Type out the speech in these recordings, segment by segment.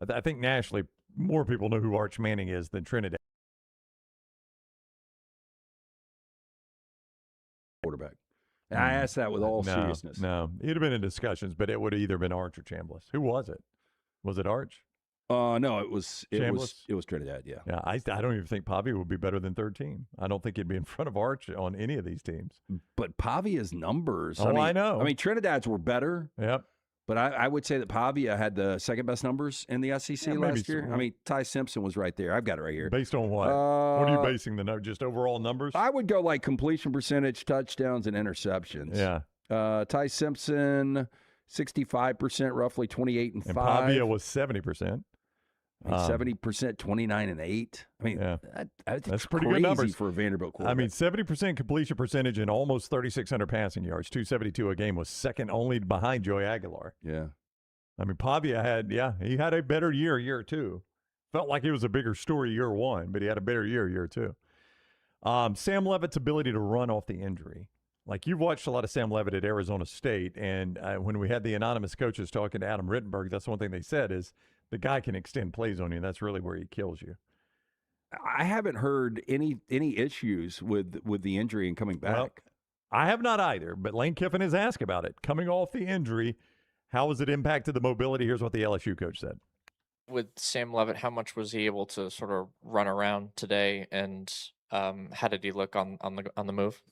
I think nationally more people know who Arch Manning is than Trinidad. Quarterback. And I asked that with all seriousness. No, he'd have been in discussions, but it would have either been Arch or Chambliss. Who was it? Was it Arch? No, it was Trinidad. Yeah. Yeah, I don't even think Pavia would be better than third team. I don't think he'd be in front of Arch on any of these teams. But Pavia's numbers. Oh, I know. I mean, Trinidad's were better. Yep. But I would say that Pavia had the second best numbers in the SEC last year. I mean, Ty Simpson was right there. I've got it right here. Based on what? What are you basing the note? Just overall numbers? I would go like completion percentage, touchdowns, and interceptions. Yeah. Ty Simpson, 65%, roughly 28 and 5. Pavia was 70%. 70%, 29 and 8. I mean, that's pretty crazy good numbers for a Vanderbilt quarterback. I mean, 70% completion percentage and almost 3,600 passing yards, 272 a game, was second only behind Joey Aguilar. Yeah. I mean, Pavia he had a better year 2. Felt like it was a bigger story year 1, but he had a better year 2. Sam Leavitt's ability to run off the injury. Like, you've watched a lot of Sam Leavitt at Arizona State, and when we had the anonymous coaches talking to Adam Rittenberg, that's one thing they said is the guy can extend plays on you, and that's really where he kills you. I haven't heard any issues with the injury and coming back. Well, I have not either, but Lane Kiffin has asked about it. Coming off the injury, how has it impacted the mobility? Here's what the LSU coach said. With Sam Leavitt, how much was he able to sort of run around today, and how did he look on the move?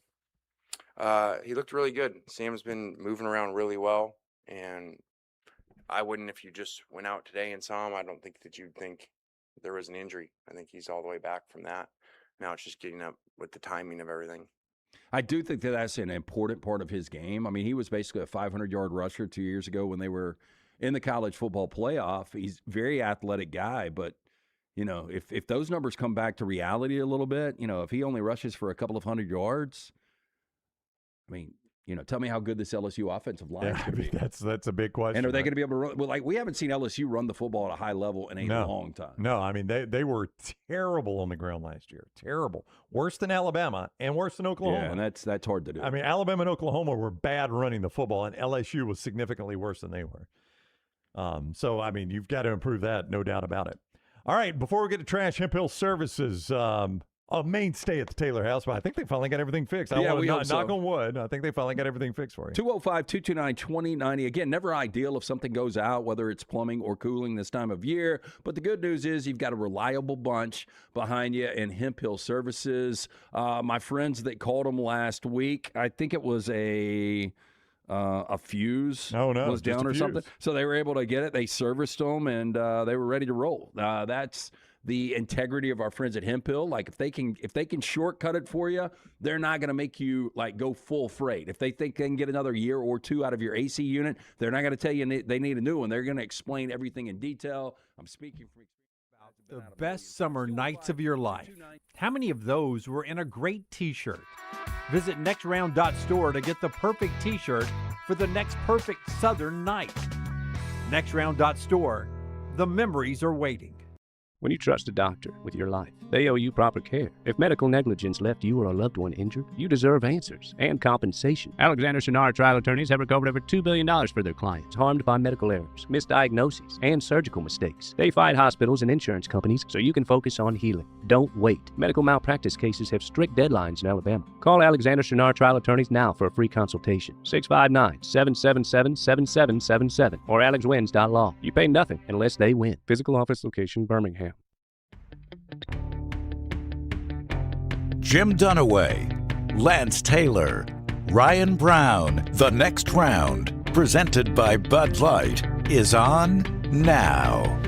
He looked really good. Sam's been moving around really well, and I wouldn't, if you just went out today and saw him, I don't think that you'd think there was an injury. I think he's all the way back from that. Now it's just getting up with the timing of everything. I do think that that's an important part of his game. I mean, he was basically a 500-yard rusher 2 years ago when they were in the college football playoff. He's a very athletic guy, but, you know, if those numbers come back to reality a little bit, you know, if he only rushes for a couple of 100 yards, I mean, you know, tell me how good this LSU offensive line is going to be. That's a big question. And are they going to be able to run? Well, like, we haven't seen LSU run the football at a high level in a long time. No, I mean, they were terrible on the ground last year. Terrible. Worse than Alabama and worse than Oklahoma. Yeah, and that's hard to do. I mean, Alabama and Oklahoma were bad running the football, and LSU was significantly worse than they were. So, I mean, you've got to improve that, no doubt about it. All right, before we get to trash, Hemp Hill Services, a mainstay at the Taylor house, but I think they finally got everything fixed. I want to knock on wood. I think they finally got everything fixed for you. 205-229-2090. Again, never ideal if something goes out, whether it's plumbing or cooling this time of year. But the good news is you've got a reliable bunch behind you in Hemp Hill Services. My friends that called them last week, I think it was a fuse was down or something. So they were able to get it. They serviced them, and they were ready to roll. That's the integrity of our friends at Hemp Hill. Like, if they can shortcut it for you, they're not going to make you like go full freight. If they think they can get another year or two out of your AC unit, they're not going to tell you they need a new one. They're going to explain everything in detail. I'm speaking from the best summer nights of your life. How many of those were in a great T-shirt? Visit nextround.store to get the perfect T-shirt for the next perfect Southern night. Nextround.store. The memories are waiting. When you trust a doctor with your life, they owe you proper care. If medical negligence left you or a loved one injured, you deserve answers and compensation. Alexander Shunnarah trial attorneys have recovered over $2 billion for their clients harmed by medical errors, misdiagnoses, and surgical mistakes. They fight hospitals and insurance companies so you can focus on healing. Don't wait. Medical malpractice cases have strict deadlines in Alabama. Call Alexander Shunnarah trial attorneys now for a free consultation. 659-777-7777 or alexwins.law. You pay nothing unless they win. Physical office location, Birmingham. Jim Dunaway, Lance Taylor, Ryan Brown. The Next Round, presented by Bud Light, is on now.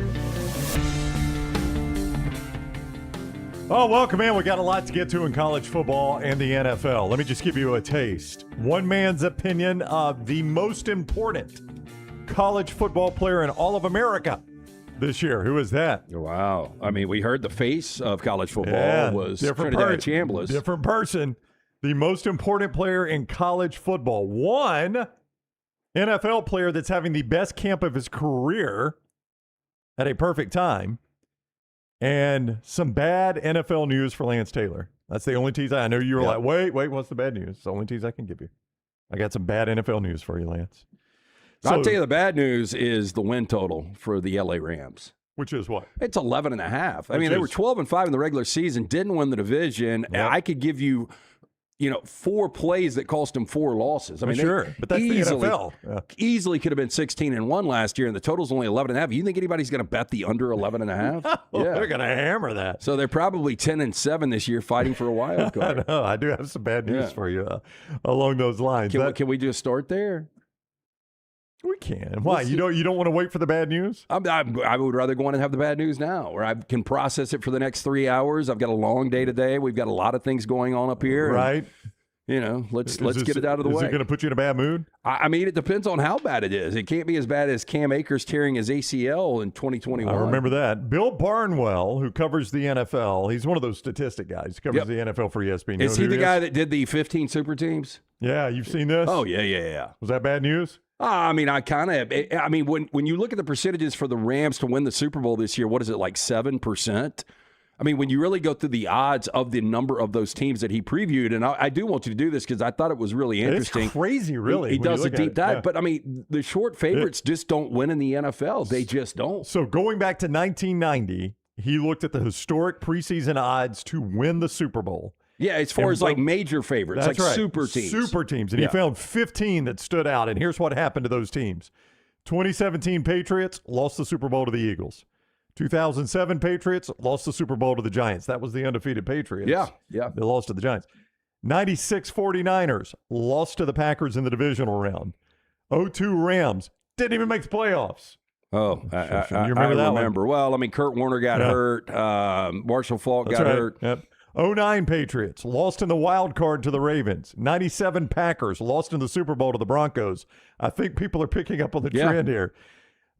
Oh, welcome in. We got a lot to get to in college football and the NFL. Let me just give you a taste. One man's opinion of the most important college football player in all of America this year. Who is that? Wow. I mean, we heard the face of college football was Trinidad Chambliss. Different person. The most important player in college football. One NFL player that's having the best camp of his career at a perfect time. And some bad NFL news for Lance Taylor. That's the only tease I know you were like, wait, what's the bad news? It's the only tease I can give you. I got some bad NFL news for you, Lance. So, I'll tell you the bad news is the win total for the LA Rams. Which is what? It's 11.5. I Which mean, they were is- 12-5 in the regular season, didn't win the division. Yep. I could give you, 4 plays that cost them 4 losses. I mean, sure, but that's easily, the NFL. Yeah. Easily could have been 16-1 last year, and the total's only 11.5. You think anybody's going to bet the under 11.5? They're going to hammer that. So they're probably 10-7 this year, fighting for a wild I card. know. I do have some bad news Yeah. for you along those lines. Can we just start there? We can. Why? You don't want to wait for the bad news? I would rather go on and have the bad news now, where I can process it for the next 3 hours. I've got a long day today. We've got a lot of things going on up here. Right. And, let's get it out of the way. Is it going to put you in a bad mood? I mean, it depends on how bad it is. It can't be as bad as Cam Akers tearing his ACL in 2021. I remember that. Bill Barnwell, who covers the NFL, he's one of those statistic guys. He covers the NFL for ESPN. Is he the guy that did the 15 super teams? Yeah, you've seen this? Oh, yeah. Was that bad news? I mean, when you look at the percentages for the Rams to win the Super Bowl this year, what is it, like 7%? I mean, when you really go through the odds of the number of those teams that he previewed, and I do want you to do this because I thought it was really interesting. It's crazy, really. He when you does a look at deep it. dive. Yeah. But, I mean, the short favorites just don't win in the NFL. They just don't. So going back to 1990, he looked at the historic preseason odds to win the Super Bowl. Yeah, as far as like major favorites, That's like right. super teams. Super teams. And he found 15 that stood out. And here's what happened to those teams. 2017 Patriots lost the Super Bowl to the Eagles. 2007 Patriots lost the Super Bowl to the Giants. That was the undefeated Patriots. Yeah. They lost to the Giants. 96 49ers lost to the Packers in the divisional round. 02 Rams didn't even make the playoffs. Oh, You remember I that one? remember. Well, I mean, Kurt Warner got hurt. Marshall Faulk got hurt. Yep. 09 Patriots lost in the wild card to the Ravens. 97 Packers lost in the Super Bowl to the Broncos. I think people are picking up on the trend here.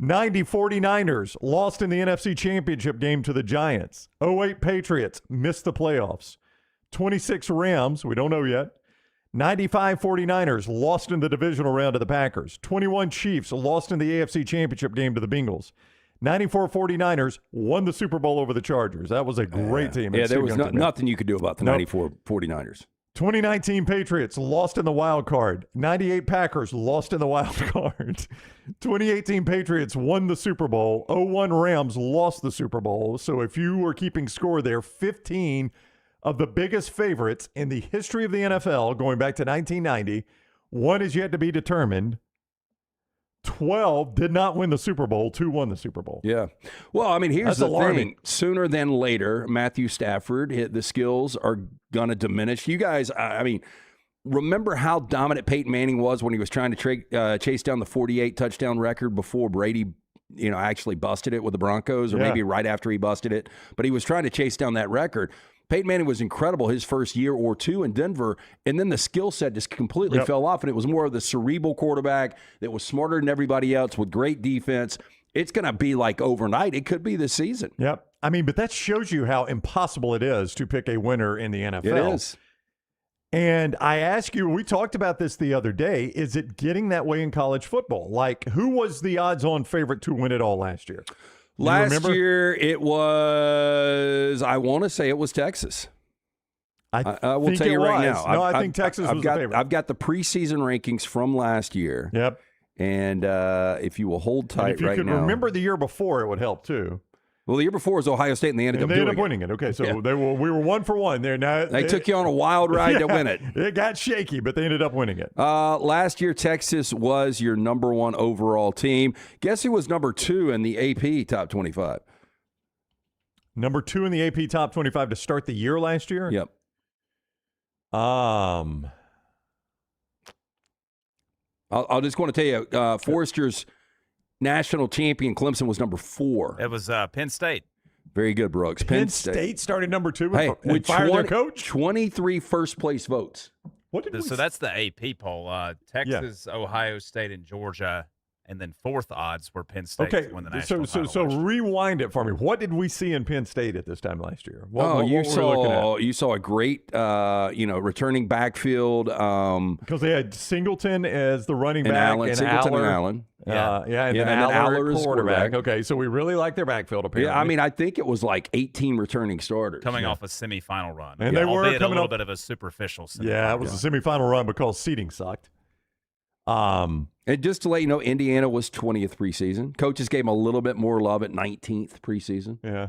90 49ers lost in the NFC Championship game to the Giants. 08 Patriots missed the playoffs. 26 Rams, we don't know yet. 95 49ers lost in the divisional round to the Packers. 21 Chiefs lost in the AFC Championship game to the Bengals. 94 49ers won the Super Bowl over the Chargers. That was a great team. Yeah, there was nothing you could do about the 94 49ers. 2019 Patriots lost in the wild card. 98 Packers lost in the wild card. 2018 Patriots won the Super Bowl. 01 Rams lost the Super Bowl. So if you were keeping score there, 15 of the biggest favorites in the history of the NFL going back to 1990. One is yet to be determined. 12 did not win the Super Bowl. 2 won the Super Bowl. Yeah. Well, I mean, here's That's the alarming. thing. Sooner than later, Matthew Stafford, the skills are going to diminish. You guys, I mean, remember how dominant Peyton Manning was when he was trying to chase down the 48 touchdown record before Brady, actually busted it with the Broncos, or maybe right after he busted it. But he was trying to chase down that record. Peyton Manning was incredible his first year or two in Denver, and then the skill set just completely fell off, and it was more of the cerebral quarterback that was smarter than everybody else with great defense. It's going to be like overnight. It could be this season. Yep. I mean, but that shows you how impossible it is to pick a winner in the NFL. It is. And I ask you, we talked about this the other day, is it getting that way in college football? Like, who was the odds-on favorite to win it all last year? Last year, it was, I want to say it was Texas. I will think tell you it right was. now. No, I think Texas was the favorite. I've got the preseason rankings from last year. Yep. And if you will hold And tight if you right could now. remember the year before, it would help too. Well, the year before was Ohio State, and they ended up doing it. winning it. Okay, so we were 1 for 1 there. Now They took you on a wild ride to win it. It got shaky, but they ended up winning it. Last year, Texas was your number 1 overall team. Guess who was number 2 in the AP Top 25? Number 2 in the AP Top 25 to start the year last year? Yep. Um, I'll just want to tell you, Forrester's national champion, Clemson, was number 4. It was Penn State. Very good, Brooks. Penn State started number 2 Hey, and with fired their coach? 23 first-place votes. What did we So that's the AP poll. Texas, Ohio State, and Georgia. And then 4th odds were Penn State to win the national title. So rewind it for me. What did we see in Penn State at this time last year? What you were we looking at? saw a great, returning backfield. Because they had Singleton as the running And back, Allen, and Singleton Aller, and Allen. and then then Aller Aller at as quarterback. quarterback. Okay, so we really like their backfield apparently. Yeah, I mean, I think it was like 18 returning starters. Coming off a semifinal run. And they were albeit coming a little off- bit of a superficial semifinal. Yeah, it was a semifinal run because seating sucked. And just to let you know, Indiana was 20th preseason. Coaches gave them a little bit more love at 19th preseason. Yeah.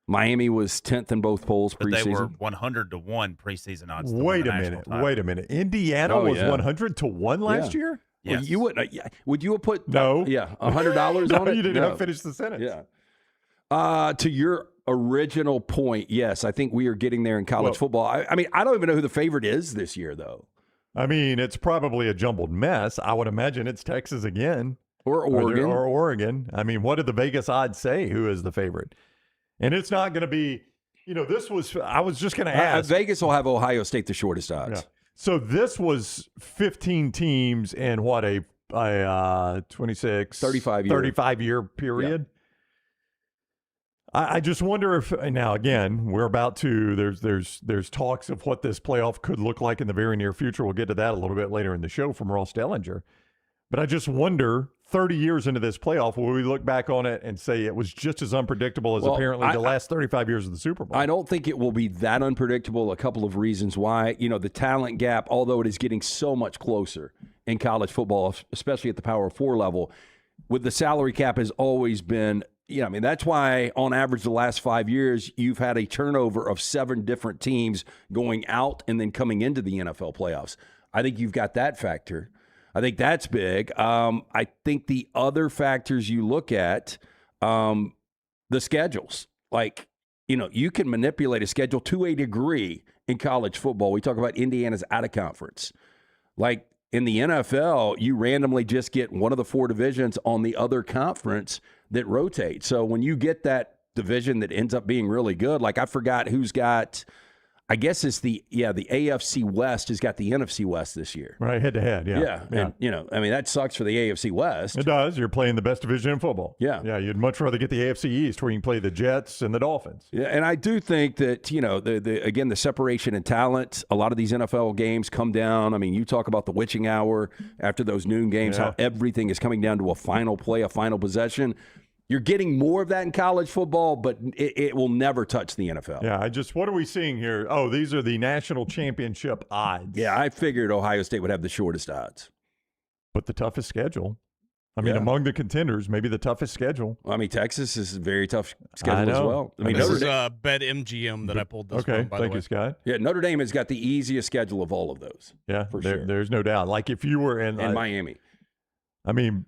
Miami was 10th in both polls But preseason. they were 100-1 preseason odds. to win Wait the a national minute. title. Wait a minute. Indiana Oh, was yeah. 100-1 last year? Well, Yes. you wouldn't. Would you have put No. $100 No, on it? you didn't No. even finish the sentence. Yeah. To your original point, yes, I think we are getting there in college football. I mean, I don't even know who the favorite is this year, though. I mean, it's probably a jumbled mess. I would imagine it's Texas again. Or Oregon. Or Oregon. I mean, what did the Vegas odds say? Who is the favorite? And it's not going to be, I was just going to ask. Vegas will have Ohio State the shortest odds. Yeah. So this was 15 teams in what, a 26, 35-year period? Yeah. I just wonder if now again we're about to there's talks of what this playoff could look like in the very near future. We'll get to that a little bit later in the show from Ross Dellinger. But I just wonder, 30 years into this playoff, will we look back on it and say it was just as unpredictable as apparently the last 35 years of the Super Bowl? I don't think it will be that unpredictable. A couple of reasons why. The talent gap, although it is getting so much closer in college football, especially at the Power 4 level, with the salary cap has always been. I mean, that's why on average the last 5 years, you've had a turnover of 7 different teams going out and then coming into the NFL playoffs. I think you've got that factor. I think that's big. I think the other factors you look at, the schedules. Like, you can manipulate a schedule to a degree in college football. We talk about Indiana's out of conference. Like, in the NFL, you randomly just get one of the 4 divisions on the other conference that rotate. So when you get that division that ends up being really good, like I forgot who's got, I guess it's the AFC West has got the NFC West this year. Right, head to head, yeah. And, I mean, that sucks for the AFC West. It does. You're playing the best division in football. Yeah. Yeah, you'd much rather get the AFC East where you can play the Jets and the Dolphins. Yeah, and I do think that, again, the separation in talent, a lot of these NFL games come down. I mean, you talk about the witching hour after those noon games, how everything is coming down to a final play, a final possession. You're getting more of that in college football, but it will never touch the NFL. Yeah, what are we seeing here? Oh, these are the national championship odds. Yeah, I figured Ohio State would have the shortest odds. But the toughest schedule. I mean, among the contenders, maybe the toughest schedule. I mean, Texas is a very tough schedule as well. I mean, this is BetMGM that I pulled this from, by the way. Thank you, Scott. Yeah, Notre Dame has got the easiest schedule of all of those. Yeah, for sure. There's no doubt. Like if you were in Miami. I mean,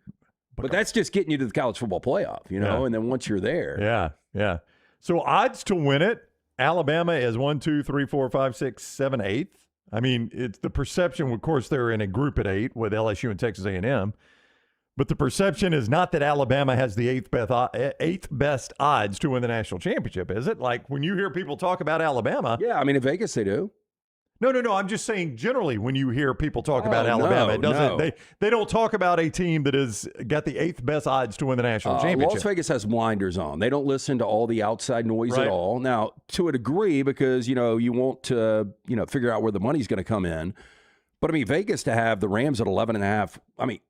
but that's just getting you to the college football playoff, and then once you're there. Yeah. So odds to win it, Alabama is 1, 2, 3, 4, 5, 6, 7, 8th. I mean, it's the perception, of course, they're in a group at 8 with LSU and Texas A&M. But the perception is not that Alabama has the eighth best odds to win the national championship, is it? Like when you hear people talk about Alabama. Yeah, I mean, in Vegas they do. No. I'm just saying generally when you hear people talk about Alabama, it doesn't. They don't talk about a team that has got the 8th best odds to win the national championship. Las Vegas has blinders on. They don't listen to all the outside noise at all. Now, to a degree, because you want to figure out where the money's going to come in. But I mean, Vegas to have the Rams at 11.5. I mean,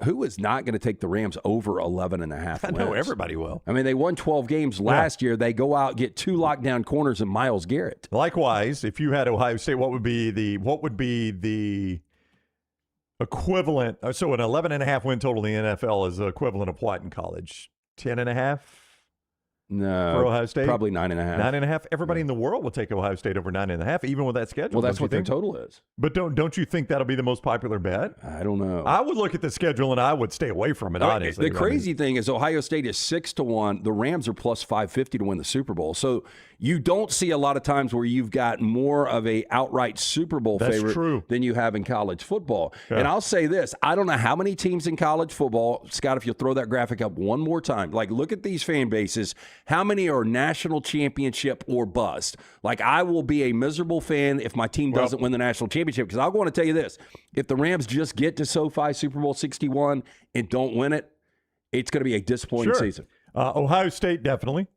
who is not going to take the Rams over 11.5 I know everybody will. I mean, they won 12 games last year. They go out, get 2 lockdown corners and Myles Garrett. Likewise, if you had Ohio State, what would be the equivalent? So an 11.5 win total in the NFL is the equivalent of what in college? 10.5? No, for Ohio State, probably 9.5. 9.5. Everybody in the world will take Ohio State over 9.5, even with that schedule. Well, that's what their total is. But don't you think that'll be the most popular bet? I don't know. I would look at the schedule and I would stay away from it. Honestly, the crazy thing is Ohio State is 6-1. The Rams are plus 550 to win the Super Bowl. So you don't see a lot of times where you've got more of a outright Super Bowl favorite than you have in college football. Yeah. And I'll say this: I don't know how many teams in college football, Scott. If you'll throw that graphic up one more time, like look at these fan bases. How many are national championship or bust? Like I will be a miserable fan if my team doesn't win the national championship, because I'm going to tell you this: if the Rams just get to SoFi Super Bowl 61 and don't win it, it's going to be a disappointing season. Ohio State definitely.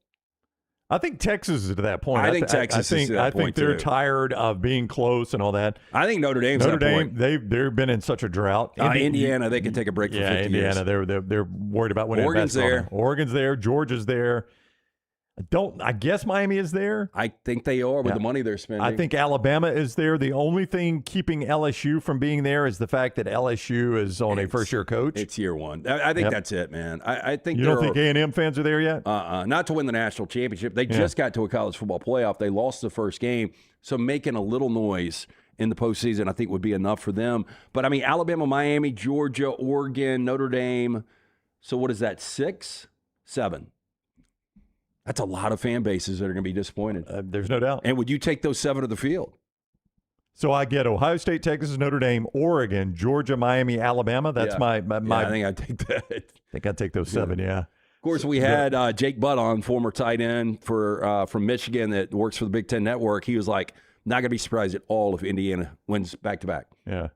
I think Texas is to that point. I think Texas is to that point. I think they're tired of being close and all that. I think Notre Dame's that point. They've been in such a drought. Indiana, they can take a break for 50 Indiana, years. they're worried about winning. Oregon's there. Oregon's there. Georgia's there. I guess Miami is there. I think they are with the money they're spending. I think Alabama is there. The only thing keeping LSU from being there is the fact that LSU is on a first-year coach. It's year one. I think that's it, man. I think you don't think A&M fans are there yet? Not to win the national championship. They just got to a college football playoff. They lost the first game, so making a little noise in the postseason I think would be enough for them. But, I mean, Alabama, Miami, Georgia, Oregon, Notre Dame. So what is that, 6, 7? That's a lot of fan bases that are going to be disappointed. There's no doubt. And would you take those 7 to the field? So I get Ohio State, Texas, Notre Dame, Oregon, Georgia, Miami, Alabama. That's my. I think I'd take that. I think I'd take those 7, yeah. Of course, we had Jake Butt on, former tight end from Michigan that works for the Big Ten Network. He was like, not going to be surprised at all if Indiana wins back-to-back. Yeah.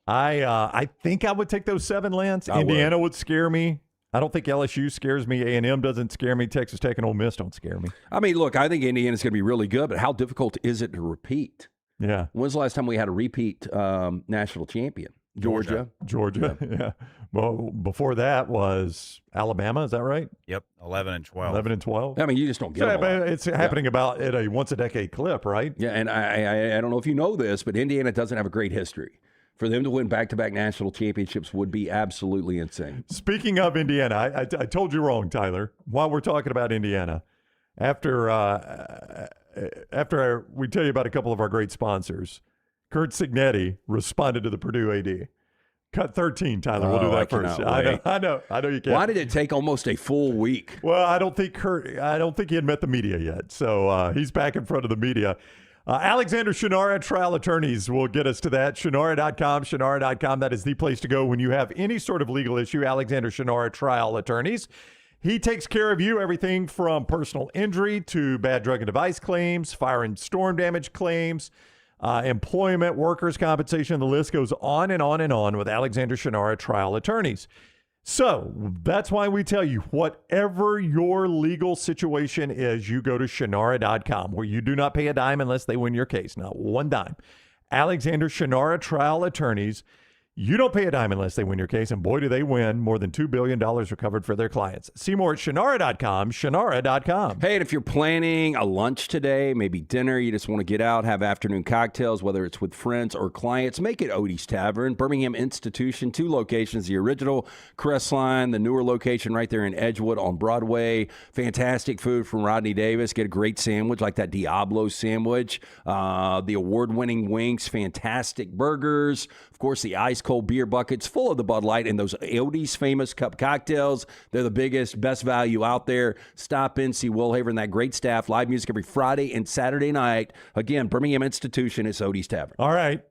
I think I would take those 7, Lance. Indiana would scare me. I don't think LSU scares me. A&M doesn't scare me. Texas Tech and Ole Miss don't scare me. I mean, look, I think Indiana's going to be really good, but how difficult is it to repeat? Yeah. When's the last time we had a repeat national champion? Georgia. Yeah. Well, before that was Alabama. Is that right? Yep. 11 and 12. 11 and 12. I mean, you just don't get it. It's happening about at a once-a-decade clip, right? Yeah, and I don't know if you know this, but Indiana doesn't have a great history. For them to win back-to-back national championships would be absolutely insane. Speaking of Indiana, I told you wrong, Tyler. While we're talking about Indiana, after we tell you about a couple of our great sponsors, Curt Cignetti responded to the Purdue AD. Cut 13, Tyler. We'll do that first. I know you can't. Why did it take almost a full week? Well, I don't think he had met the media yet, so he's back in front of the media. Alexander Shunnarah, trial attorneys, will get us to that. Shunnarah.com. That is the place to go when you have any sort of legal issue. Alexander Shunnarah, trial attorneys. He takes care of you, everything from personal injury to bad drug and device claims, fire and storm damage claims, employment, workers' compensation. The list goes on and on and on with Alexander Shunnarah, trial attorneys. So that's why we tell you, whatever your legal situation is, you go to Shunnarah.com, where you do not pay a dime unless they win your case. Not one dime. Alexander Shunnarah, trial attorneys. You don't pay a dime unless they win your case, and boy, do they win. More than $2 billion recovered for their clients. See more at Shunnarah.com, Shunnarah.com. Hey, and if you're planning a lunch today, maybe dinner, you just want to get out, have afternoon cocktails, whether it's with friends or clients, make it Odie's Tavern, Birmingham Institution, 2 locations, the original Crestline, the newer location right there in Edgewood on Broadway. Fantastic food from Rodney Davis. Get a great sandwich like that Diablo sandwich. The award-winning wings, fantastic burgers. Of course, the ice cold beer buckets full of the Bud Light and those Odie's famous cup cocktails. They're the biggest, best value out there. Stop in, see Will Haver and that great staff. Live music every Friday and Saturday night. Again, Birmingham Institution is Odie's Tavern. All right.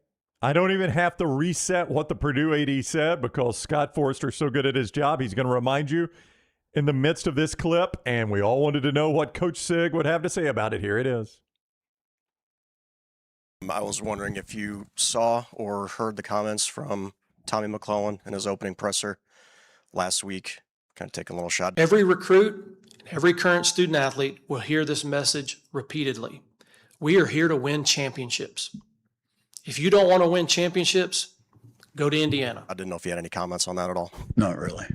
I don't even have to reset what the Purdue AD said because Scott Forster's so good at his job. He's going to remind you in the midst of this clip, and we all wanted to know what Coach Sig would have to say about it. Here it is. I was wondering if you saw or heard the comments from Tommy McClellan in his opening presser last week. Kind of take a little shot. Every recruit, every current student athlete will hear this message repeatedly. We are here to win championships. If you don't want to win championships, go to Indiana. I didn't know if you had any comments on that at all. Not really.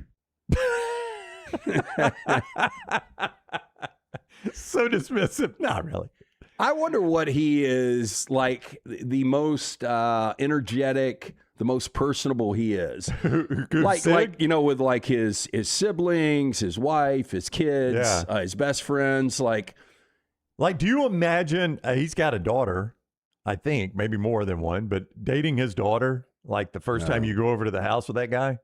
So dismissive. Not really. I wonder what he is like, the most energetic, the most personable he is. like you know, with like his siblings, his wife, his kids, his best friends. Like, do you imagine he's got a daughter, I think, maybe more than one, but dating his daughter, like the first time you go over to the house with that guy?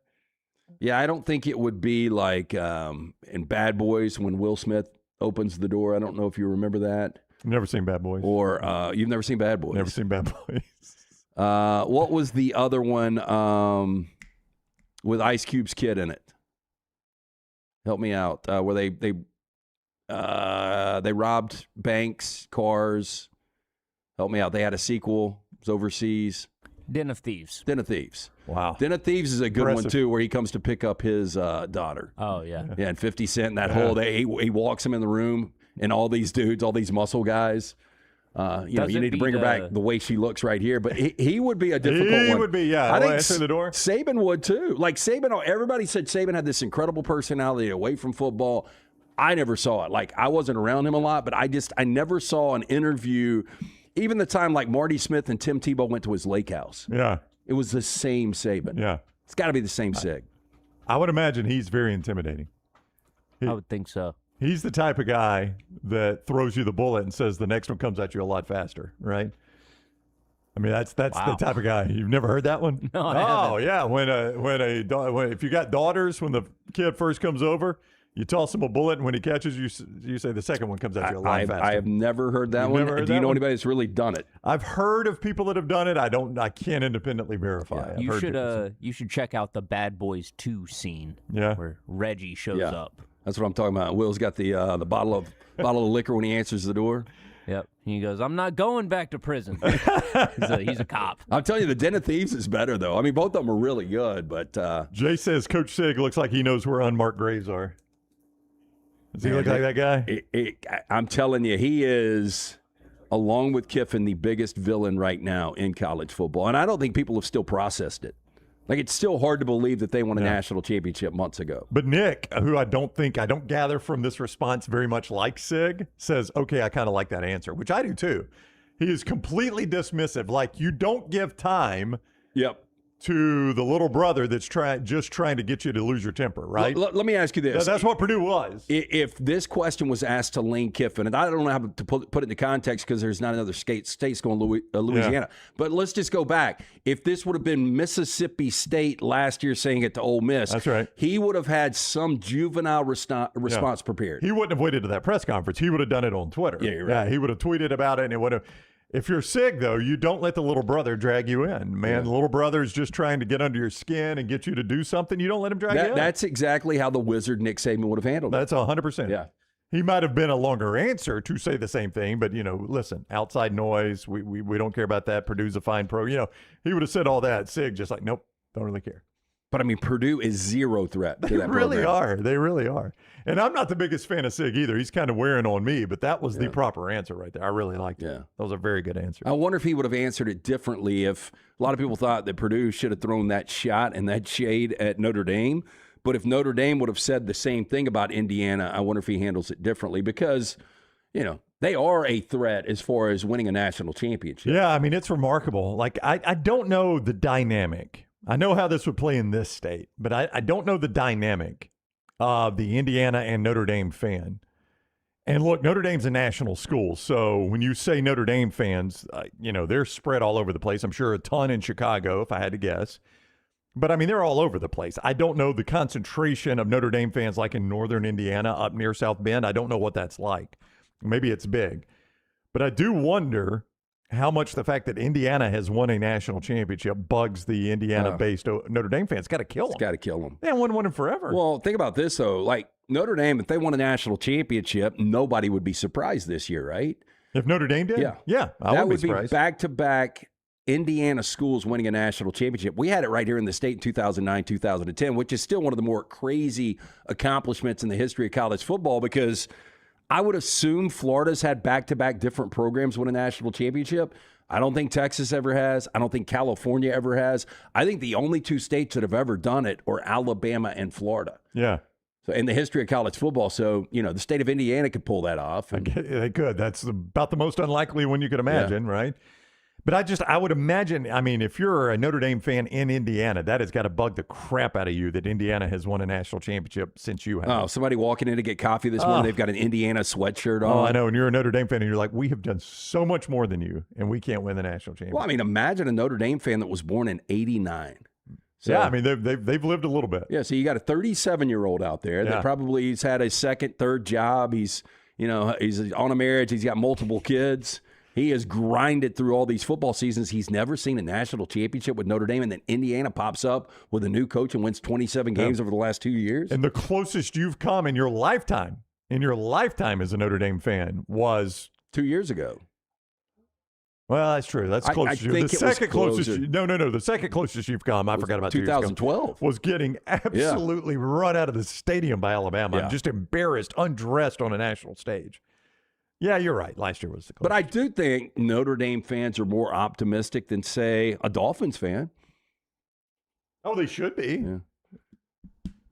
Yeah, I don't think it would be like in Bad Boys when Will Smith opens the door. I don't know if you remember that. Never seen Bad Boys. Or you've never seen Bad Boys. Never seen Bad Boys. What was the other one with Ice Cube's kid in it? Help me out. Where they robbed banks, cars. Help me out. They had a sequel. It was overseas. Den of Thieves. Den of Thieves. Wow. Den of Thieves is a good one, too, where he comes to pick up his daughter. Oh, yeah. Yeah, and 50 Cent, that whole day, he walks him in the room. And all these dudes, all these muscle guys, you need to bring her back the way she looks right here. But he would be a difficult one. He would be, yeah. I think answer the door. Saban would too. Like Saban, everybody said Saban had this incredible personality away from football. I never saw it. Like, I wasn't around him a lot, but I never saw an interview. Even the time like Marty Smith and Tim Tebow went to his lake house. Yeah. It was the same Saban. Yeah. It's got to be the same Sig. I would imagine he's very intimidating. I would think so. He's the type of guy that throws you the bullet and says the next one comes at you a lot faster, right? I mean, that's the type of guy. You've never heard that one? No, I haven't. Yeah. When if you got daughters, when the kid first comes over, you toss him a bullet, and when he catches you, you say the second one comes at you a lot faster. I have never heard that one. Do you know anybody that's really done it? I've heard of people that have done it. I can't independently verify. You should check out the Bad Boys 2 scene. Yeah. Where Reggie shows up. That's what I'm talking about. Will's got the bottle of liquor when he answers the door. Yep. He goes, I'm not going back to prison. he's a cop. I'm telling you, the Den of Thieves is better, though. I mean, both of them are really good, but... Jay says Coach Sig looks like he knows where unmarked graves are. Does he look like that guy? I'm telling you, he is, along with Kiffin, the biggest villain right now in college football. And I don't think people have still processed it. Like, it's still hard to believe that they won a national championship months ago. But Nick, who I don't gather from this response very much like Sig, says, okay, I kind of like that answer, which I do too. He is completely dismissive. Like, you don't give time to the little brother that's just trying to get you to lose your temper, right? Let me ask you this. That's what Purdue was. If this question was asked to Lane Kiffin, and I don't know how to put it into context because there's not another states going Louisiana, but let's just go back. If this would have been Mississippi State last year saying it to Ole Miss, that's right. He would have had some juvenile response prepared. He wouldn't have waited to that press conference. He would have done it on Twitter. Yeah, you're right. Yeah, he would have tweeted about it, and it would have. If you're Sig, though, you don't let the little brother drag you in, man. The little brother is just trying to get under your skin and get you to do something. You don't let him drag you in. That's exactly how the wizard Nick Saban would have handled it. That's 100%. Yeah. He might have been a longer answer to say the same thing, but, listen, outside noise, we don't care about that. Purdue's a fine pro. He would have said all that. Sig just like, nope, don't really care. But, I mean, Purdue is zero threat to that program. They really are. They really are. And I'm not the biggest fan of Sig either. He's kind of wearing on me, but that was the proper answer right there. I really liked it. Yeah. That was a very good answer. I wonder if he would have answered it differently if a lot of people thought that Purdue should have thrown that shot and that shade at Notre Dame. But if Notre Dame would have said the same thing about Indiana, I wonder if he handles it differently because, they are a threat as far as winning a national championship. Yeah, I mean, it's remarkable. Like, I don't know the dynamic. I know how this would play in this state, but I don't know the dynamic of the Indiana and Notre Dame fan. And look, Notre Dame's a national school, so when you say Notre Dame fans, they're spread all over the place. I'm sure a ton in Chicago, if I had to guess. But, I mean, they're all over the place. I don't know the concentration of Notre Dame fans like in northern Indiana up near South Bend. I don't know what that's like. Maybe it's big. But I do wonder how much the fact that Indiana has won a national championship bugs the Indiana-based Notre Dame fans. It's got to kill them. It's got to kill them. They haven't won one in forever. Well, think about this, though. Like, Notre Dame, if they won a national championship, nobody would be surprised this year, right? If Notre Dame did? Yeah. That would be back-to-back Indiana schools winning a national championship. We had it right here in the state in 2009, 2010, which is still one of the more crazy accomplishments in the history of college football because – I would assume Florida's had back-to-back different programs win a national championship. I don't think Texas ever has. I don't think California ever has. I think the only two states that have ever done it are Alabama and Florida. Yeah. So in the history of college football. So, the state of Indiana could pull that off. They could. That's about the most unlikely one you could imagine, right? But I would imagine, I mean, if you're a Notre Dame fan in Indiana, that has got to bug the crap out of you that Indiana has won a national championship since you have. Oh, somebody walking in to get coffee this morning, they've got an Indiana sweatshirt on. Oh, I know. And you're a Notre Dame fan, and you're like, we have done so much more than you, and we can't win the national championship. Well, I mean, imagine a Notre Dame fan that was born in 89. So, yeah, I mean, they've lived a little bit. Yeah, so you got a 37-year-old out there that probably has had a second, third job. He's on a marriage. He's got multiple kids. He has grinded through all these football seasons. He's never seen a national championship with Notre Dame, and then Indiana pops up with a new coach and wins 27 games over the last 2 years. And the closest you've come in your lifetime as a Notre Dame fan was 2 years ago. Well, that's true. That's close. The second closest. No. The second closest you've come. I forgot about 2012. Was getting absolutely run out of the stadium by Alabama. I'm just embarrassed, undressed on a national stage. Yeah, you're right. Last year was the closest. But I do think Notre Dame fans are more optimistic than, say, a Dolphins fan. Oh, they should be. Yeah.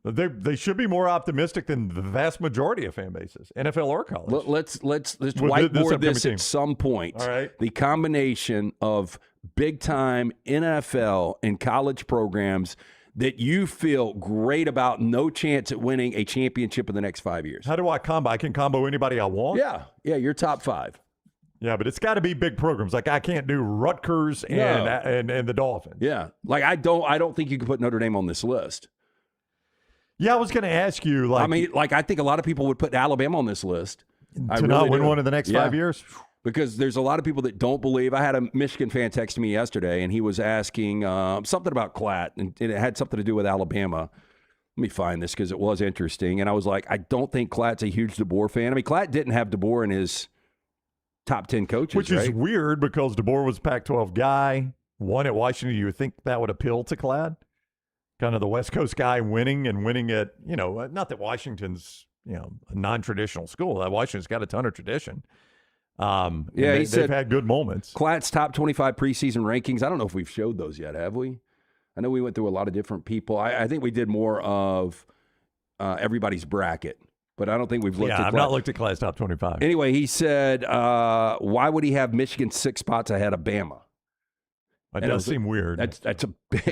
They should be more optimistic than the vast majority of fan bases, NFL or college. Let's whiteboard this at some point. All right. The combination of big-time NFL and college programs that you feel great about, no chance at winning a championship in the next 5 years. How do I combo? I can combo anybody I want? Yeah, you're top 5. Yeah, but it's got to be big programs. Like I can't do Rutgers and the Dolphins. Yeah, like I don't think you can put Notre Dame on this list. Yeah, I was going to ask you. I think a lot of people would put Alabama on this list. To not win one in the next 5 years? Because there's a lot of people that don't believe. I had a Michigan fan text me yesterday, and he was asking something about Klatt, and it had something to do with Alabama. Let me find this because it was interesting. And I was like, I don't think Klatt's a huge DeBoer fan. I mean, Klatt didn't have DeBoer in his top 10 coaches, which is weird because DeBoer was a Pac-12 guy, won at Washington. You would think that would appeal to Klatt. Kind of the West Coast guy winning at, not that Washington's, a non-traditional school. Washington's got a ton of tradition. They've had good moments. Klatt's top 25 preseason rankings. I don't know if we've showed those yet, have we? I know we went through a lot of different people. I think we did more of everybody's bracket, but I don't think we've looked at Klatt. I've not looked at Klatt's top 25. Anyway, he said, why would he have Michigan 6 spots ahead of Bama? That does seem weird.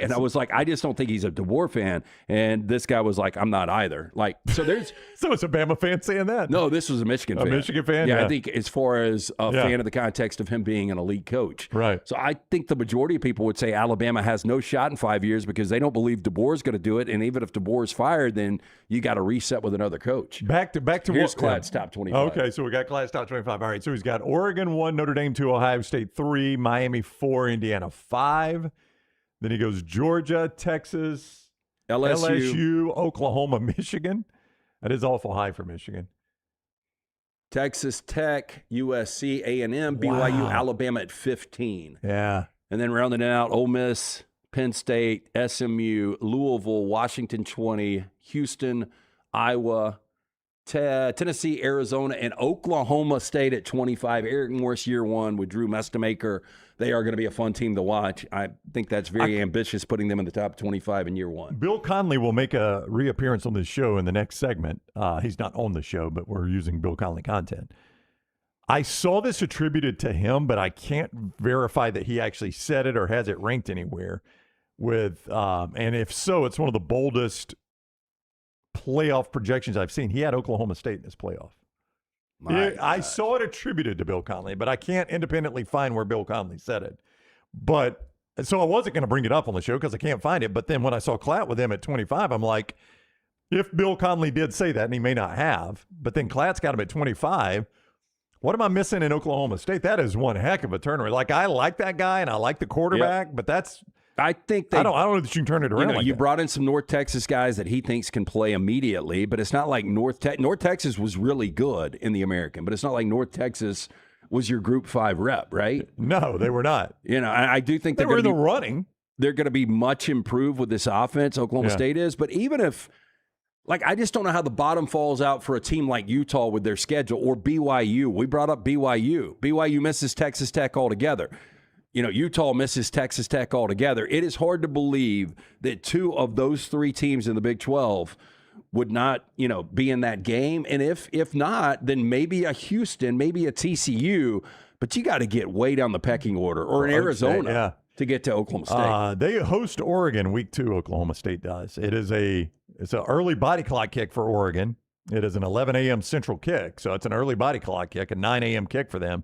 And I was like, I just don't think he's a DeBoer fan. And this guy was like, I'm not either. So it's a Bama fan saying that? No, this was a Michigan fan. A Michigan fan? Yeah, I think as far as a fan of the context of him being an elite coach. Right. So I think the majority of people would say Alabama has no shot in 5 years because they don't believe DeBoer is going to do it. And even if DeBoer is fired, then you got to reset with another coach. Back to Here's Klatt's top 25. Okay, so we got Klatt's top 25. All right, so he's got Oregon 1, Notre Dame 2, Ohio State 3, Miami 4, Indiana 5. Then he goes Georgia, Texas, LSU, Oklahoma, Michigan. That is awful high for Michigan. Texas Tech, USC, A&M, BYU, Alabama at 15. Yeah. And then rounding it out, Ole Miss, Penn State, SMU, Louisville, Washington 20, Houston, Iowa, Tennessee, Arizona, and Oklahoma State at 25. Eric Morris, year 1 with Drew Mestemaker. They are going to be a fun team to watch. I think that's very ambitious, putting them in the top 25 in year 1. Bill Conley will make a reappearance on this show in the next segment. He's not on the show, but we're using Bill Conley content. I saw this attributed to him, but I can't verify that he actually said it or has it ranked anywhere. And if so, it's one of the boldest playoff projections I've seen. He had Oklahoma State in his playoff. I saw it attributed to Bill Conley, but I can't independently find where Bill Conley said it. But so I wasn't going to bring it up on the show because I can't find it. But then when I saw Klatt with him at 25, I'm like, if Bill Conley did say that, and he may not have, but then Klatt's got him at 25, what am I missing in Oklahoma State? That is one heck of a turnaround. Like, I like that guy and I like the quarterback, but that's I think I don't know that you can turn it around. You brought in some North Texas guys that he thinks can play immediately, but it's not like North Texas was really good in the American, but it's not like North Texas was your Group 5 rep, right? No, they were not. I do think they were in the running. They're going to be much improved with this offense. Oklahoma State is, but even if, I just don't know how the bottom falls out for a team like Utah with their schedule, or BYU. We brought up BYU. BYU misses Texas Tech altogether. Utah misses Texas Tech altogether. It is hard to believe that 2 of those 3 teams in the Big 12 would not, be in that game. And if not, then maybe a Houston, maybe a TCU, but you got to get way down the pecking order, or an Arizona to get to Oklahoma State. They host Oregon week 2, Oklahoma State does. It's an early body clock kick for Oregon. It is an 11 a.m. Central kick, so it's an early body clock kick, a 9 a.m. kick for them.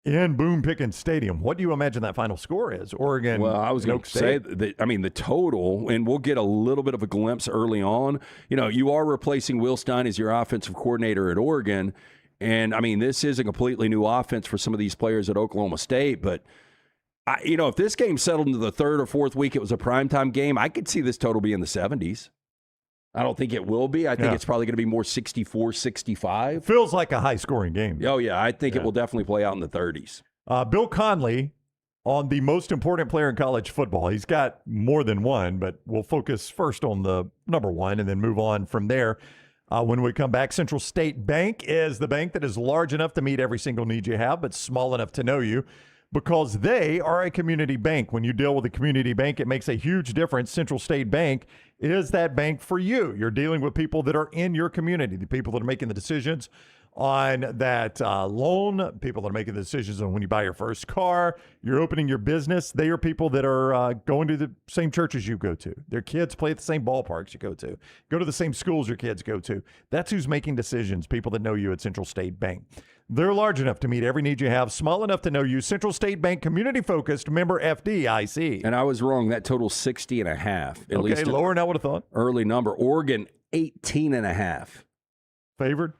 In Boone Pickens Stadium. What do you imagine that final score is? Oregon. Well, I was going to say that, the total, and we'll get a little bit of a glimpse early on. You are replacing Will Stein as your offensive coordinator at Oregon. And, this is a completely new offense for some of these players at Oklahoma State. But, if this game settled into the 3rd or 4th week, it was a primetime game, I could see this total be in the 70s. I don't think it will be. I think it's probably going to be more 64-65. Feels like a high-scoring game. Oh, yeah. I think it will definitely play out in the 30s. Bill Conley, on the most important player in college football. He's got more than one, but we'll focus first on the number one and then move on from there. When we come back, Central State Bank is the bank that is large enough to meet every single need you have, but small enough to know you. because they are a community bank. When you deal with a community bank, it makes a huge difference. Central State Bank is that bank for you. You're dealing with people that are in your community, the people that are making the decisions on that loan, people that are making the decisions on when you buy your first car, you're opening your business. They are people that are going to the same churches you go to. Their kids play at the same ballparks you go to the same schools your kids go to. That's who's making decisions, people that know you at Central State Bank. They're large enough to meet every need you have, small enough to know you. Central State Bank, community-focused, member FDIC. And I was wrong. That total's 60.5. At okay, least lower than I would have thought. Early number. Oregon, 18.5. Favored?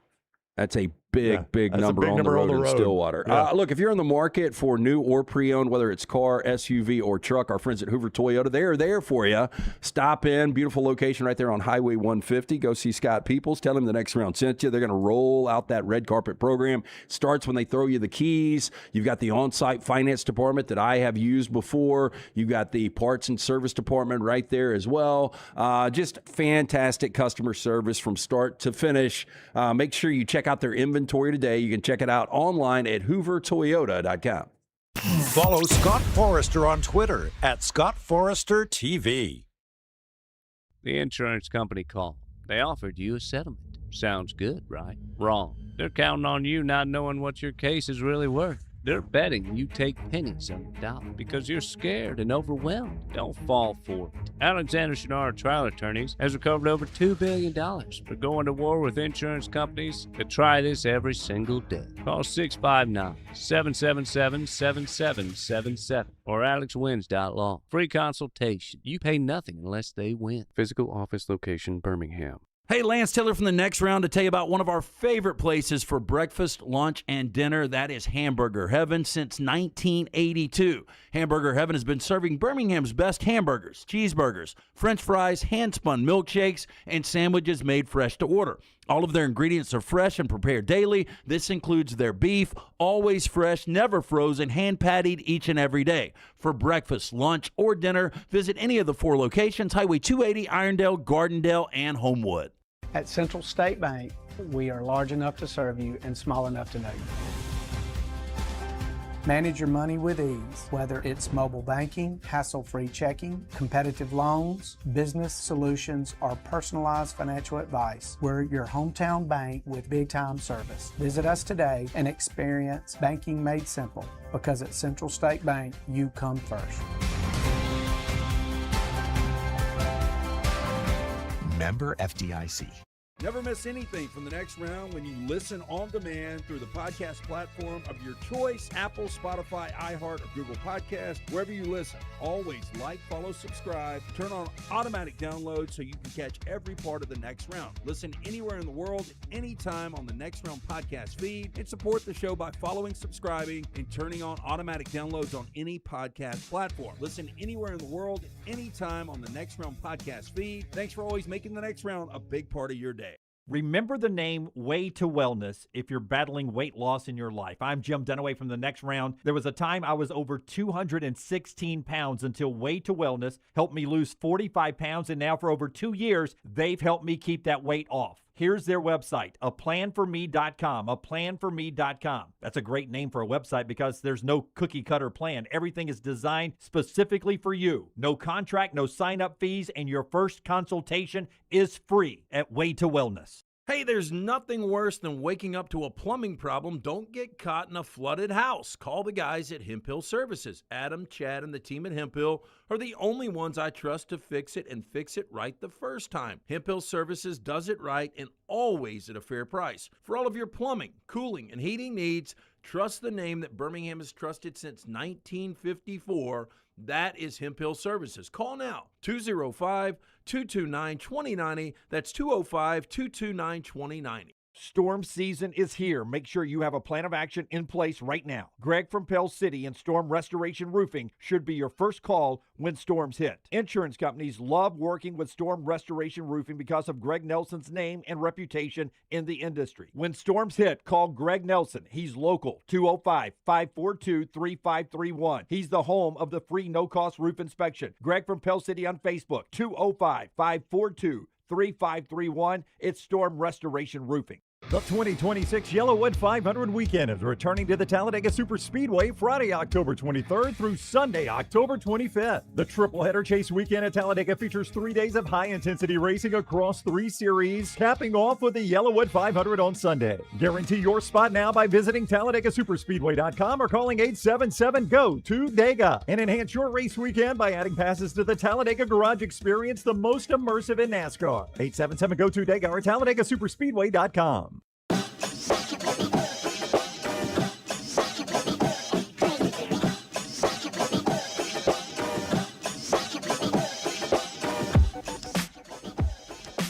That's a big number on the road in Stillwater. Yeah. Look, if you're in the market for new or pre-owned, whether it's car, SUV, or truck, our friends at Hoover Toyota, they are there for you. Stop in. Beautiful location right there on Highway 150. Go see Scott Peoples. Tell him the next round sent you. They're going to roll out that red carpet program. Starts when they throw you the keys. You've got the on-site finance department that I have used before. You've got the parts and service department right there as well. Just fantastic customer service from start to finish. Make sure you check out their inventory today. You can check it out online at hoovertoyota.com. Follow Scott Forrester on Twitter at ScottForresterTV. The insurance company called. They offered you a settlement. Sounds good, right? Wrong. They're counting on you not knowing what your case is really worth. They're betting you take pennies on the dollar because you're scared and overwhelmed. Don't fall for it. Alexander Shunnarah Trial Attorneys has recovered over $2 billion for going to war with insurance companies that try this every single day. Call 659-777-7777 or alexwins.law. Free consultation. You pay nothing unless they win. Physical office location, Birmingham. Hey, Lance Taylor from the Next Round to tell you about one of our favorite places for breakfast, lunch, and dinner. That is Hamburger Heaven since 1982. Hamburger Heaven has been serving Birmingham's best hamburgers, cheeseburgers, French fries, hand-spun milkshakes, and sandwiches made fresh to order. All of their ingredients are fresh and prepared daily. This includes their beef, always fresh, never frozen, hand-pattied each and every day. For breakfast, lunch, or dinner, visit any of the 4 locations, Highway 280, Irondale, Gardendale, and Homewood. At Central State Bank, we are large enough to serve you and small enough to know you. Manage your money with ease, whether it's mobile banking, hassle-free checking, competitive loans, business solutions, or personalized financial advice. We're your hometown bank with big-time service. Visit us today and experience banking made simple, because at Central State Bank, you come first. Member FDIC. Never miss anything from the Next Round when you listen on demand through the podcast platform of your choice, Apple, Spotify, iHeart, or Google Podcast, wherever you listen. Always like, follow, subscribe, turn on automatic download so you can catch every part of the Next Round. Listen anywhere in the world, anytime on the Next Round podcast feed, and support the show by following, subscribing, and turning on automatic downloads on any podcast platform. Listen anywhere in the world, anytime on the Next Round podcast feed. Thanks for always making the Next Round a big part of your day. Remember the name Way to Wellness if you're battling weight loss in your life. I'm Jim Dunaway from the Next Round. There was a time I was over 216 pounds until Way to Wellness helped me lose 45 pounds, and now for over 2 years, they've helped me keep that weight off. Here's their website, aplanforme.com, aplanforme.com. That's a great name for a website because there's no cookie-cutter plan. Everything is designed specifically for you. No contract, no sign-up fees, and your first consultation is free at Way to Wellness. Hey, there's nothing worse than waking up to a plumbing problem. Don't get caught in a flooded house. Call the guys at Hemphill Services. Adam, Chad, and the team at Hemphill are the only ones I trust to fix it and fix it right the first time. Hemphill Services does it right and always at a fair price. For all of your plumbing, cooling, and heating needs, trust the name that Birmingham has trusted since 1954. That is Hemphill Services. Call now, 205-229-2090. That's 205-229-2090. Storm season is here. Make sure you have a plan of action in place right now. Greg from Pell City and Storm Restoration Roofing should be your first call when storms hit. Insurance companies love working with Storm Restoration Roofing because of Greg Nelson's name and reputation in the industry. When storms hit, call Greg Nelson. He's local, 205-542-3531. He's the home of the free no-cost roof inspection. Greg from Pell City on Facebook, 205-542-3531. It's Storm Restoration Roofing. The 2026 Yellowwood 500 weekend is returning to the Talladega Superspeedway Friday, October 23rd through Sunday, October 25th. The triple-header chase weekend at Talladega features 3 days of high-intensity racing across 3 series, capping off with the Yellowwood 500 on Sunday. Guarantee your spot now by visiting TalladagaSuperspeedway.com or calling 877-GO-TO-DEGA. And enhance your race weekend by adding passes to the Talladega Garage Experience, the most immersive in NASCAR. 877-GO-TO-DEGA or TalladagaSuperspeedway.com.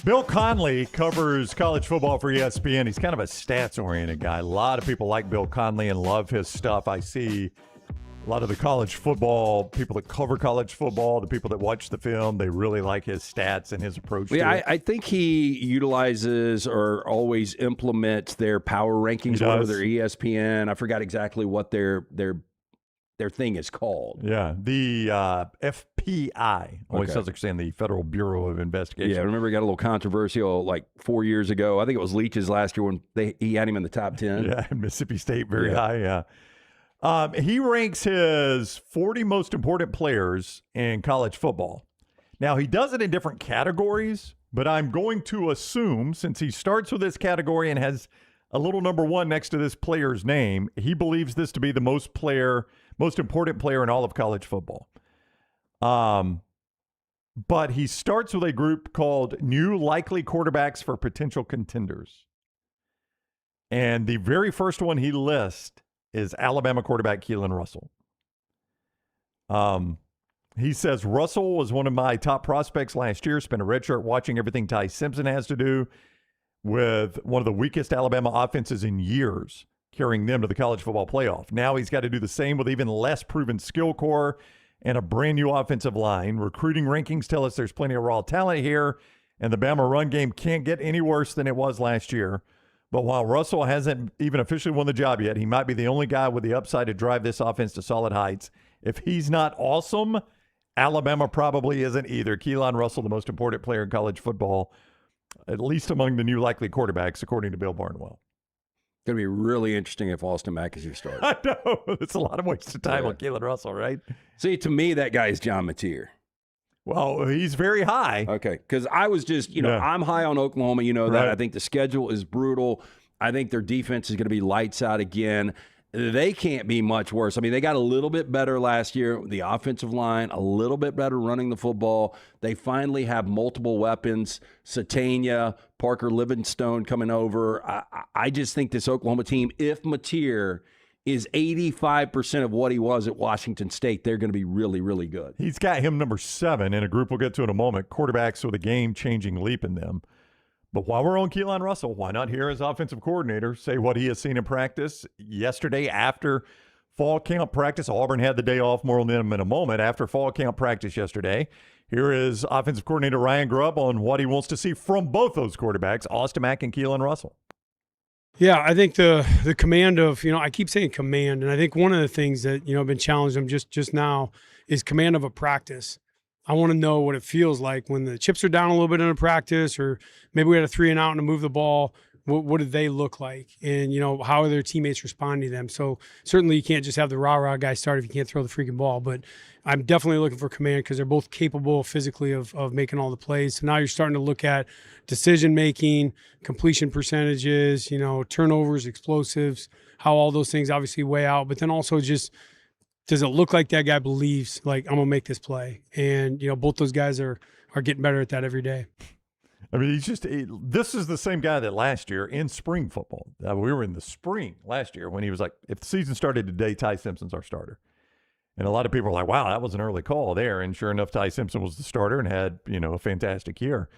Bill Conley covers college football for ESPN. He's kind of a stats-oriented guy. A lot of people like Bill Conley and love his stuff. I see a lot of the college football, people that cover college football, the people that watch the film, they really like his stats and his approach to it. I think he utilizes or always implements their power rankings, whether they're ESPN. I forgot exactly what their thing is called. Yeah, the FPI. Always sounds like saying the Federal Bureau of Investigation. Yeah, I remember it got a little controversial like 4 years ago. I think it was Leach's last year when he had him in the top 10. Yeah, Mississippi State very high, yeah. He ranks his 40 most important players in college football. Now, he does it in different categories, but I'm going to assume, since he starts with this category and has a little number 1 next to this player's name, he believes this to be the most important player in all of college football. But he starts with a group called New Likely Quarterbacks for Potential Contenders. And the very first one he lists is Alabama quarterback Keelon Russell. He says, Russell was one of my top prospects last year, spent a redshirt watching everything Ty Simpson has to do with one of the weakest Alabama offenses in years, carrying them to the college football playoff. Now he's got to do the same with even less proven skill core and a brand new offensive line. Recruiting rankings tell us there's plenty of raw talent here, and the Bama run game can't get any worse than it was last year. But while Russell hasn't even officially won the job yet, he might be the only guy with the upside to drive this offense to solid heights. If he's not awesome, Alabama probably isn't either. Keelon Russell, the most important player in college football, at least among the new likely quarterbacks, according to Bill Barnwell. Going to be really interesting if Austin Mack is your starter. I know. It's a lot of wasted time on Keelon Russell, right? See, to me, that guy is John Mateer. Well, he's very high. Okay, because I was just, I'm high on Oklahoma. You know that. Right. I think the schedule is brutal. I think their defense is going to be lights out again. They can't be much worse. I mean, they got a little bit better last year. The offensive line, a little bit better running the football. They finally have multiple weapons. Satania, Parker Livingstone coming over. I just think this Oklahoma team, if Mateer is 85% of what he was at Washington State, they're going to be really, really good. He's got him number 7 in a group we'll get to in a moment, quarterbacks with a game-changing leap in them. But while we're on Keelon Russell, why not hear his offensive coordinator say what he has seen in practice yesterday after fall camp practice? Auburn had the day off, more on them in a moment. After fall camp practice yesterday, here is offensive coordinator Ryan Grubb on what he wants to see from both those quarterbacks, Austin Mack and Keelon Russell. Yeah, I think the command of, I keep saying command, and I think one of the things that, I've been challenged them just now is command of a practice. I want to know what it feels like when the chips are down a little bit in a practice, or maybe we had a 3 and out and to move the ball. What did they look like? And, how are their teammates responding to them? So certainly you can't just have the rah-rah guy start if you can't throw the freaking ball. But I'm definitely looking for command because they're both capable physically of making all the plays. So now you're starting to look at decision-making, completion percentages, turnovers, explosives, how all those things obviously weigh out. But then also just, does it look like that guy believes, like, I'm going to make this play? And, both those guys are getting better at that every day. I mean, this is the same guy that last year in spring football, we were in the spring last year when he was like, if the season started today, Ty Simpson's our starter. And a lot of people were like, wow, that was an early call there. And sure enough, Ty Simpson was the starter and had, a fantastic year.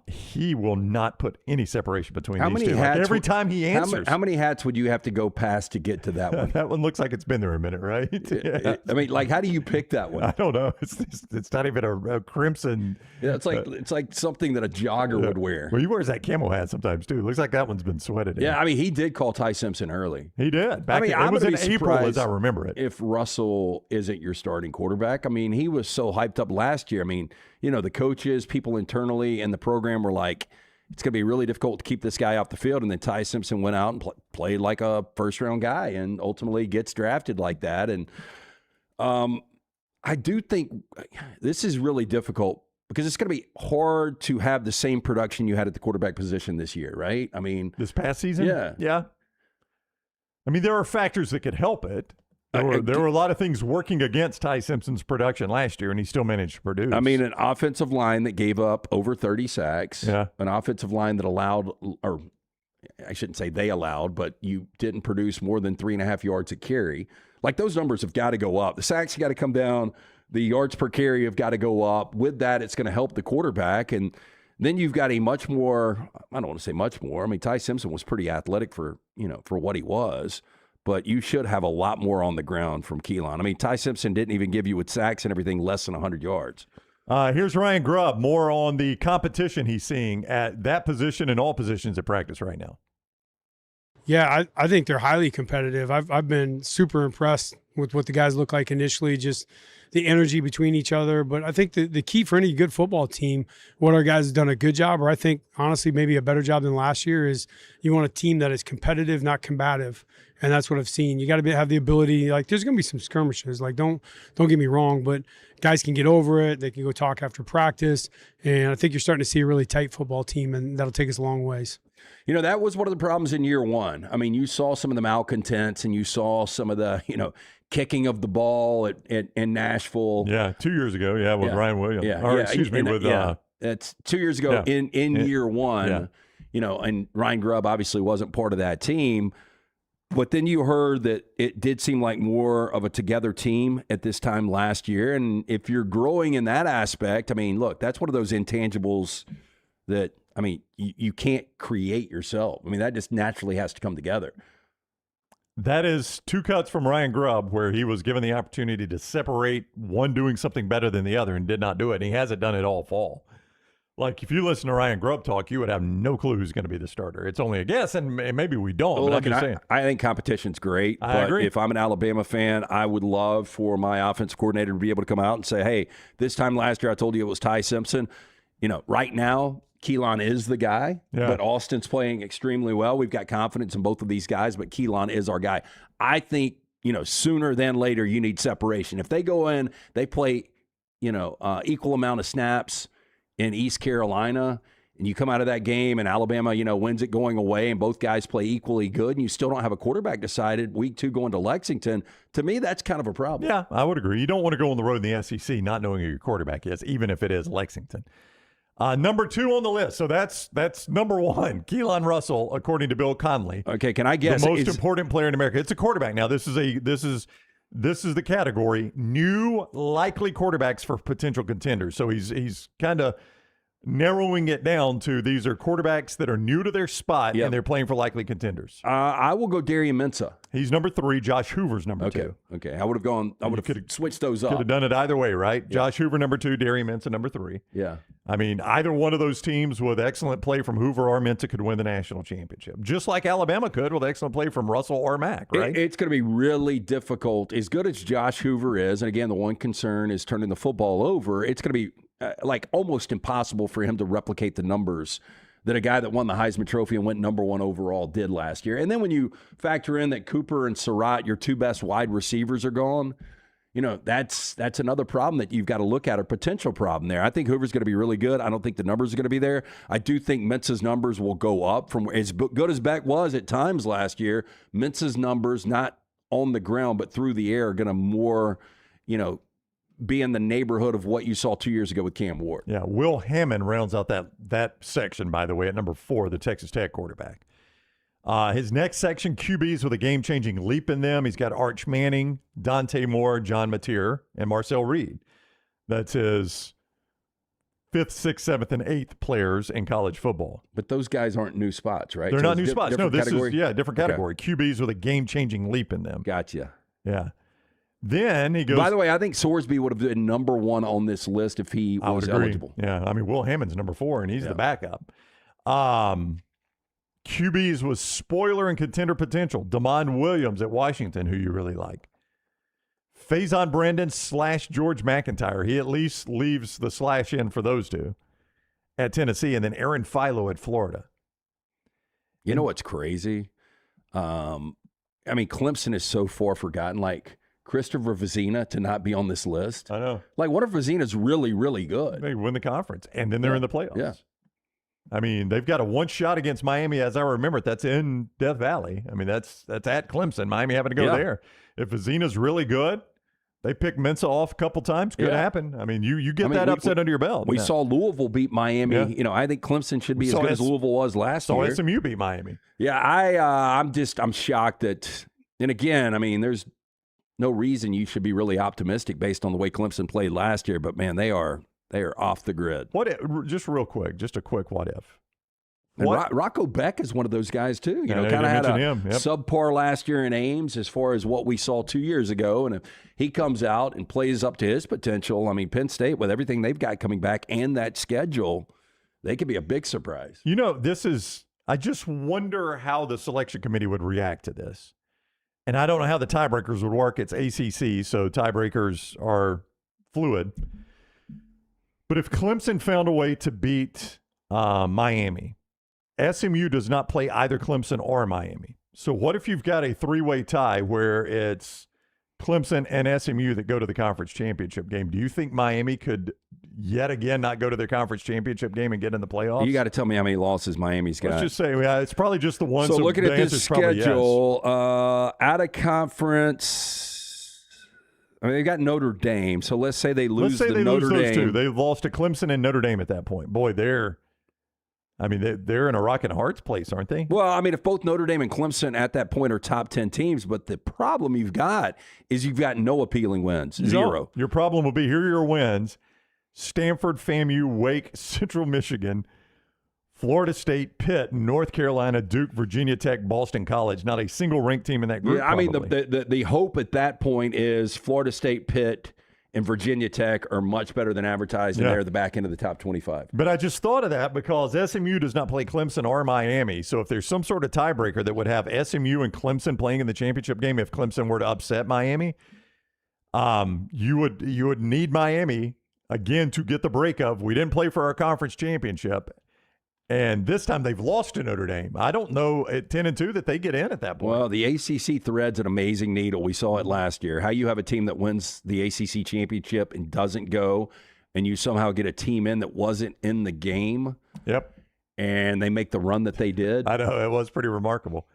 He will not put any separation between these two. Like every time he answers. How many hats would you have to go past to get to that one? That one looks like it's been there a minute, right? Yeah. I mean, like, how do you pick that one? I don't know. It's not even a crimson. Yeah, it's like something that a jogger would wear. Well, he wears that camo hat sometimes too. Looks like that one's been sweated in. Yeah, I mean, he did call Ty Simpson early. He did. It was in April, as I remember it. If Russell isn't your starting quarterback, I mean, he was so hyped up last year. I mean, the coaches, people internally, and the program were like, it's going to be really difficult to keep this guy off the field. And then Ty Simpson went out and played like a first-round guy and ultimately gets drafted like that. And I do think this is really difficult because it's going to be hard to have the same production you had at the quarterback position this year, right? I mean, this past season? Yeah. Yeah. I mean, there are factors that could help it. There were a lot of things working against Ty Simpson's production last year, and he still managed to produce. I mean, an offensive line that gave up over 30 sacks, Yeah. an offensive line that allowed, or I shouldn't say they allowed, but you didn't produce more than 3.5 yards a carry. Like, those numbers have got to go up. The sacks have got to come down. The yards per carry have got to go up. With that, it's going to help the quarterback. And then you've got a much more, I don't want to say much more. I mean, Ty Simpson was pretty athletic for what he was. But you should have a lot more on the ground from Keelon. I mean, Ty Simpson didn't even give you with sacks and everything less than 100 yards. Here's Ryan Grubb, more on the competition he's seeing at that position and all positions at practice right now. Yeah, I think they're highly competitive. I've been super impressed with what the guys look like initially, just the energy between each other. But I think the key for any good football team, what our guys have done a good job, or I think honestly maybe a better job than last year, is you want a team that is competitive, not combative. And that's what I've seen. You got to have the ability. Like, there's going to be some skirmishes. Like, don't get me wrong, but guys can get over it. They can go talk after practice. And I think you're starting to see a really tight football team, and that'll take us a long ways. You know, that was one of the problems in year one. I mean, you saw some of the malcontents, and you saw some of the, kicking of the ball in Nashville. Yeah, 2 years ago. Yeah, with Ryan Williams. Yeah, or excuse me, with that's 2 years ago in year one. Yeah. And Ryan Grubb obviously wasn't part of that team. But then you heard that it did seem like more of a together team at this time last year. And if you're growing in that aspect, I mean, look, that's one of those intangibles that, I mean, you can't create yourself. I mean, that just naturally has to come together. That is two cuts from Ryan Grubb, where he was given the opportunity to separate one doing something better than the other and did not do it. And he hasn't done it all fall. Like, if you listen to Ryan Grubb talk, you would have no clue who's going to be the starter. It's only a guess, and maybe we don't, Well, but look, I'm just saying. I think competition's great. I but agree. If I'm an Alabama fan, I would love for my offensive coordinator to be able to come out and say, hey, this time last year I told you it was Ty Simpson. Right now, Keelon is the guy, but Austin's playing extremely well. We've got confidence in both of these guys, but Keelon is our guy. I think, sooner than later, you need separation. If they go in, they play, equal amount of snaps in East Carolina, and you come out of that game and Alabama, wins it going away, and both guys play equally good, and you still don't have a quarterback decided week 2 going to Lexington, to me, that's kind of a problem. Yeah, I would agree. You don't want to go on the road in the SEC not knowing who your quarterback is, even if it is Lexington. Number 2 on the list. So that's number 1, Keelon Russell, according to Bill Conley. Okay, can I guess the most important player in America? It's a quarterback now. This is the category: new likely quarterbacks for potential contenders. So he's kind of narrowing it down to these are quarterbacks that are new to their spot and they're playing for likely contenders. I will go Darian Mensah. He's number 3. Josh Hoover's number 2. Okay. I would have switched those up. Could have done it either way, right? Yeah. Josh Hoover number 2, Darian Mensah number 3. Yeah. I mean, either one of those teams with excellent play from Hoover or Mensah could win the national championship, just like Alabama could with excellent play from Russell or Mack, right? It's going to be really difficult. As good as Josh Hoover is, and again, the one concern is turning the football over, it's going to be like almost impossible for him to replicate the numbers that a guy that won the Heisman Trophy and went number 1 overall did last year. And then when you factor in that Cooper and Surratt, your 2 best wide receivers, are gone, that's another problem that you've got to look at, a potential problem there. I think Hoover's going to be really good. I don't think the numbers are going to be there. I do think Mensah's numbers will go up from as good as Beck was at times last year. Mensah's numbers, not on the ground but through the air, are going to more, be in the neighborhood of what you saw 2 years ago with Cam Ward. Yeah, Will Hammond rounds out that section, by the way, at number 4, the Texas Tech quarterback. His next section, QBs with a game-changing leap in them. He's got Arch Manning, Dante Moore, John Mateer, and Marcel Reed. That's his 5th, 6th, 7th, and 8th players in college football. But those guys aren't new spots, right? They're So not it's new spots. No, this category? is, different category. Okay. QBs with a game-changing leap in them. Gotcha. Yeah. Then he goes. By the way, I think Sorsby would have been number 1 on this list if he was eligible. Yeah, I mean, Will Hammond's number 4, and he's the backup. QBs with spoiler and contender potential. Damon Williams at Washington, who you really like. Faison Brandon / George McIntyre. He at least leaves the slash in for those two. at Tennessee, and then Aaron Philo at Florida. You know what's crazy? I mean, Clemson is so far forgotten. Like, Christopher Vizina to not be on this list. I know. Like, what if Vizina's really, really good? They win the conference, and then they're in the playoffs. Yeah. I mean, they've got a one shot against Miami, as I remember it. That's in Death Valley. I mean, that's at Clemson. Miami having to go there. If Vizina's really good, they pick Mensah off a couple times. Could happen. I mean, you get that upset under your belt. We saw Louisville beat Miami. Yeah. You know, I think Clemson should be as good as Louisville was last year. SMU beat Miami. Yeah, I'm shocked that. And again, I mean, there's no reason you should be really optimistic based on the way Clemson played last year. But man, they are off the grid. Just real quick, just a quick what if. And Rocco Beck is one of those guys too. You know, kind of had a subpar last year in Ames as far as what we saw 2 years ago. And if he comes out and plays up to his potential, I mean, Penn State, with everything they've got coming back and that schedule, they could be a big surprise. You know, I just wonder how the selection committee would react to this. And I don't know how the tiebreakers would work. It's ACC, so tiebreakers are fluid. But if Clemson found a way to beat Miami, SMU does not play either Clemson or Miami. So what if you've got a three-way tie where it's Clemson and SMU that go to the conference championship game? Do you think Miami could yet again not go to their conference championship game and get in the playoffs? You got to tell me how many losses Miami's got. Let's just say it's probably just the one. So looking at this schedule, out of conference, I mean, they got Notre Dame. So let's say they lose Notre Dame. Two. They've lost to Clemson and Notre Dame at that point. Boy, they're in a rock and hard place, aren't they? Well, I mean, if both Notre Dame and Clemson at that point are top 10 teams, but the problem you've got is you've got no appealing wins, zero. Your problem will be, here are your wins: Stanford, FAMU, Wake, Central Michigan, Florida State, Pitt, North Carolina, Duke, Virginia Tech, Boston College. Not a single ranked team in that group. Yeah, I mean, the hope at that point is Florida State, Pitt, and Virginia Tech are much better than advertised, and they're the back end of the top 25. But I just thought of that because SMU does not play Clemson or Miami. So if there's some sort of tiebreaker that would have SMU and Clemson playing in the championship game, if Clemson were to upset Miami, you would need Miami again to get the break of, we didn't play for our conference championship. And this time they've lost to Notre Dame. I don't know at 10-2 that they get in at that point. Well, the ACC threads an amazing needle. We saw it last year. How you have a team that wins the ACC championship and doesn't go, and you somehow get a team in that wasn't in the game. Yep. And they make the run that they did. I know. It was pretty remarkable.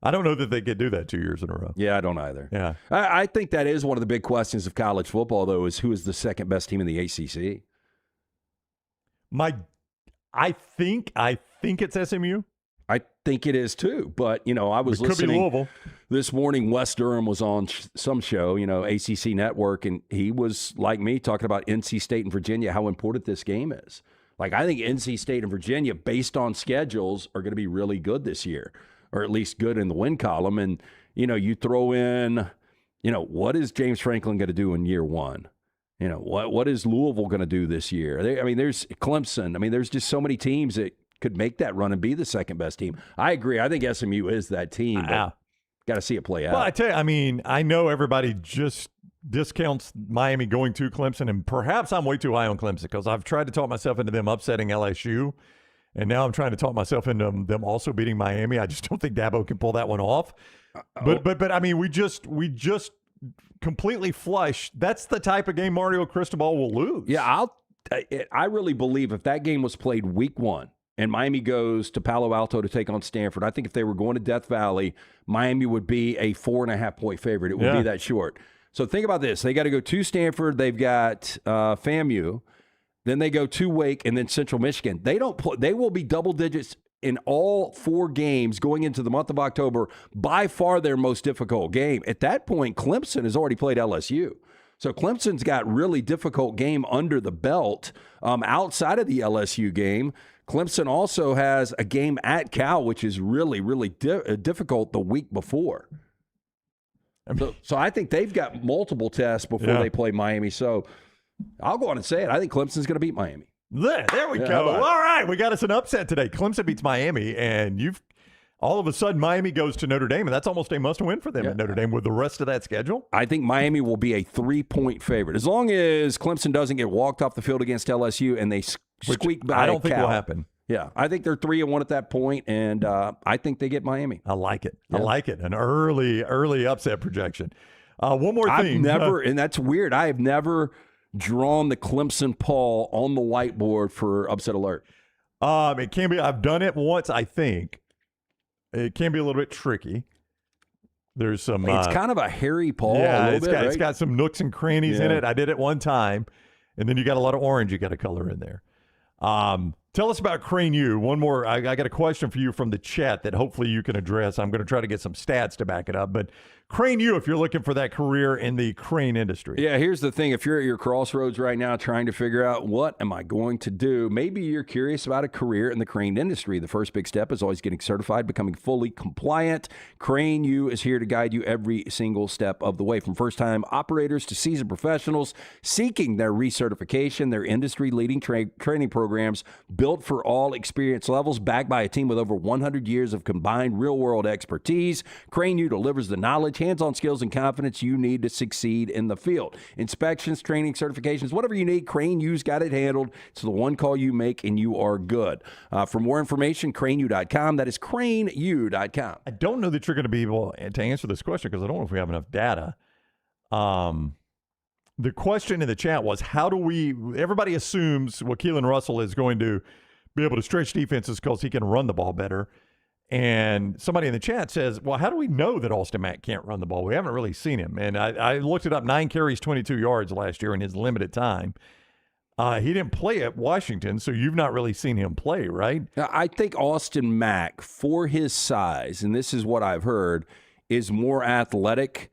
I don't know that they could do that 2 years in a row. Yeah, I don't either. Yeah. I think that is one of the big questions of college football, though, is who is the second best team in the ACC? I think it's SMU. I think it is too. But, you know, I was listening this morning. Wes Durham was on some show, you know, ACC Network, and he was, like me, talking about NC State and Virginia, how important this game is. Like, I think NC State and Virginia, based on schedules, are going to be really good this year, or at least good in the win column. And, you know, you throw in, you know, what is James Franklin going to do in year one? You know, what is Louisville going to do this year? There's Clemson. I mean, there's just so many teams that could make that run and be the second best team. I agree. I think SMU is that team, but got to see it play out. Well, I tell you, I mean, I know everybody just discounts Miami going to Clemson, and perhaps I'm way too high on Clemson because I've tried to talk myself into them upsetting LSU, and now I'm trying to talk myself into them also beating Miami. I just don't think Dabo can pull that one off. But I mean, we just completely flush. That's the type of game Mario Cristobal will lose. Yeah, I really believe if that game was played week one and Miami goes to Palo Alto to take on Stanford, I think if they were going to Death Valley, Miami would be a 4.5-point favorite. It would be that short. So think about this. They got to go to Stanford. They've got FAMU. Then they go to Wake and then Central Michigan. They will be double digits in all 4 games going into the month of October, by far their most difficult game. At that point, Clemson has already played LSU. So Clemson's got really difficult game under the belt. Outside of the LSU game, Clemson also has a game at Cal, which is really, really difficult the week before. So I think they've got multiple tests before they play Miami. So I'll go on and say it. I think Clemson's going to beat Miami. There we go. All right, we got us an upset today. Clemson beats Miami, and all of a sudden Miami goes to Notre Dame, and that's almost a must-win for them at Notre Dame with the rest of that schedule. I think Miami will be a 3-point favorite. As long as Clemson doesn't get walked off the field against LSU and they squeak by. I don't think Cal. will happen. Yeah, I think they're 3-1 at that point, and I think they get Miami. I like it. Yeah. I like it. An early upset projection. One more thing. I've never, and that's weird. I have never drawn the Clemson Paul on the whiteboard for upset alert. It can be. I've done it once. I think it can be a little bit tricky. There's some. It's kind of a hairy Paul. Yeah, a little bit, it's got some nooks and crannies in it. I did it one time, and then you got a lot of orange you got to color in there. Tell us about Crane U. One more. I got a question for you from the chat that hopefully you can address. I'm going to try to get some stats to back it up. But Crane U, if you're looking for that career in the crane industry. Yeah, here's the thing. If you're at your crossroads right now trying to figure out what am I going to do, maybe you're curious about a career in the crane industry. The first big step is always getting certified, becoming fully compliant. Crane U is here to guide you every single step of the way, from first-time operators to seasoned professionals seeking their recertification. Their industry-leading training programs built for all experience levels, backed by a team with over 100 years of combined real-world expertise. Crane U delivers the knowledge, hands-on skills, and confidence you need to succeed in the field. Inspections, training, certifications, whatever you need, Crane U's got it handled. It's the one call you make, and you are good. For more information, craneu.com. That is craneu.com. I don't know that you're going to be able to answer this question because I don't know if we have enough data. The question in the chat was, how do we – everybody assumes, Keelon Russell is going to be able to stretch defenses because he can run the ball better. And somebody in the chat says, well, how do we know that Austin Mack can't run the ball? We haven't really seen him. And I looked it up, 9 carries, 22 yards last year in his limited time. He didn't play at Washington, so you've not really seen him play, right? Now, I think Austin Mack, for his size, and this is what I've heard, is more athletic.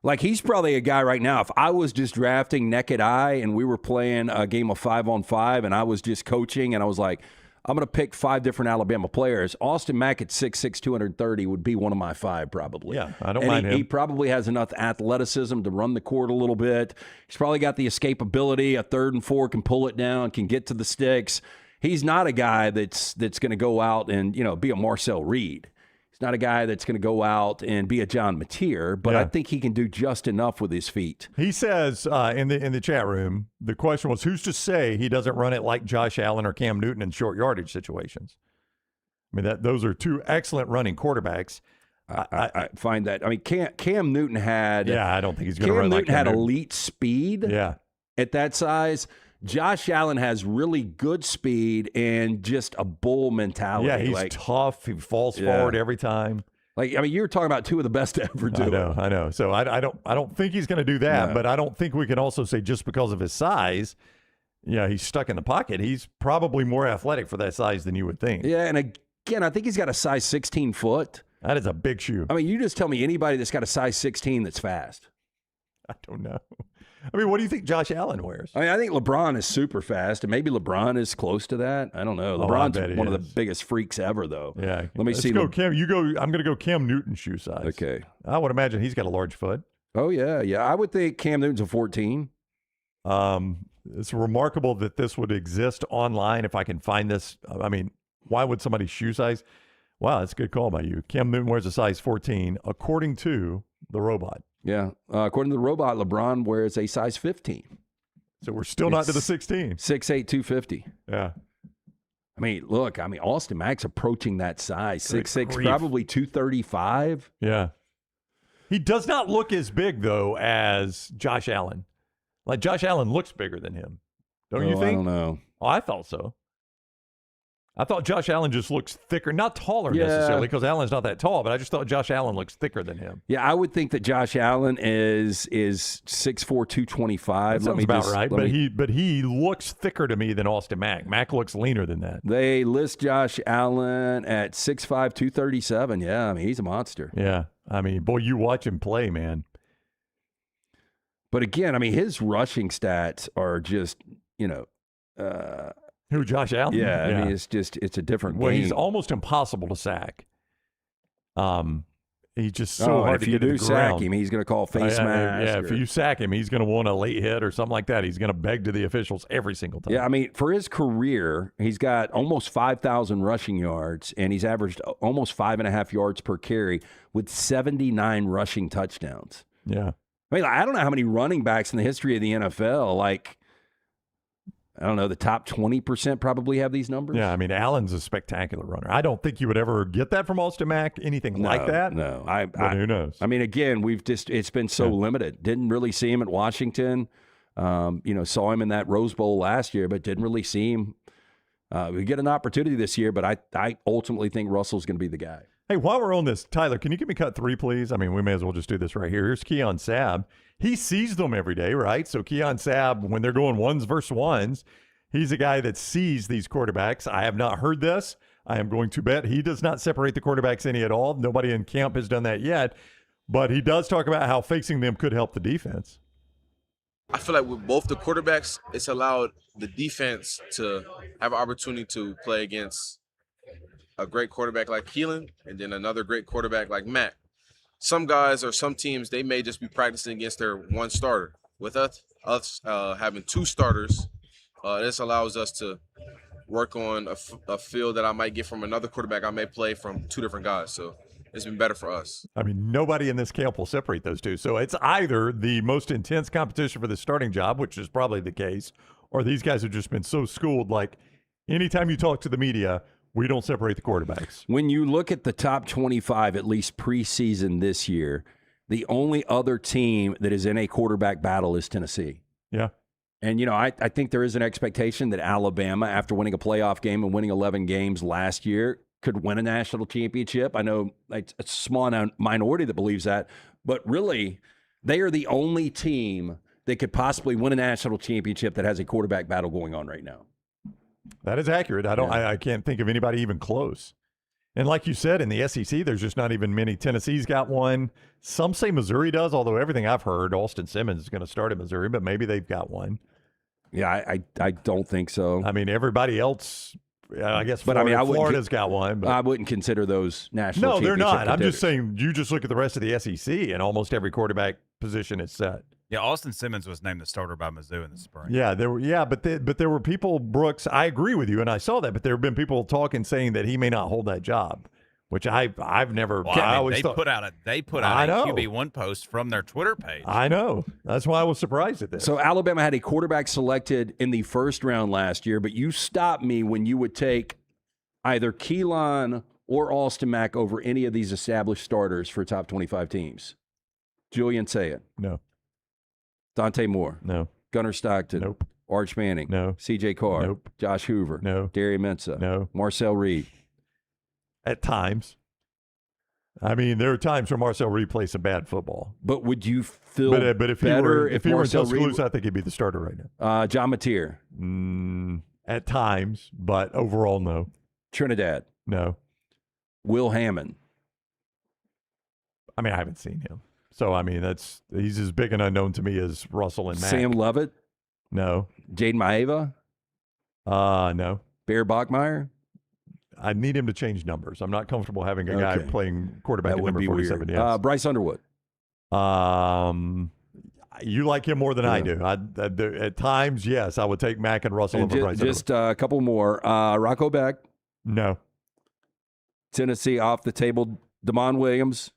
Like, he's probably a guy right now, if I was just drafting naked eye and we were playing a game of 5-on-5 and I was just coaching and I was like, I'm going to pick 5 different Alabama players, Austin Mack at 6'6", 230 would be one of my 5 probably. Yeah, I don't mind him. He probably has enough athleticism to run the court a little bit. He's probably got the escapability. A 3rd and 4 can pull it down, can get to the sticks. He's not a guy that's going to go out and, be a Marcel Reed. He's not a guy that's going to go out and be a John Mateer, but I think he can do just enough with his feet. He says in the chat room, the question was, who's to say he doesn't run it like Josh Allen or Cam Newton in short yardage situations? I mean, those are 2 excellent running quarterbacks. I find that. I mean, Cam Newton had. Yeah, I don't think he's going to run like Cam Newton Cam had elite speed. Yeah. At that size. Josh Allen has really good speed and just a bull mentality. Yeah, he's tough. He falls forward every time. You're talking about 2 of the best to ever do it. I know. So I don't think he's going to do that, No. but I don't think we can also say just because of his size, he's stuck in the pocket. He's probably more athletic for that size than you would think. Yeah, and again, I think he's got a size 16 foot. That is a big shoe. I mean, you just tell me anybody that's got a size 16 that's fast. I don't know. I mean, what do you think Josh Allen wears? I mean, I think LeBron is super fast, and maybe LeBron is close to that. I don't know. LeBron's one of the biggest freaks ever, though. Yeah. Let me see. Go, Cam. You go. I'm going to go Cam Newton shoe size. Okay. I would imagine he's got a large foot. Oh, yeah. I would think Cam Newton's a 14. It's remarkable that this would exist online. If I can find this, I mean, why would somebody's shoe size? Wow, that's a good call by you. Cam Newton wears a size 14, according to the robot. Yeah. According to the robot, LeBron wears a size 15. So we're still not to the 16. 6'8", 250. Yeah. I mean, look, Austin Mack's approaching that size. 6'6", grief. probably 235. Yeah. He does not look as big, though, as Josh Allen. Like, Josh Allen looks bigger than him. Don't you think? I don't know. Oh, I thought so. I thought Josh Allen just looks thicker, not taller necessarily, because Allen's not that tall, but I just thought Josh Allen looks thicker than him. Yeah, I would think that Josh Allen is 6'4", 225. That sounds about right, but he looks thicker to me than Austin Mack. Mack looks leaner than that. They list Josh Allen at 6'5", 237. Yeah, I mean, he's a monster. Yeah, I mean, boy, you watch him play, man. But again, I mean, his rushing stats are just, who, Josh Allen? Yeah, I mean, it's a different game. He's almost impossible to sack. He's just so hard to get to the ground. If you do sack him, he's going to call face mask. Yeah, if you sack him, he's going to want a late hit or something like that. He's going to beg to the officials every single time. Yeah, I mean, for his career, he's got almost 5,000 rushing yards, and he's averaged almost 5.5 yards per carry with 79 rushing touchdowns. Yeah. I mean, I don't know how many running backs in the history of the NFL, I don't know, the top 20% probably have these numbers. Yeah, I mean, Allen's a spectacular runner. I don't think you would ever get that from Austin Mack, anything like that. No, but who knows? I mean, again, it's been so limited. Didn't really see him at Washington. Saw him in that Rose Bowl last year, but didn't really see him. We get an opportunity this year, but I ultimately think Russell's going to be the guy. Hey, while we're on this, Tyler, can you give me cut 3, please? I mean, we may as well just do this right here. Here's Keon Sabb. He sees them every day, right? So Keon Sabb, when they're going ones versus ones, he's a guy that sees these quarterbacks. I have not heard this. I am going to bet he does not separate the quarterbacks any at all. Nobody in camp has done that yet. But he does talk about how facing them could help the defense. I feel like with both the quarterbacks, it's allowed the defense to have an opportunity to play against a great quarterback like Keelon and then another great quarterback like Matt. Some guys or some teams, they may just be practicing against their one starter. With us having 2 starters, this allows us to work on a field that I might get from another quarterback. I may play from 2 different guys. So it's been better for us. I mean, nobody in this camp will separate those two. So it's either the most intense competition for the starting job, which is probably the case, or these guys have just been so schooled. Like, anytime you talk to the media, we don't separate the quarterbacks. When you look at the top 25, at least preseason this year, the only other team that is in a quarterback battle is Tennessee. Yeah. And, I think there is an expectation that Alabama, after winning a playoff game and winning 11 games last year, could win a national championship. I know it's a small minority that believes that, but really, they are the only team that could possibly win a national championship that has a quarterback battle going on right now. That is accurate. I can't think of anybody even close. And like you said, in the SEC, there's just not even many. Tennessee's got one. Some say Missouri does, although everything I've heard, Austin Simmons is going to start at Missouri, but maybe they've got one. Yeah, I don't think so. I mean, everybody else, I guess Florida's got one. But I wouldn't consider those national No, they're not. championship I'm just contenders. saying, you just look at the rest of the SEC, and almost every quarterback position is set. Yeah, Austin Simmons was named the starter by Mizzou in the spring. Yeah, but there were people, Brooks, I agree with you, and I saw that, but there have been people talking saying that he may not hold that job, which I've never. Well, I always thought, put out a QB1 post from their Twitter page. I know. That's why I was surprised at this. So Alabama had a quarterback selected in the first round last year, but you stopped me when you would take either Keelon or Austin Mack over any of these established starters for top 25 teams. Julian Sayett. No. Dante Moore. No. Gunnar Stockton. Nope. Arch Manning. No. CJ Carr. Nope. Josh Hoover. No. Darian Mensah. No. Marcel Reed. At times. I mean, there are times where Marcel Reed plays some bad football. But would you feel but if he were in Marcel Tuscaloosa, Reed, I think he'd be the starter right now. John Mateer. At times, but overall, no. Trinidad. No. Will Hammond. I mean, I haven't seen him. So, I mean, he's as big an unknown to me as Russell and Mack. Sam Leavitt. No. Jaden Maeva. No. Bear Bachmeier. I need him to change numbers. I'm not comfortable having a guy playing quarterback That at would number be 47. weird. Yes. Bryce Underwood. You like him more than I do. At times, yes, I would take Mack and Russell over Bryce. Just a couple more. Rocco Beck. No. Tennessee off the table. Damon Williams.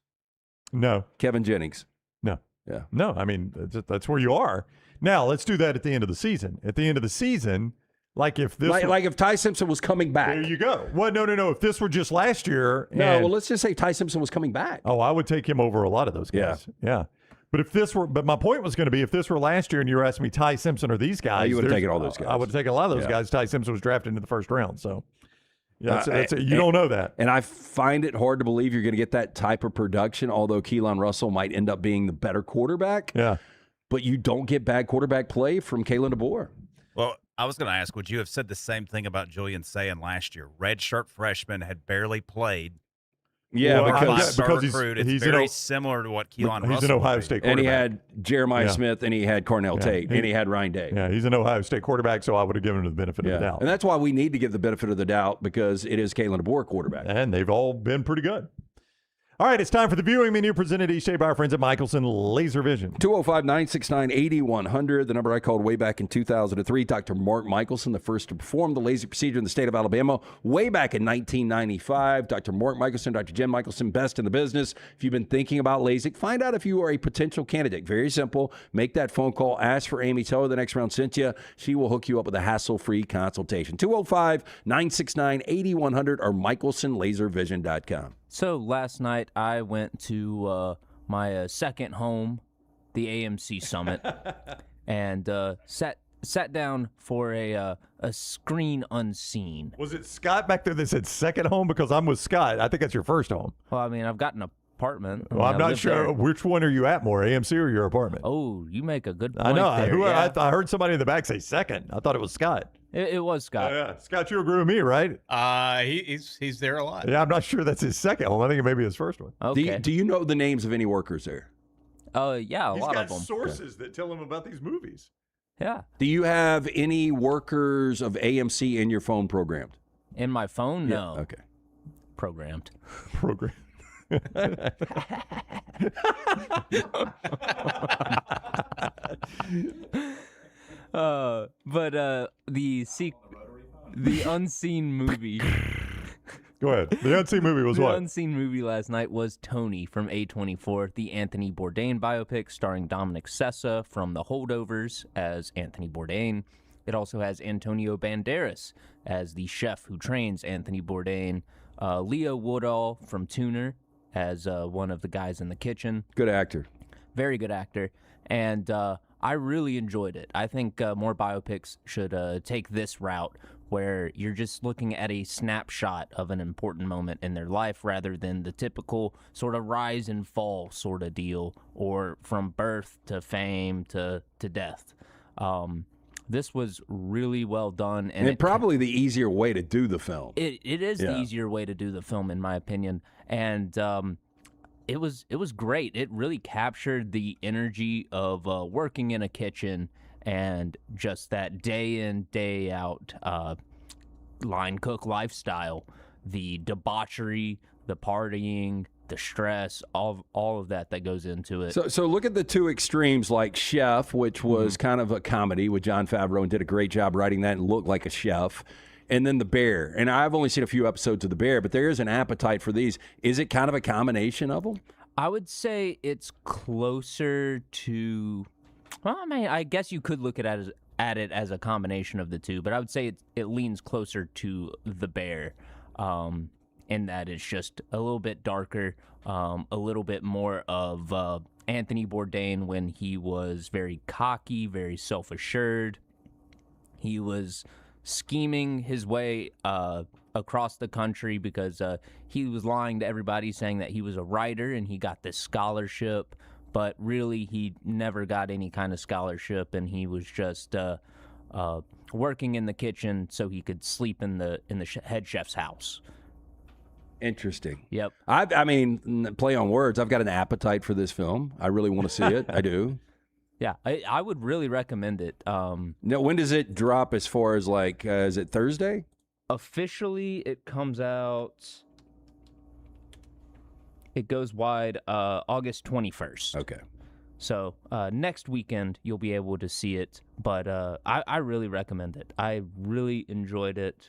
No. Kevin Jennings. No. Yeah. No, I mean, that's where you are. Now, let's do that at the end of the season. At the end of the season, like if this like if Ty Simpson was coming back. There you go. Well, no. If this were just last year. Well, let's just say Ty Simpson was coming back. Oh, I would take him over a lot of those guys. Yeah. But my point was going to be, if this were last year and you were asking me Ty Simpson or these guys, you would have taken all those guys. I would have taken a lot of those guys. Ty Simpson was drafted into the first round. So, yeah, you don't know that. And I find it hard to believe you're going to get that type of production, although Keelon Russell might end up being the better quarterback. Yeah. But you don't get bad quarterback play from Kalen DeBoer. Well, I was going to ask, would you have said the same thing about Julian Sayett last year? Redshirt freshman, had barely played. Yeah, because it's very similar to what Keelon Russell He's an Ohio State quarterback. And he had Jeremiah Smith, and he had Cornell Tate, and he had Ryan Day. Yeah, he's an Ohio State quarterback, so I would have given him the benefit of the doubt. And that's why we need to give the benefit of the doubt, because it is Kalen DeBoer quarterback. And they've all been pretty good. All right, it's time for the viewing menu presented each day by our friends at Michelson Laser Vision. 205-969-8100, the number I called way back in 2003. Dr. Mark Michelson, the first to perform the laser procedure in the state of Alabama way back in 1995. Dr. Mark Michelson, Dr. Jim Michelson, best in the business. If you've been thinking about LASIK, find out if you are a potential candidate. Very simple. Make that phone call. Ask for Amy. Tell her the next round sent you. She will hook you up with a hassle-free consultation. 205-969-8100 or michelsonlaservision.com. So last night I went to my second home, the AMC Summit, and sat down for a screen unseen. Was it Scott back there that said second home? Because I'm with Scott. I think that's your first home. Well, I mean, I've got an apartment. Well, I'm not sure there. which one are you at more, AMC or your apartment? Oh, you make a good point. I know. There, yeah. I heard somebody in the back say second. I thought it was Scott. It was Scott. Yeah. Scott, you agree with me, right? He's there a lot. Yeah, I'm not sure that's his second home. I think it may be his first one. Okay. Do you know the names of any workers there? Yeah, a lot of them. He's got sources that tell him about these movies. Yeah. Do you have any workers of AMC in your phone programmed? In my phone? No. Yeah. Okay. Programmed. Programmed. But the unseen movie. Go ahead. The unseen movie was what? The unseen movie last night was Tony from A24, the Anthony Bourdain biopic starring Dominic Sessa from The Holdovers as Anthony Bourdain. It also has Antonio Banderas as the chef who trains Anthony Bourdain, Leo Woodall from Tuner as one of the guys in the kitchen. Good actor. Very good actor. And I really enjoyed it. I think more biopics should take this route where you're just looking at a snapshot of an important moment in their life rather than the typical sort of rise and fall sort of deal or from birth to fame to death. This was really well done. And probably the easier way to do the film. It is the easier way to do the film, in my opinion. And it was great. It really captured the energy of working in a kitchen and just that day in, day out line cook lifestyle, the debauchery, the partying, the stress, all of that goes into it. So look at the two extremes, like Chef, which was kind of a comedy with Jon Favreau and did a great job writing that and looked like a chef. And then The Bear. And I've only seen a few episodes of The Bear, but there is an appetite for these. Is it kind of a combination of them? I would say it's closer to, well, I mean, I guess you could look at it as a combination of the two, but I would say it leans closer to The Bear. In that it's just a little bit darker, a little bit more of Anthony Bourdain when he was very cocky, very self-assured. He was scheming his way across the country because he was lying to everybody saying that he was a writer and he got this scholarship, but really he never got any kind of scholarship and he was just working in the kitchen so he could sleep in the head chef's house. Interesting. Yep. I mean, play on words. I've got an appetite for this film. I really want to see it. I do. Yeah, I would really recommend it. Now, when does it drop as far as like, is it Thursday? Officially, it comes out, it goes wide August 21st. Okay. So next weekend, you'll be able to see it. But I really recommend it. I really enjoyed it.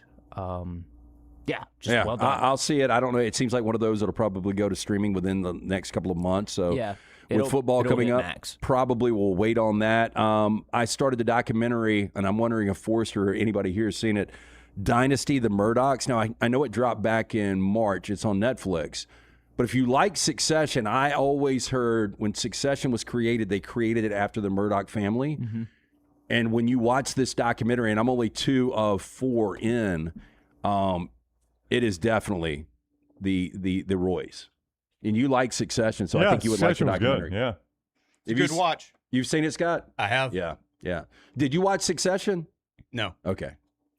Yeah, just well done. I'll see it. I don't know. It seems like one of those that'll probably go to streaming within the next couple of months. So yeah, with football coming up, max. probably we'll wait on that. I started the documentary, and I'm wondering if Forrester or anybody here has seen it, Dynasty, the Murdochs. Now, I know it dropped back in March. It's on Netflix. But if you like Succession, I always heard when Succession was created, they created it after the Murdoch family. Mm-hmm. And when you watch this documentary, and I'm only 2 of 4 in, it is definitely the Roys. And you like Succession, so I think you would like the documentary. Good. Yeah. Good watch. You've seen it, Scott? I have. Yeah. Did you watch Succession? No. Okay.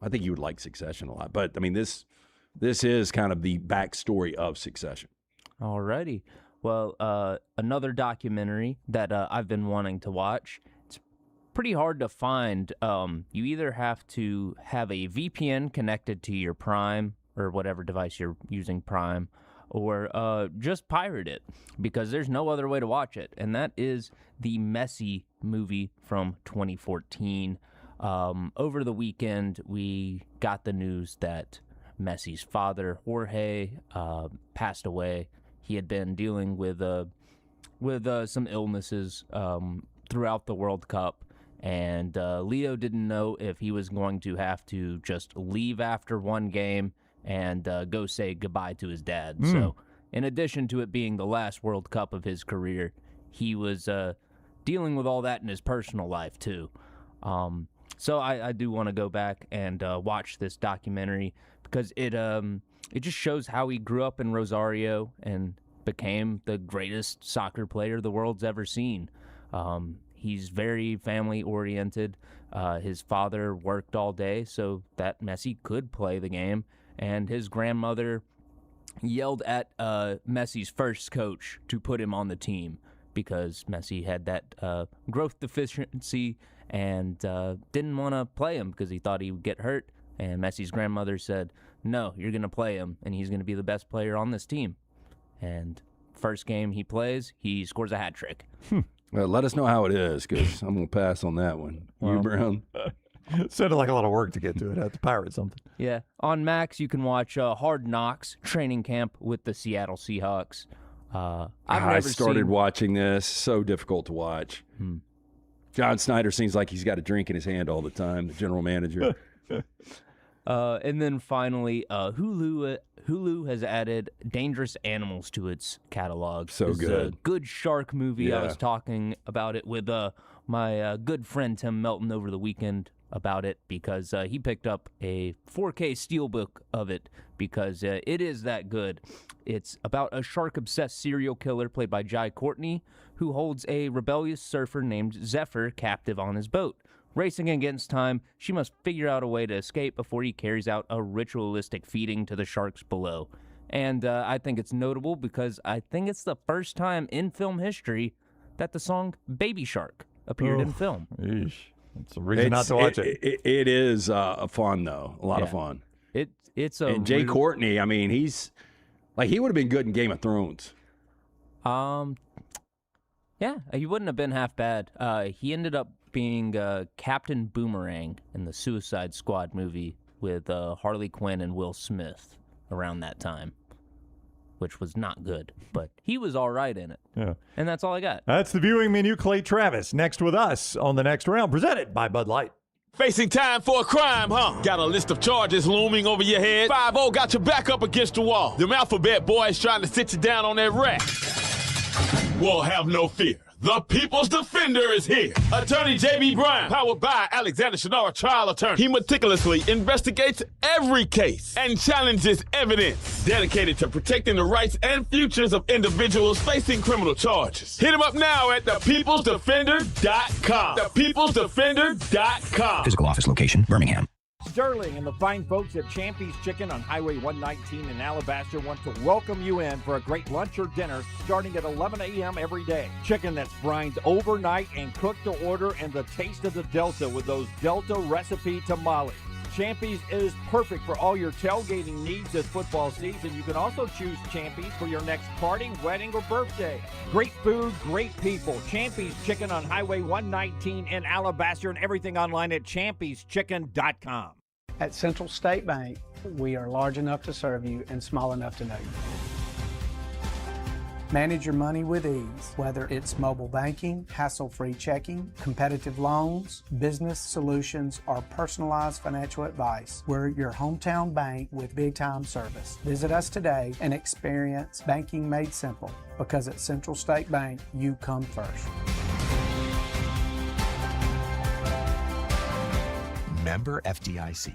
I think you would like Succession a lot. But, I mean, this is kind of the backstory of Succession. Alrighty. Well, another documentary that I've been wanting to watch. It's pretty hard to find. You either have to have a VPN connected to your Prime or whatever device you're using Prime, or just pirate it, because there's no other way to watch it. And that is the Messi movie from 2014. Over the weekend, we got the news that Messi's father, Jorge, passed away. He had been dealing with some illnesses throughout the World Cup, and Leo didn't know if he was going to have to just leave after one game and go say goodbye to his dad. So in addition to it being the last World Cup of his career, he was dealing with all that in his personal life too. So I do want to go back and watch this documentary, because it just shows how he grew up in Rosario and became the greatest soccer player the world's ever seen. He's very family-oriented. His father worked all day so that Messi could play the game, and his grandmother yelled at Messi's first coach to put him on the team because Messi had that growth deficiency and didn't want to play him because he thought he would get hurt. And Messi's grandmother said, no, you're going to play him, and he's going to be the best player on this team. And first game he plays, he scores a hat trick. Well, let us know how it is, because I'm going to pass on that one. Well, You, Brown? Sounded like a lot of work to get to it. I have to pirate something. Yeah. On Max, you can watch Hard Knocks training camp with the Seattle Seahawks. I started watching this. So difficult to watch. John Snyder seems like he's got a drink in his hand all the time, the general manager. And then finally, Hulu has added Dangerous Animals to its catalog. So It's good. a good shark movie. I Yeah. was talking about it with my good friend Tim Melton over the weekend about it, because he picked up a 4K steelbook of it because it is that good. It's about a shark-obsessed serial killer played by Jai Courtney, who holds a rebellious surfer named Zephyr captive on his boat. Racing against time, she must figure out a way to escape before he carries out a ritualistic feeding to the sharks below. And I think it's notable because I think it's the first time in film history that the song Baby Shark appeared in film. Eesh. That's a reason not to watch it. It is fun, though. A lot of fun. It's a And Jay Courtney, I mean, he's like, he would have been good in Game of Thrones. Yeah, he wouldn't have been half bad. He ended up being Captain Boomerang in the Suicide Squad movie with Harley Quinn and Will Smith around that time, which was not good, but he was all right in it. Yeah. And that's all I got. That's the viewing menu. Clay Travis next with us on the next round, presented by Bud Light. Facing time for a crime, huh? Got a list of charges looming over your head. 5-0 got your back up against the wall. Them alphabet boys trying to sit you down on that rack. Well, have no fear. The People's Defender is here. Attorney J.B. Brown, powered by Alexander Shunnarah Trial Attorney. He meticulously investigates every case and challenges evidence. Dedicated to protecting the rights and futures of individuals facing criminal charges. Hit him up now at thepeoplesdefender.com. Thepeoplesdefender.com. Physical office location, Birmingham. Sterling and the fine folks at Champy's Chicken on Highway 119 in Alabaster want to welcome you in for a great lunch or dinner starting at 11 a.m. every day. Chicken that's brined overnight and cooked to order, and the taste of the Delta with those Delta recipe tamales. Champy's is perfect for all your tailgating needs this football season. You can also choose Champy's for your next party, wedding, or birthday. Great food, great people. Champy's Chicken on Highway 119 in Alabaster, and everything online at champyschicken.com. At Central State Bank, we are large enough to serve you and small enough to know you. Manage your money with ease, whether it's mobile banking, hassle-free checking, competitive loans, business solutions, or personalized financial advice. We're your hometown bank with big-time service. Visit us today and experience banking made simple, because at Central State Bank, you come first. Member FDIC.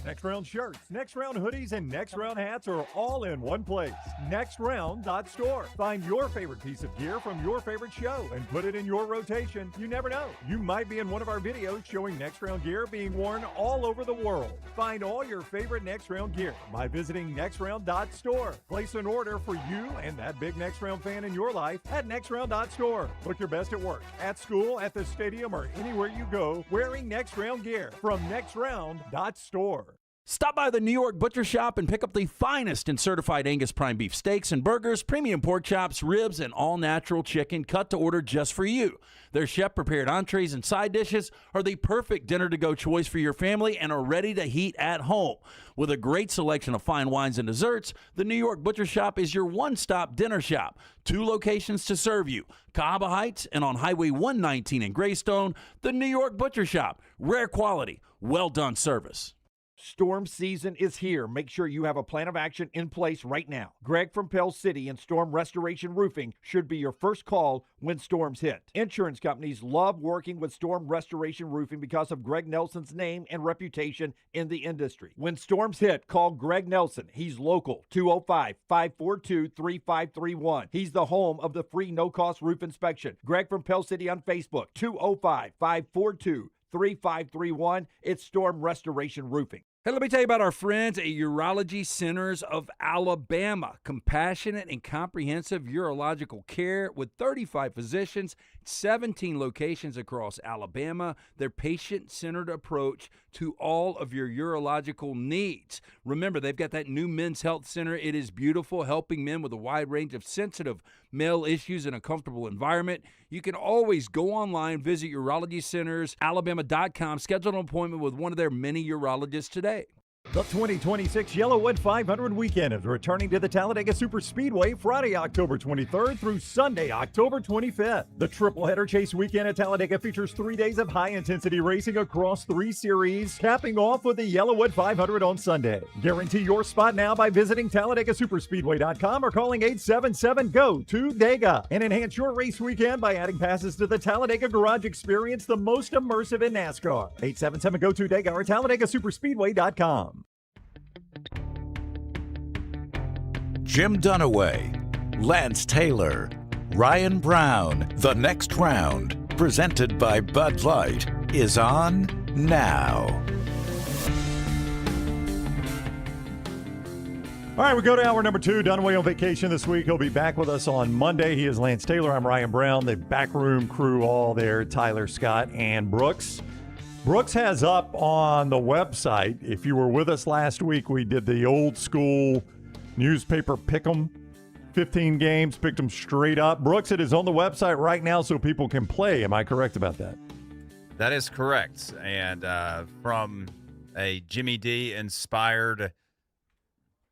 Next round shirts, next round hoodies, and next round hats are all in one place. Nextround.store. Find your favorite piece of gear from your favorite show and put it in your rotation. You never know. You might be in one of our videos showing Next Round gear being worn all over the world. Find all your favorite Next Round gear by visiting Nextround.store. Place an order for you and that big Next Round fan in your life at Nextround.store. Look your best at work, at school, at the stadium, or anywhere you go wearing Next Round gear from Nextround.store. Stop by the New York Butcher Shop and pick up the finest in certified Angus prime beef steaks and burgers, premium pork chops, ribs, and all-natural chicken cut to order just for you. Their chef-prepared entrees and side dishes are the perfect dinner-to-go choice for your family and are ready to heat at home. With a great selection of fine wines and desserts, the New York Butcher Shop is your one-stop dinner shop. 2 locations to serve you, Cahaba Heights and on Highway 119 in Greystone. The New York Butcher Shop, rare quality, well-done service. Storm season is here. Make sure you have a plan of action in place right now. Greg from Pell City and Storm Restoration Roofing should be your first call when storms hit. Insurance companies love working with Storm Restoration Roofing because of Greg Nelson's name and reputation in the industry. When storms hit, call Greg Nelson. He's local, 205-542-3531. He's the home of the free no-cost roof inspection. Greg from Pell City on Facebook, 205-542-3531. It's Storm Restoration Roofing. Hey, let me tell you about our friends at Urology Centers of Alabama. Compassionate and comprehensive urological care with 35 physicians, 17 locations across Alabama. Their patient-centered approach to all of your urological needs. Remember, they've got that new men's health center. It is beautiful, helping men with a wide range of sensitive male issues in a comfortable environment. You can always go online, visit urologycentersalabama.com, schedule an appointment with one of their many urologists today. The 2026 Yellowwood 500 weekend is returning to the Talladega Superspeedway Friday, October 23rd through Sunday, October 25th. The triple-header chase weekend at Talladega features 3 days of high-intensity racing across 3 series, capping off with the Yellowwood 500 on Sunday. Guarantee your spot now by visiting TalladagaSuperspeedway.com or calling 877-GO-TO-DEGA. And enhance your race weekend by adding passes to the Talladega Garage Experience, the most immersive in NASCAR. 877-GO-TO-DEGA or TalladagaSuperspeedway.com. Jim Dunaway, Lance Taylor, Ryan Brown. The next round, presented by Bud Light, is on now. All right, we go to hour number 2. Dunaway on vacation this week. He'll be back with us on Monday. He is Lance Taylor. I'm Ryan Brown. The backroom crew all there, Tyler, Scott, and Brooks. Brooks has up on the website, if you were with us last week, we did the old school newspaper pick'em, 15 games, picked them straight up. Brooks, it is on the website right now so people can play. Am I correct about that? That is correct. And from a Jimmy D inspired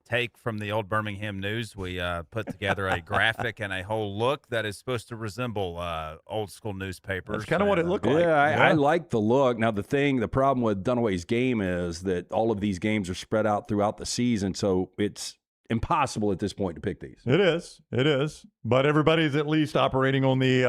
take from the old Birmingham News, we put together a graphic and a whole look that is supposed to resemble old school newspapers. That's kind of what it looked like. Yeah, I like the look. Now, the problem with Dunaway's game is that all of these games are spread out throughout the season, so it's impossible at this point to pick these. It is. But everybody's at least operating on the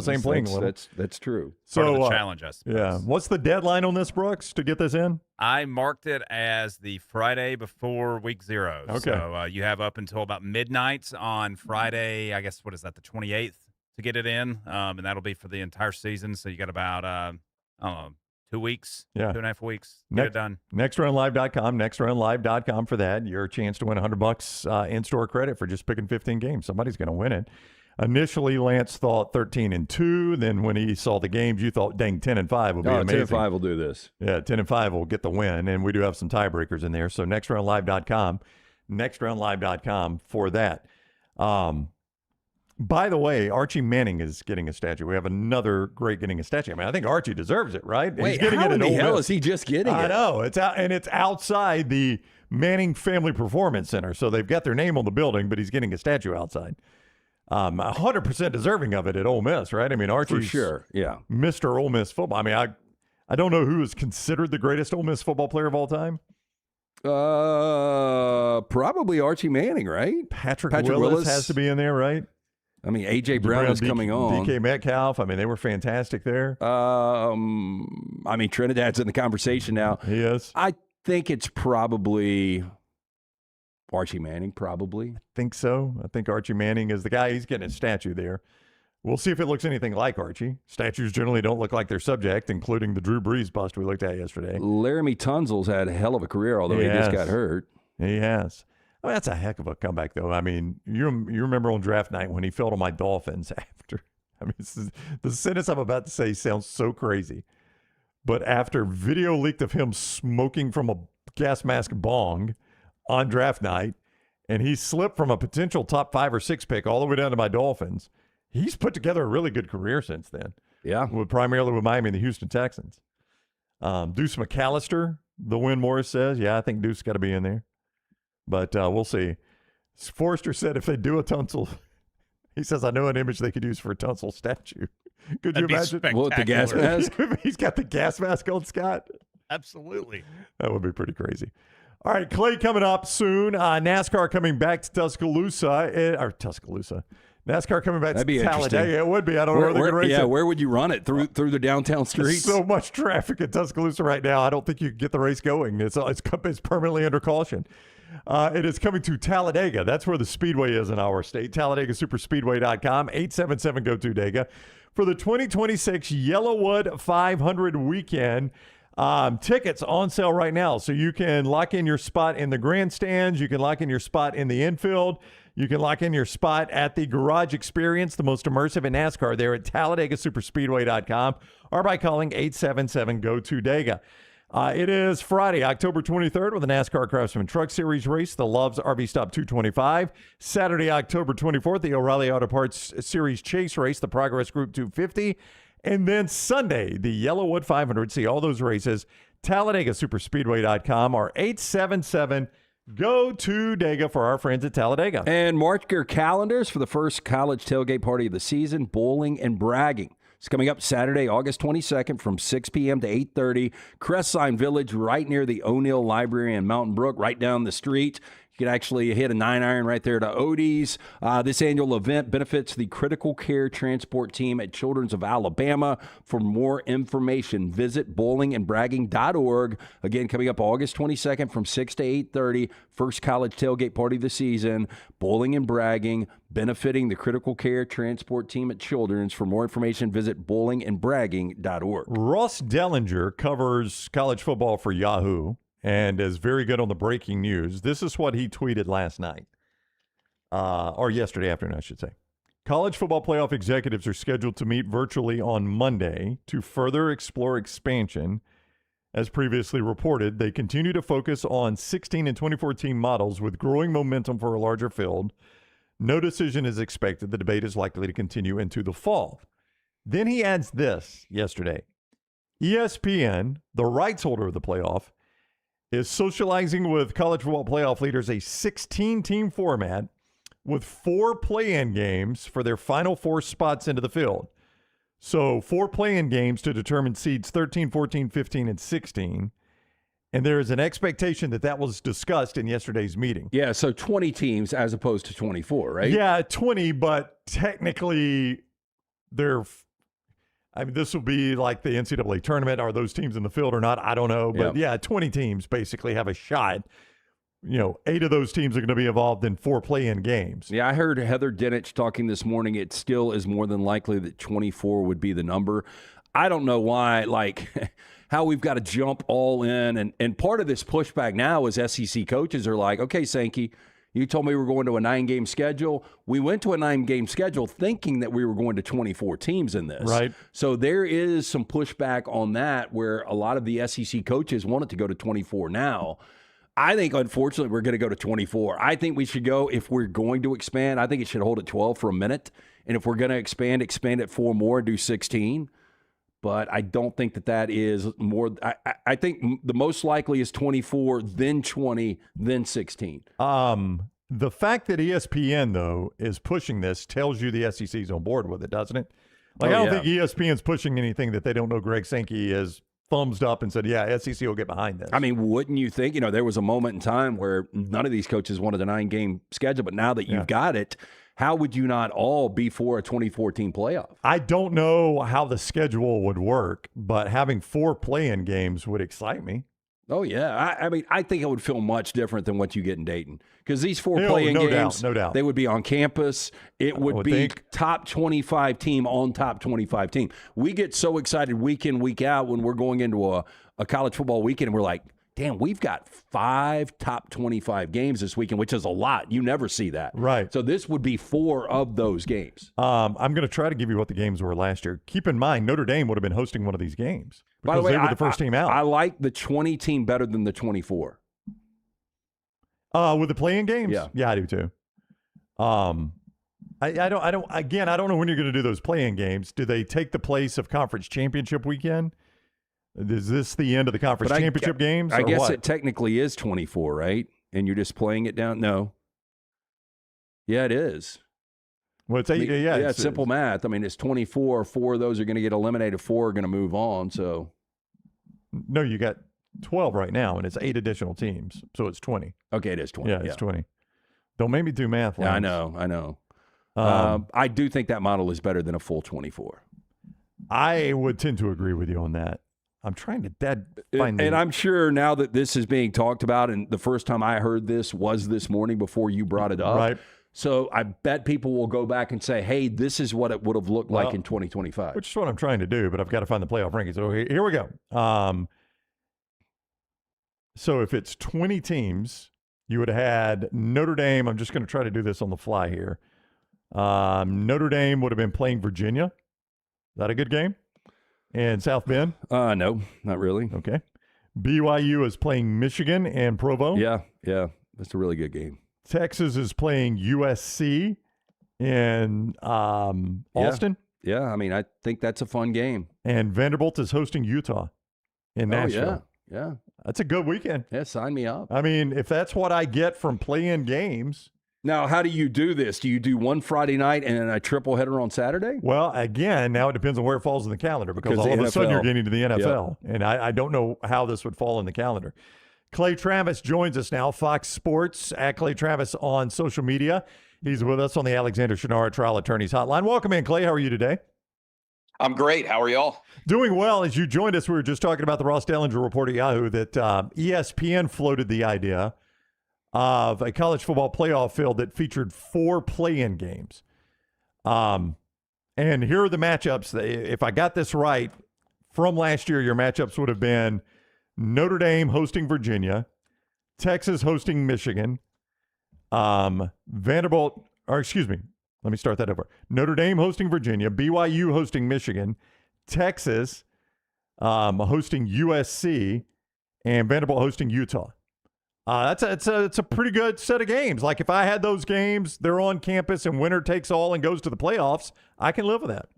same playing level. That's true. So part of the challenge, I suppose. Yeah. What's the deadline on this, Brooks, to get this in? I marked it as the Friday before week 0. Okay. So you have up until about midnight on Friday, I guess, what is that, the 28th to get it in? And that'll be for the entire season. So you got about, I don't know, 2 weeks, 2.5 weeks, get it done. Nextroundlive.com, nextroundlive.com for that. Your chance to win $100 in-store credit for just picking 15 games. Somebody's going to win it. Initially, Lance thought 13-2. Then when he saw the games, you thought, dang, 10-5 will be amazing. 10-5 will do this. Yeah, 10-5 will get the win. And we do have some tiebreakers in there. So nextroundlive.com, nextroundlive.com for that. By the way, Archie Manning is getting a statue. We have another great getting a statue. I mean, I think Archie deserves it, right? Wait, He's getting how it in the Ole hell Miss. is he just getting it? I know. It's out, and it's outside the Manning Family Performance Center. So they've got their name on the building, but he's getting a statue outside. 100% deserving of it at Ole Miss, right? I mean, Archie's for sure. Yeah, Mr. Ole Miss football. I mean, I don't know who is considered the greatest Ole Miss football player of all time. Probably Archie Manning, right? Patrick Willis has to be in there, right? I mean, A.J. Brown is coming on. DK Metcalf. I mean, they were fantastic there. I mean, Trinidad's in the conversation now. He is. I think it's probably Archie Manning, probably. I think so. I think Archie Manning is the guy. He's getting a statue there. We'll see if it looks anything like Archie. Statues generally don't look like their subject, including the Drew Brees bust we looked at yesterday. Laramie Tunsil's had a hell of a career, although he just got hurt. He has. I mean, that's a heck of a comeback, though. I mean, you remember on draft night when he fell to my Dolphins after. I mean, the sentence I'm about to say sounds so crazy. But after video leaked of him smoking from a gas mask bong on draft night, and he slipped from a potential top 5 or 6 pick all the way down to my Dolphins. He's put together a really good career since then. Yeah. Primarily with Miami and the Houston Texans. Deuce McAllister, the Win Morris says. Yeah, I think Deuce got to be in there. But we'll see. Forrester said if they do a Tunsil, he says, I know an image they could use for a Tunsil statue. Could you imagine? What, the gas mask? He's got the gas mask on, Scott. Absolutely. That would be pretty crazy. All right, Clay coming up soon. NASCAR coming back to Tuscaloosa. NASCAR coming back That'd to be Talladega. interesting. It would be. I don't know where they could race it. Where would you run it? Through the downtown streets? There's so much traffic in Tuscaloosa right now. I don't think you can get the race going. It's permanently under caution. It is coming to Talladega. That's where the speedway is in our state. TalladegaSuperspeedway.com. 877-GO-TO-DEGA. For the 2026 Yellowwood 500 weekend, tickets on sale right now. So you can lock in your spot in the grandstands. You can lock in your spot in the infield. You can lock in your spot at the Garage Experience, the most immersive in NASCAR, there at TalladegaSuperspeedway.com or by calling 877-GO-TO-DEGA. It is Friday, October 23rd with the NASCAR Craftsman Truck Series race, the Love's RV Stop 225. Saturday, October 24th, the O'Reilly Auto Parts Series Chase race, the Progress Group 250. And then Sunday, the Yellowwood 500. See all those races, TalladegaSuperspeedway.com or 877-GO-TO-DEGA for our friends at Talladega. And mark your calendars for the first college tailgate party of the season, Bowling and Bragging. It's coming up Saturday, August 22nd from 6 p.m. to 8:30. Crestline Village, right near the O'Neill Library in Mountain Brook, right down the street. You can actually hit a 9-iron right there to Odie's. This annual event benefits the Critical Care Transport Team at Children's of Alabama. For more information, visit bowlingandbragging.org. Again, coming up August 22nd from 6 to 8:30. First college tailgate party of the season. Bowling and Bragging, benefiting the Critical Care Transport Team at Children's. For more information, visit bowlingandbragging.org. Ross Dellinger covers college football for Yahoo and is very good on the breaking news. This is what he tweeted last night, or yesterday afternoon, I should say. College football playoff executives are scheduled to meet virtually on Monday to further explore expansion. As previously reported, they continue to focus on 16 and 24 team models with growing momentum for a larger field. No decision is expected. The debate is likely to continue into the fall. Then he adds this yesterday. ESPN, the rights holder of the playoff, is socializing with college football playoff leaders a 16-team format with 4 play-in games for their final 4 spots into the field. So 4 play-in games to determine seeds 13, 14, 15, and 16. And there is an expectation that that was discussed in yesterday's meeting. Yeah, so 20 teams as opposed to 24, right? Yeah, 20, but technically this will be like the NCAA tournament. Are those teams in the field or not? I don't know. But yeah, 20 teams basically have a shot. 8 of those teams are going to be involved in 4 play-in games. Yeah, I heard Heather Dinich talking this morning. It still is more than likely that 24 would be the number. I don't know why, how we've got to jump all in. And part of this pushback now is SEC coaches are like, okay, Sankey, you told me we were going to a 9-game schedule. We went to a 9-game schedule thinking that we were going to 24 teams in this. Right. So there is some pushback on that where a lot of the SEC coaches want it to go to 24 now. I think, unfortunately, we're going to go to 24. I think we should go, if we're going to expand, I think it should hold at 12 for a minute. And if we're going to expand it 4 more and do 16. But I don't think that is more. I think the most likely is 24, then 20, then 16. The fact that ESPN, though, is pushing this tells you the SEC's on board with it, doesn't it? I don't think ESPN's pushing anything that they don't know Greg Sankey has thumbs up and said, yeah, SEC will get behind this. I mean, wouldn't you think, there was a moment in time where none of these coaches wanted a 9-game schedule, but now that you've got it, how would you not all be for a 2014 playoff? I don't know how the schedule would work, but having 4 play-in games would excite me. Oh, yeah. I mean, I think it would feel much different than what you get in Dayton. Because these 4 play-in games, no doubt. They would be on campus. It would be top 25 team on top 25 team. We get so excited week in, week out when we're going into a college football weekend, and we're like, damn, we've got 5 top 25 games this weekend, which is a lot. You never see that. Right. So this would be 4 of those games. I'm going to try to give you what the games were last year. Keep in mind, Notre Dame would have been hosting one of these games. By the way, they were the first team out. I like the 20 team better than the 24. With the playing games? Yeah. I do too. I don't know when you're going to do those playing games. Do they take the place of conference championship weekend? Is this the end of the conference championship games? I or guess what? it technically is 24, right? And you're just playing it down? No. Yeah, it is. Well, it's 8. It's simple math. I mean, it's 24. 4 of those are going to get eliminated. 4 are going to move on. So, no, you got 12 right now, and it's 8 additional teams, so it's 20. Okay, it is 20. Yeah, it's 20. Don't make me do math. Yeah, I Lance. know. I do think that model is better than a full 24. I would tend to agree with you on that. I'm trying to find and I'm sure now that this is being talked about, and the first time I heard this was this morning before you brought it up. Right. So I bet people will go back and say, hey, this is what it would have looked like in 2025. Which is what I'm trying to do, but I've got to find the playoff rankings. So here we go. So if it's 20 teams, you would have had Notre Dame. I'm just going to try to do this on the fly here. Notre Dame would have been playing Virginia. Is that a good game? And South Bend? No, not really. Okay. BYU is playing Michigan and Provo. Yeah. That's a really good game. Texas is playing USC in Austin. Yeah, I mean, I think that's a fun game. And Vanderbilt is hosting Utah in Nashville. Yeah. That's a good weekend. Yeah, sign me up. I mean, if that's what I get from playing games. Now, how do you do this? Do you do one Friday night and then a triple header on Saturday? Well, again, now it depends on where it falls in the calendar because all of a sudden you're getting to the NFL. Yep. And I don't know how this would fall in the calendar. Clay Travis joins us now, Fox Sports, at Clay Travis on social media. He's with us on the Alexander Shunnarah Trial Attorneys Hotline. Welcome in, Clay. How are you today? I'm great. How are y'all? Doing well. As you joined us, we were just talking about the Ross Dellinger report at Yahoo that ESPN floated the idea of a college football playoff field that featured 4 play-in games. And here are the matchups. If I got this right, from last year, your matchups would have been Notre Dame hosting Virginia, Texas hosting Michigan, Vanderbilt, or excuse me, let me start that over. Notre Dame hosting Virginia, BYU hosting Michigan, Texas hosting USC, and Vanderbilt hosting Utah. It's a pretty good set of games. Like if I had those games, they're on campus and winner takes all and goes to the playoffs, I can live with that.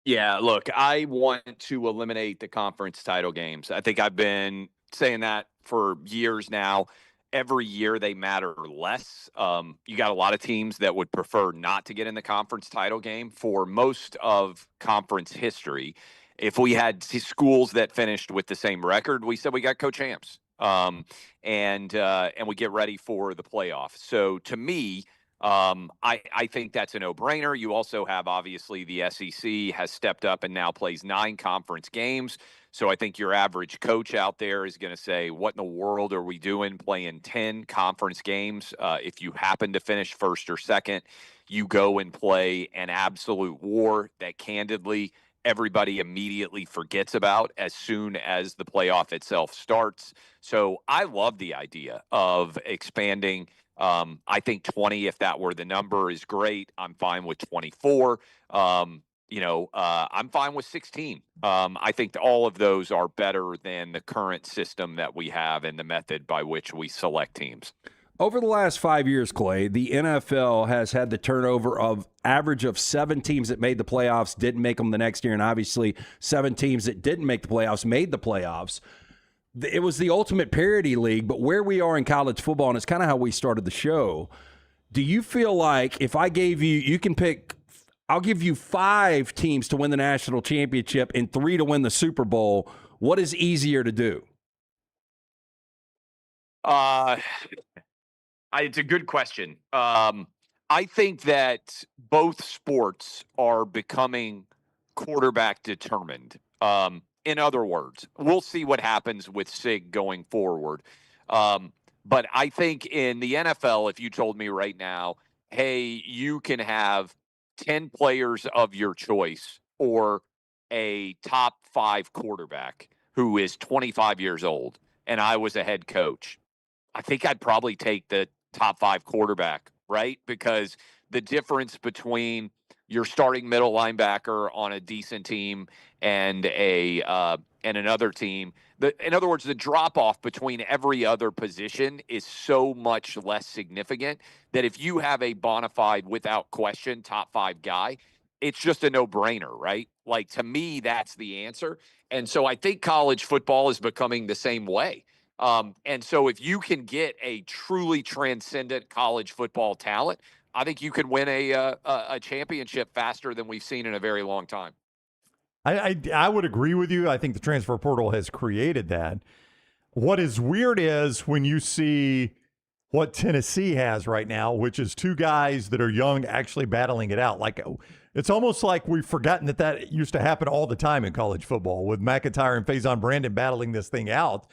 Yeah, look, I want to eliminate the conference title games. I think I've been saying that for years now. Every year they matter less. You got a lot of teams that would prefer not to get in the conference title game for most of conference history. If we had schools that finished with the same record, we said we got co-champs. And we get ready for the playoffs. So to me, I think that's a no-brainer. You also have, obviously, the SEC has stepped up and now plays 9 conference games. So I think your average coach out there is going to say, what in the world are we doing playing 10 conference games? If you happen to finish first or second, you go and play an absolute war that candidly everybody immediately forgets about as soon as the playoff itself starts. So I love the idea of expanding. I think 20, if that were the number, is great. I'm fine with 24. I'm fine with 16. I think all of those are better than the current system that we have and the method by which we select teams. Over the last 5 years, Clay, the NFL has had the turnover of average of 7 teams that made the playoffs, didn't make them the next year, and obviously 7 teams that didn't make the playoffs made the playoffs. It was the ultimate parity league, but where we are in college football, and it's kind of how we started the show, do you feel like if I gave you can pick, I'll give you 5 teams to win the national championship and 3 to win the Super Bowl, what is easier to do? It's a good question. I think that both sports are becoming quarterback determined. In other words, we'll see what happens with SIG going forward. But I think in the NFL, if you told me right now, hey, you can have 10 players of your choice or a top 5 quarterback who is 25 years old, and I was a head coach, I think I'd probably take the top 5 quarterback, right? Because the difference between your starting middle linebacker on a decent team and another team. In other words, the drop off between every other position is so much less significant that if you have a bona fide, without question, top 5 guy, it's just a no-brainer, right? Like, to me, that's the answer. And so I think college football is becoming the same way. And so if you can get a truly transcendent college football talent, I think you can win a championship faster than we've seen in a very long time. I would agree with you. I think the transfer portal has created that. What is weird is when you see what Tennessee has right now, which is 2 guys that are young actually battling it out. Like, it's almost like we've forgotten that used to happen all the time in college football with McIntyre and Faison Brandon battling this thing out.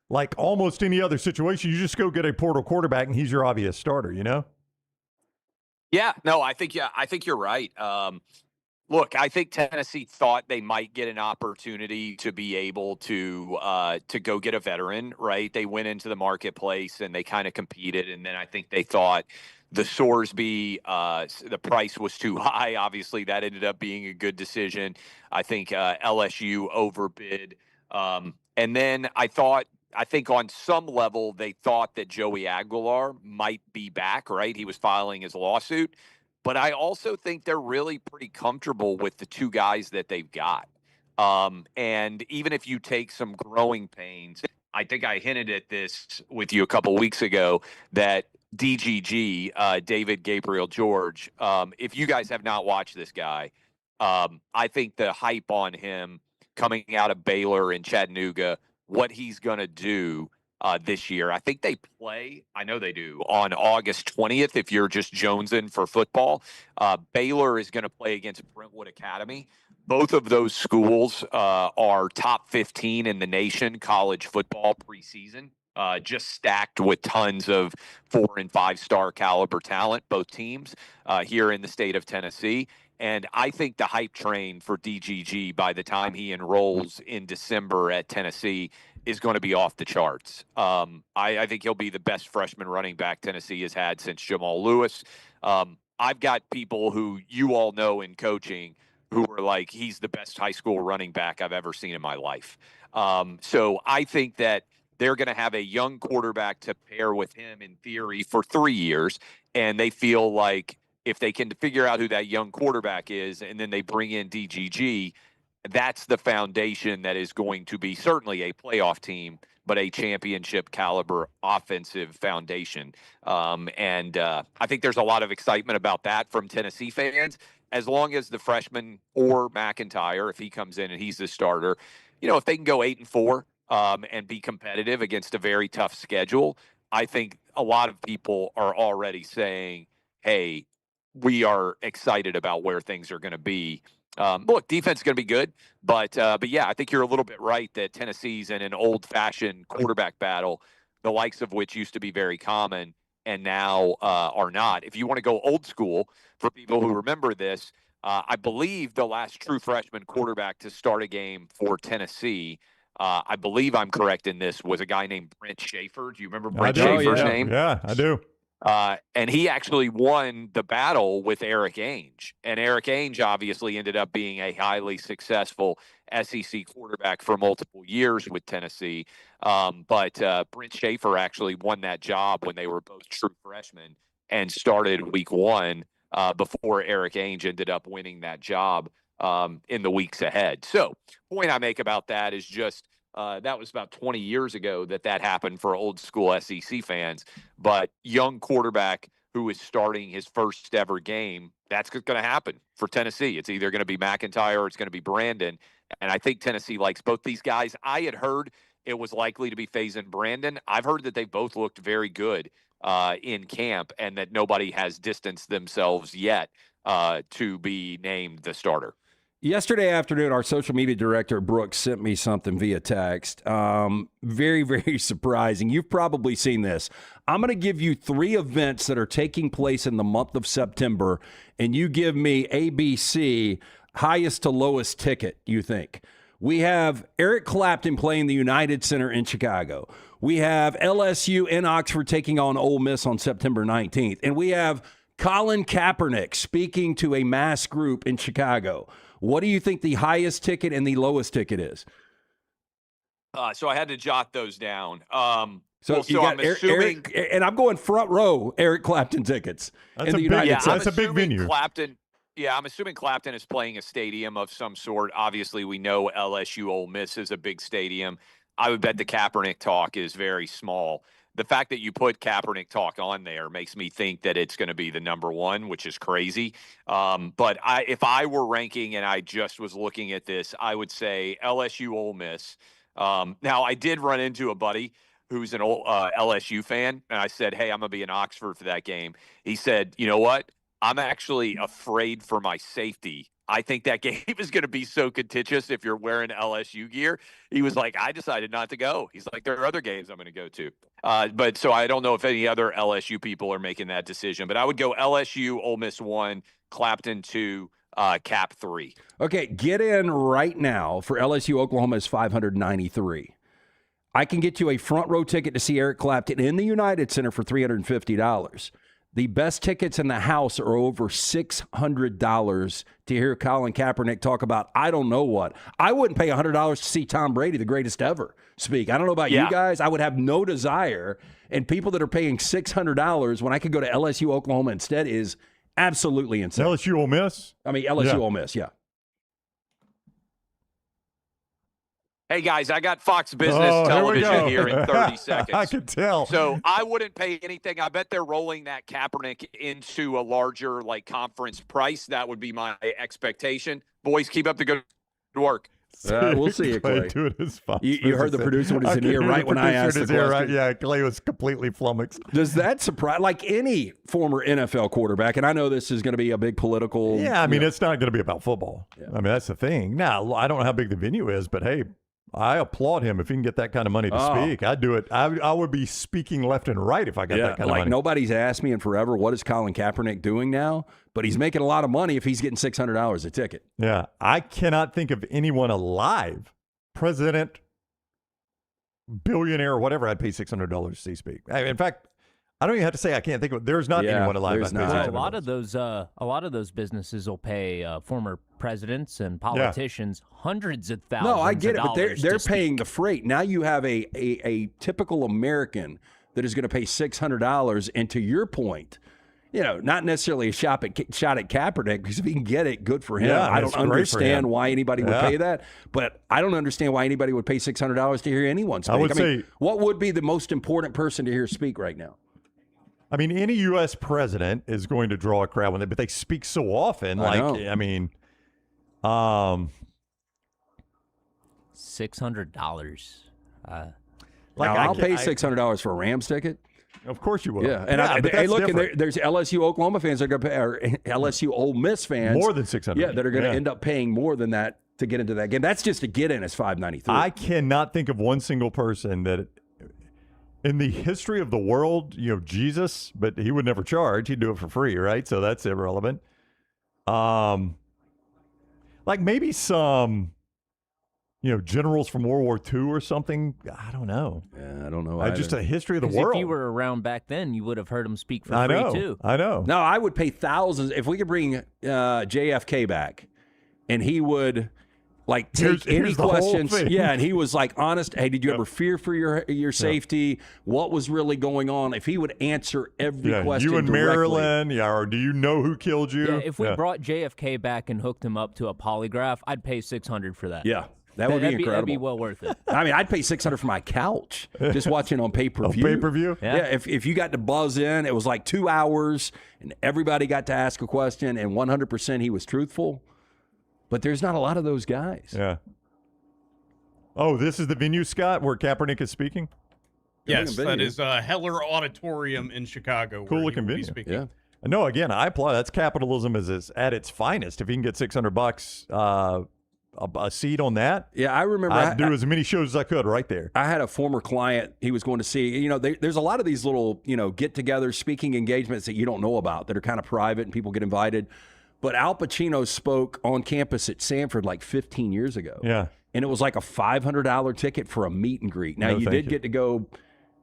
Like almost any other situation, you just go get a portal quarterback and he's your obvious starter, you know? Yeah, no, I think you're right. Look, I think Tennessee thought they might get an opportunity to be able to go get a veteran, right? They went into the marketplace and they kind of competed, and then I think they thought the Sorsby, the price was too high. Obviously, that ended up being a good decision. I think LSU overbid, and then I think on some level they thought that Joey Aguilar might be back, right? He was filing his lawsuit. But I also think they're really pretty comfortable with the 2 guys that they've got. And even if you take some growing pains, I think I hinted at this with you a couple weeks ago that DGG, David Gabriel George, if you guys have not watched this guy, I think the hype on him coming out of Baylor and Chattanooga, what he's going to do this year. I think they play, I know they do, on August 20th if you're just jonesing for football. Baylor is going to play against Brentwood Academy. Both of those schools are top 15 in the nation college football preseason, just stacked with tons of 4- and 5-star caliber talent, both teams here in the state of Tennessee. And I think the hype train for DGG by the time he enrolls in December at Tennessee is going to be off the charts. I think he'll be the best freshman running back Tennessee has had since Jamal Lewis. I've got people who you all know in coaching who are like, he's the best high school running back I've ever seen in my life. So I think that they're going to have a young quarterback to pair with him in theory for 3 years. And they feel like if they can figure out who that young quarterback is, and then they bring in DGG, that's the foundation that is going to be certainly a playoff team, but a championship caliber offensive foundation. And I think there's a lot of excitement about that from Tennessee fans, as long as the freshman or McIntyre, if he comes in and he's the starter, if they can go 8-4 and be competitive against a very tough schedule, I think a lot of people are already saying, hey, we are excited about where things are going to be. Look, defense is going to be good, but yeah, I think you're a little bit right that Tennessee's in an old-fashioned quarterback battle, the likes of which used to be very common and now are not. If you want to go old school, for people who remember this, I believe the last true freshman quarterback to start a game for Tennessee, I believe I'm correct in this, was a guy named Brent Schaefer. Do you remember Brent Schaefer's name? Yeah, I do. And he actually won the battle with Eric Ainge. And Eric Ainge obviously ended up being a highly successful SEC quarterback for multiple years with Tennessee. But Brent Schaefer actually won that job when they were both true freshmen and started week 1 before Eric Ainge ended up winning that job in the weeks ahead. So point I make about that is just that was about 20 years ago that happened for old school SEC fans. But young quarterback who is starting his first ever game, that's going to happen for Tennessee. It's either going to be McIntyre or it's going to be Brandon. And I think Tennessee likes both these guys. I had heard it was likely to be Faison Brandon. I've heard that they both looked very good in camp and that nobody has distanced themselves yet to be named the starter. Yesterday afternoon, our social media director, Brooks, sent me something via text. Very, very surprising. You've probably seen this. I'm going to give you 3 events that are taking place in the month of September, and you give me ABC, highest to lowest ticket, you think. We have Eric Clapton playing the United Center in Chicago. We have LSU in Oxford taking on Ole Miss on September 19th. And we have Colin Kaepernick speaking to a mass group in Chicago. What do you think the highest ticket and the lowest ticket is? So I had to jot those down. So I'm assuming, Eric, and I'm going front row Eric Clapton tickets in the United States. That's a big venue. I'm assuming Clapton is playing a stadium of some sort. Obviously, we know LSU Ole Miss is a big stadium. I would bet the Kaepernick talk is very small. The fact that you put Kaepernick talk on there makes me think that it's going to be the number one, which is crazy. But if I were ranking and I just was looking at this, I would say LSU Ole Miss. Now, I did run into a buddy who's an old LSU fan, and I said, hey, I'm going to be in Oxford for that game. He said, you know what? I'm actually afraid for my safety. I think that game is going to be so contentious if you're wearing LSU gear. He was like, I decided not to go. He's like, there are other games I'm going to go to. But so I don't know if any other LSU people are making that decision. But I would go LSU, Ole Miss 1, Clapton 2, Cap 3. Okay, get in right now for LSU Oklahoma is $593. I can get you a front row ticket to see Eric Clapton in the United Center for $350. The best tickets in the house are over $600 to hear Colin Kaepernick talk about I don't know what. I wouldn't pay $100 to see Tom Brady, the greatest ever, speak. I don't know about you guys. I would have no desire. And people that are paying $600 when I could go to LSU Oklahoma instead is absolutely insane. LSU Ole Miss? I mean, LSU Ole Miss, yeah. Hey, guys, I got Fox Business Television here in 30 seconds. I could tell. So I wouldn't pay anything. I bet they're rolling that Kaepernick into a larger conference price. That would be my expectation. Boys, keep up the good work. We'll see you, Clay. Do it as Fox you heard the producer was in here right when I asked the question. Right? Yeah, Clay was completely flummoxed. Does that surprise, like any former NFL quarterback, and I know this is going to be a big political. Yeah, I mean, it's not going to be about football. Yeah. I mean, that's the thing. Now, I don't know how big the venue is, but hey, I applaud him if he can get that kind of money to speak. I'd do it. I would be speaking left and right if I got that kind of money. Nobody's asked me in forever, what is Colin Kaepernick doing now? But he's making a lot of money if he's getting $600 a ticket. Yeah. I cannot think of anyone alive, president, billionaire, or whatever, I'd pay $600 to see speak. In fact, I don't even have to say I can't think of it. There's not anyone alive. There's not. A lot of those businesses will pay former presidents and politicians hundreds of thousands. No, I get it, but they're paying speak. the freight. Now you have a typical American that is going to pay $600. And to your point, not necessarily a shot at Kaepernick, because if he can get it, good for him. Yeah, I don't understand why anybody would pay that, but I don't understand why anybody would pay $600 to hear anyone speak. I would say, what would be the most important person to hear speak right now? I mean, any U.S. president is going to draw a crowd when but they speak so often. $600. I'll pay $600 for a Rams ticket. Of course you will. Yeah, and there's LSU Oklahoma fans that are going to pay, or LSU Ole Miss fans more than $600. Yeah, that are going to end up paying more than that to get into that game. That's just to get in is $593. I cannot think of one single person that. In the history of the world, Jesus, but he would never charge. He'd do it for free, right? So that's irrelevant. Like maybe some, generals from World War II or something. I don't know. Yeah, I don't know. Just a history of the world. If you were around back then, you would have heard him speak for free, too. I know. No, I would pay thousands. If we could bring JFK back and he would... take any questions. Yeah, and he was honest. Hey, did you ever fear for your safety? What was really going on? If he would answer every question you in directly. Maryland, or do you know who killed you? Yeah, if we brought JFK back and hooked him up to a polygraph, I'd pay $600 for that. Yeah, that would be incredible. That'd be well worth it. I mean, I'd pay $600 for my couch just watching on pay-per-view. Pay-per-view? Yeah, if you got to buzz in, it was 2 hours, and everybody got to ask a question, and 100% he was truthful. But there's not a lot of those guys. Yeah. Oh, this is the venue, Scott, where Kaepernick is speaking? Yes, that is Heller Auditorium in Chicago. Cool looking venue. Yeah. No, again, I applaud. That's capitalism is at its finest. If you can get $600 a seat on that, I remember I'd do as many shows as I could right there. I had a former client. He was going to see. There's a lot of these little get-togethers, speaking engagements that you don't know about that are kind of private and people get invited. But Al Pacino spoke on campus at Sanford 15 years ago. Yeah. And it was a $500 ticket for a meet and greet. Now, you did get to go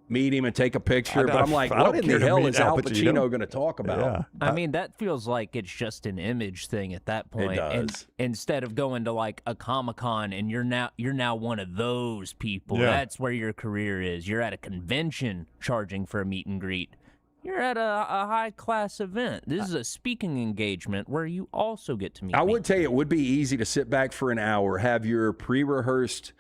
meet him and take a picture. But I'm like, I don't what in care the to hell meet is Al Al Pacino. Pacino going to talk about? Yeah. I mean, that feels like it's just an image thing at that point. And does. instead of going to like a Comic-Con and you're now one of those people. Yeah. That's where your career is. You're at a convention charging for a meet and greet. You're at a high-class event. This is a speaking engagement where you also get to meet I me. would tell you it would be easy to sit back for an hour, have your pre-rehearsed,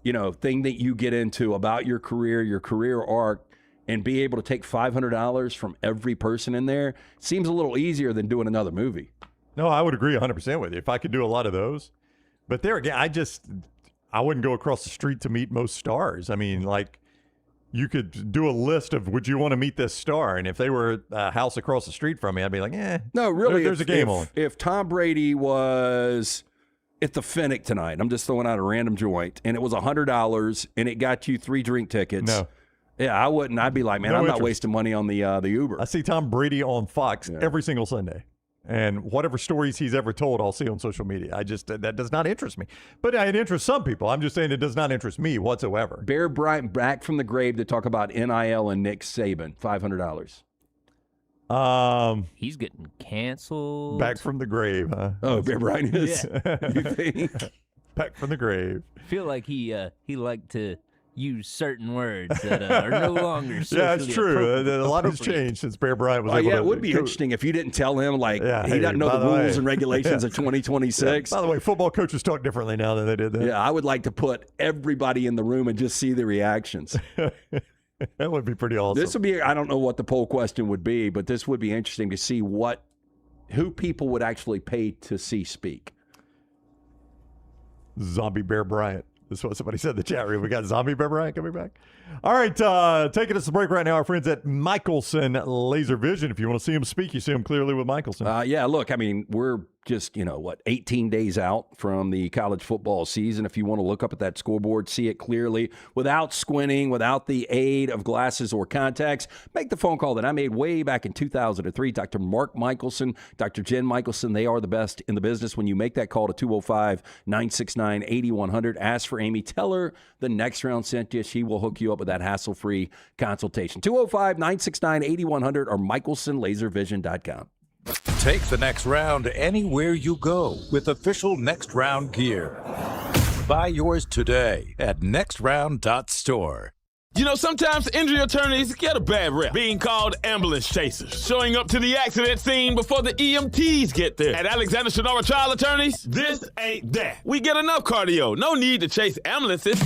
thing that you get into about your career arc, and be able to take $500 from every person in there. Seems a little easier than doing another movie. No, I would agree 100% with you. If I could do a lot of those. But there again, I wouldn't go across the street to meet most stars. I mean, like, you could do a list of, would you want to meet this star? And if they were at a house across the street from me, I'd be like, No, really, there's a game on. If Tom Brady was at the Fennec tonight, I'm just throwing out a random joint, and it was $100 and it got you 3 drink tickets. No. Yeah, I wouldn't. I'd be like, man, No I'm not interest. wasting money on the Uber. I see Tom Brady on Fox every single Sunday. And whatever stories he's ever told, I'll see on social media. That does not interest me. But it interests some people. I'm just saying it does not interest me whatsoever. Bear Bryant back from the grave to talk about NIL and Nick Saban, $500. He's getting canceled. Back from the grave, huh? Oh, Bear Bryant is. You think? Back from the grave. I feel like he liked to use certain words that are no longer socially Yeah, it's true. A lot has appropriate. changed since Bear Bryant was able to. It would be interesting if you didn't tell him, like, he hey, doesn't know by the the way. rules and regulations of 2026. By the way, football coaches talk differently now than they did then. Yeah, I would like to put everybody in the room and just see the reactions. That would be pretty awesome. This would be, I don't know what the poll question would be, but this would be interesting to see who people would actually pay to see speak. Zombie Bear Bryant. This is what somebody said in the chat room. We got Zombie Bear Bryant coming back. All right, taking us a break right now. Our friends at Michelson Laser Vision. If you want to see him speak, you see him clearly with Michelson. Yeah, look, I mean, we're just, 18 days out from the college football season. If you want to look up at that scoreboard, see it clearly, without squinting, without the aid of glasses or contacts, make the phone call that I made way back in 2003. Dr. Mark Michelson, Dr. Jen Michelson, they are the best in the business. When you make that call to 205-969-8100, ask for Amy. Tell her the next round sent you. She will hook you up with that hassle-free consultation. 205-969-8100 or michelsonlaservision.com. Take the next round anywhere you go with official Next Round gear. Buy yours today at nextround.store. Sometimes injury attorneys get a bad rep, being called ambulance chasers, showing up to the accident scene before the EMTs get there. At Alexander Shunnarah Trial Attorneys, this ain't that. We get enough cardio, no need to chase ambulances.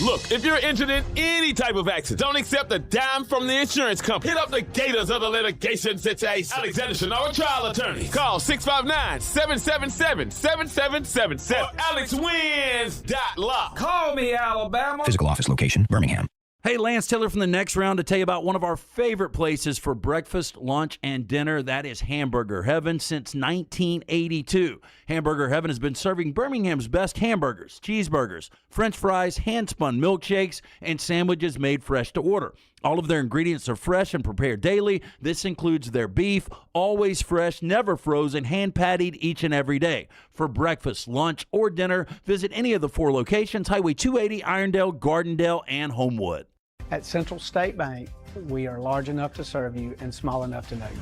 Look, if you're injured in any type of accident, don't accept a dime from the insurance company. Hit up the gators of the litigation situation. Alexander Shunnarah Trial Attorneys. Call 659-777-7777 or alexwins.law. Call me, Alabama. Physical office location, Birmingham. Hey, Lance Taylor from the Next Round to tell you about one of our favorite places for breakfast, lunch, and dinner. That is Hamburger Heaven since 1982. Hamburger Heaven has been serving Birmingham's best hamburgers, cheeseburgers, French fries, hand-spun milkshakes, and sandwiches made fresh to order. All of their ingredients are fresh and prepared daily. This includes their beef, always fresh, never frozen, hand-pattied each and every day. For breakfast, lunch, or dinner, visit any of the 4 locations, Highway 280, Irondale, Gardendale, and Homewood. At Central State Bank, we are large enough to serve you and small enough to know you.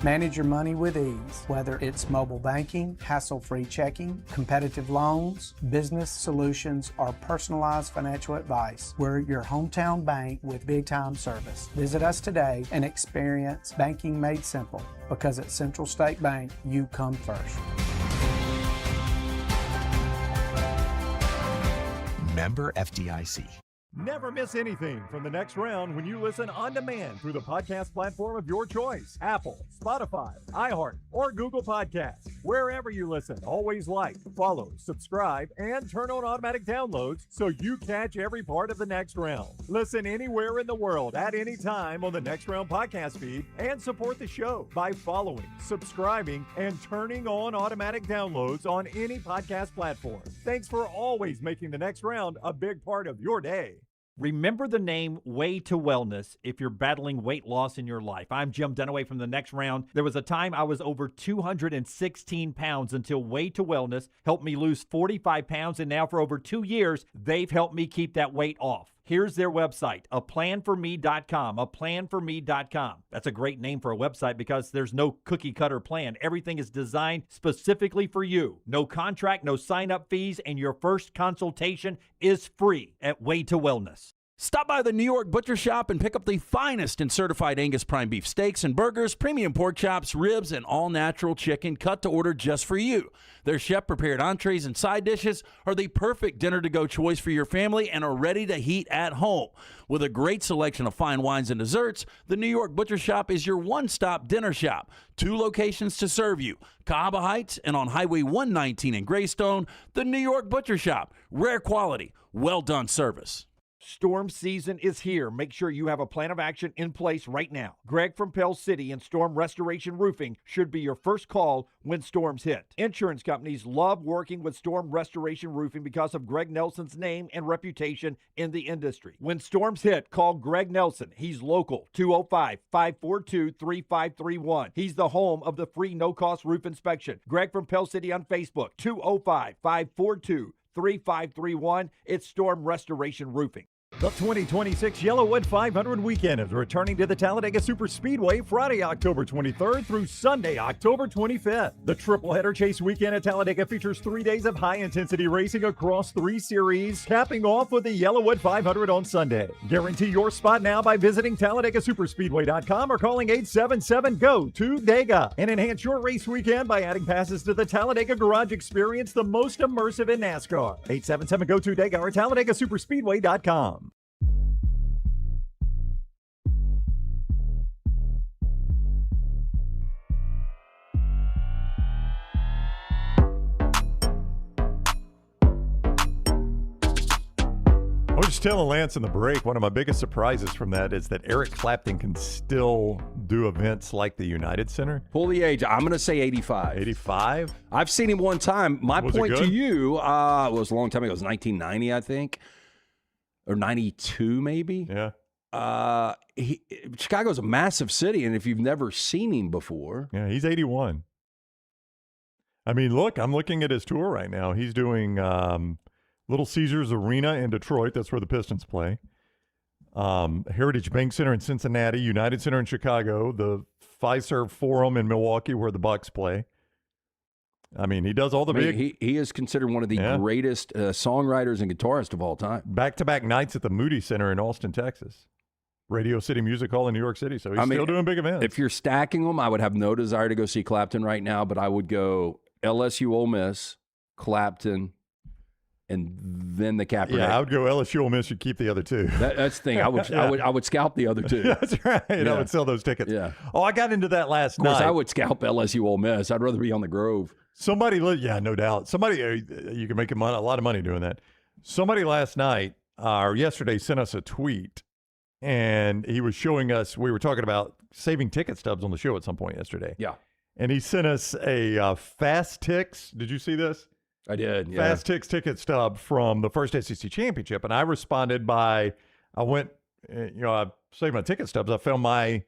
Manage your money with ease, whether it's mobile banking, hassle-free checking, competitive loans, business solutions, or personalized financial advice. We're your hometown bank with big-time service. Visit us today and experience banking made simple, because at Central State Bank, you come first. Member FDIC. Never miss anything from the Next Round when you listen on demand through the podcast platform of your choice. Apple, Spotify, iHeart, or Google Podcasts. Wherever you listen, always like, follow, subscribe, and turn on automatic downloads so you catch every part of the Next Round. Listen anywhere in the world at any time on the Next Round podcast feed and support the show by following, subscribing, and turning on automatic downloads on any podcast platform. Thanks for always making the Next Round a big part of your day. Remember the name Way to Wellness if you're battling weight loss in your life. I'm Jim Dunaway from the Next Round. There was a time I was over 216 pounds until Way to Wellness helped me lose 45 pounds, and now for over 2 years, they've helped me keep that weight off. Here's their website, aplanforme.com, aplanforme.com. That's a great name for a website because there's no cookie-cutter plan. Everything is designed specifically for you. No contract, no sign-up fees, and your first consultation is free at Way to Wellness. Stop by the New York Butcher Shop and pick up the finest in certified Angus prime beef steaks and burgers, premium pork chops, ribs, and all-natural chicken cut to order just for you. Their chef-prepared entrees and side dishes are the perfect dinner-to-go choice for your family and are ready to heat at home. With a great selection of fine wines and desserts, the New York Butcher Shop is your one-stop dinner shop. 2 locations to serve you, Cahaba Heights and on Highway 119 in Greystone. The New York Butcher Shop, rare quality, well-done service. Storm season is here. Make sure you have a plan of action in place right now. Greg from Pell City and Storm Restoration Roofing should be your first call when storms hit. Insurance companies love working with Storm Restoration Roofing because of Greg Nelson's name and reputation in the industry. When storms hit, call Greg Nelson. He's local, 205-542-3531. He's the home of the free no-cost roof inspection. Greg from Pell City on Facebook, 205-542-3531. It's Storm Restoration Roofing. The 2026 Yellowwood 500 weekend is returning to the Talladega Superspeedway Friday, October 23rd through Sunday, October 25th. The triple-header chase weekend at Talladega features 3 days of high-intensity racing across 3 series, capping off with the Yellowwood 500 on Sunday. Guarantee your spot now by visiting TalladagaSuperspeedway.com or calling 877-GO-TO-DEGA and enhance your race weekend by adding passes to the Talladega Garage Experience, the most immersive in NASCAR. 877-GO-TO-DEGA or TalladagaSuperspeedway.com. I was just telling Lance in the break, one of my biggest surprises from that is that Eric Clapton can still do events like the United Center. Pull the age. I'm going to say 85. 85? I've seen him one time. My Was point it to good? you was a long time ago. It was 1990, I think, or 92 maybe. Yeah. Chicago's a massive city, and if you've never seen him before. Yeah, he's 81. I mean, look, I'm looking at his tour right now. He's doing Little Caesars Arena in Detroit. That's where the Pistons play. Heritage Bank Center in Cincinnati, United Center in Chicago, the Fiserv Forum in Milwaukee where the Bucks play. I mean, he does all the big... He is considered one of the greatest songwriters and guitarists of all time. Back-to-back nights at the Moody Center in Austin, Texas. Radio City Music Hall in New York City. So he's still doing big events. If you're stacking them, I would have no desire to go see Clapton right now, but I would go LSU Ole Miss, Clapton, and then the Kaepernick. Yeah, I would go LSU Ole Miss. You'd keep the other two. That's the thing. I would scalp the other two. That's right. Yeah. I would sell those tickets. Yeah. Oh, I got into that last Of course, night. I would scalp LSU Ole Miss. I'd rather be on the Grove. Somebody, yeah, no doubt. Somebody, you can make a lot of money doing that. Somebody last night or yesterday sent us a tweet, and he was showing us, we were talking about saving ticket stubs on the show at some point yesterday. Yeah. And he sent us a Fast Ticks. Did you see this? I did, yeah. Fast Ticks ticket stub from the first SEC championship. And I responded I saved my ticket stubs. I found my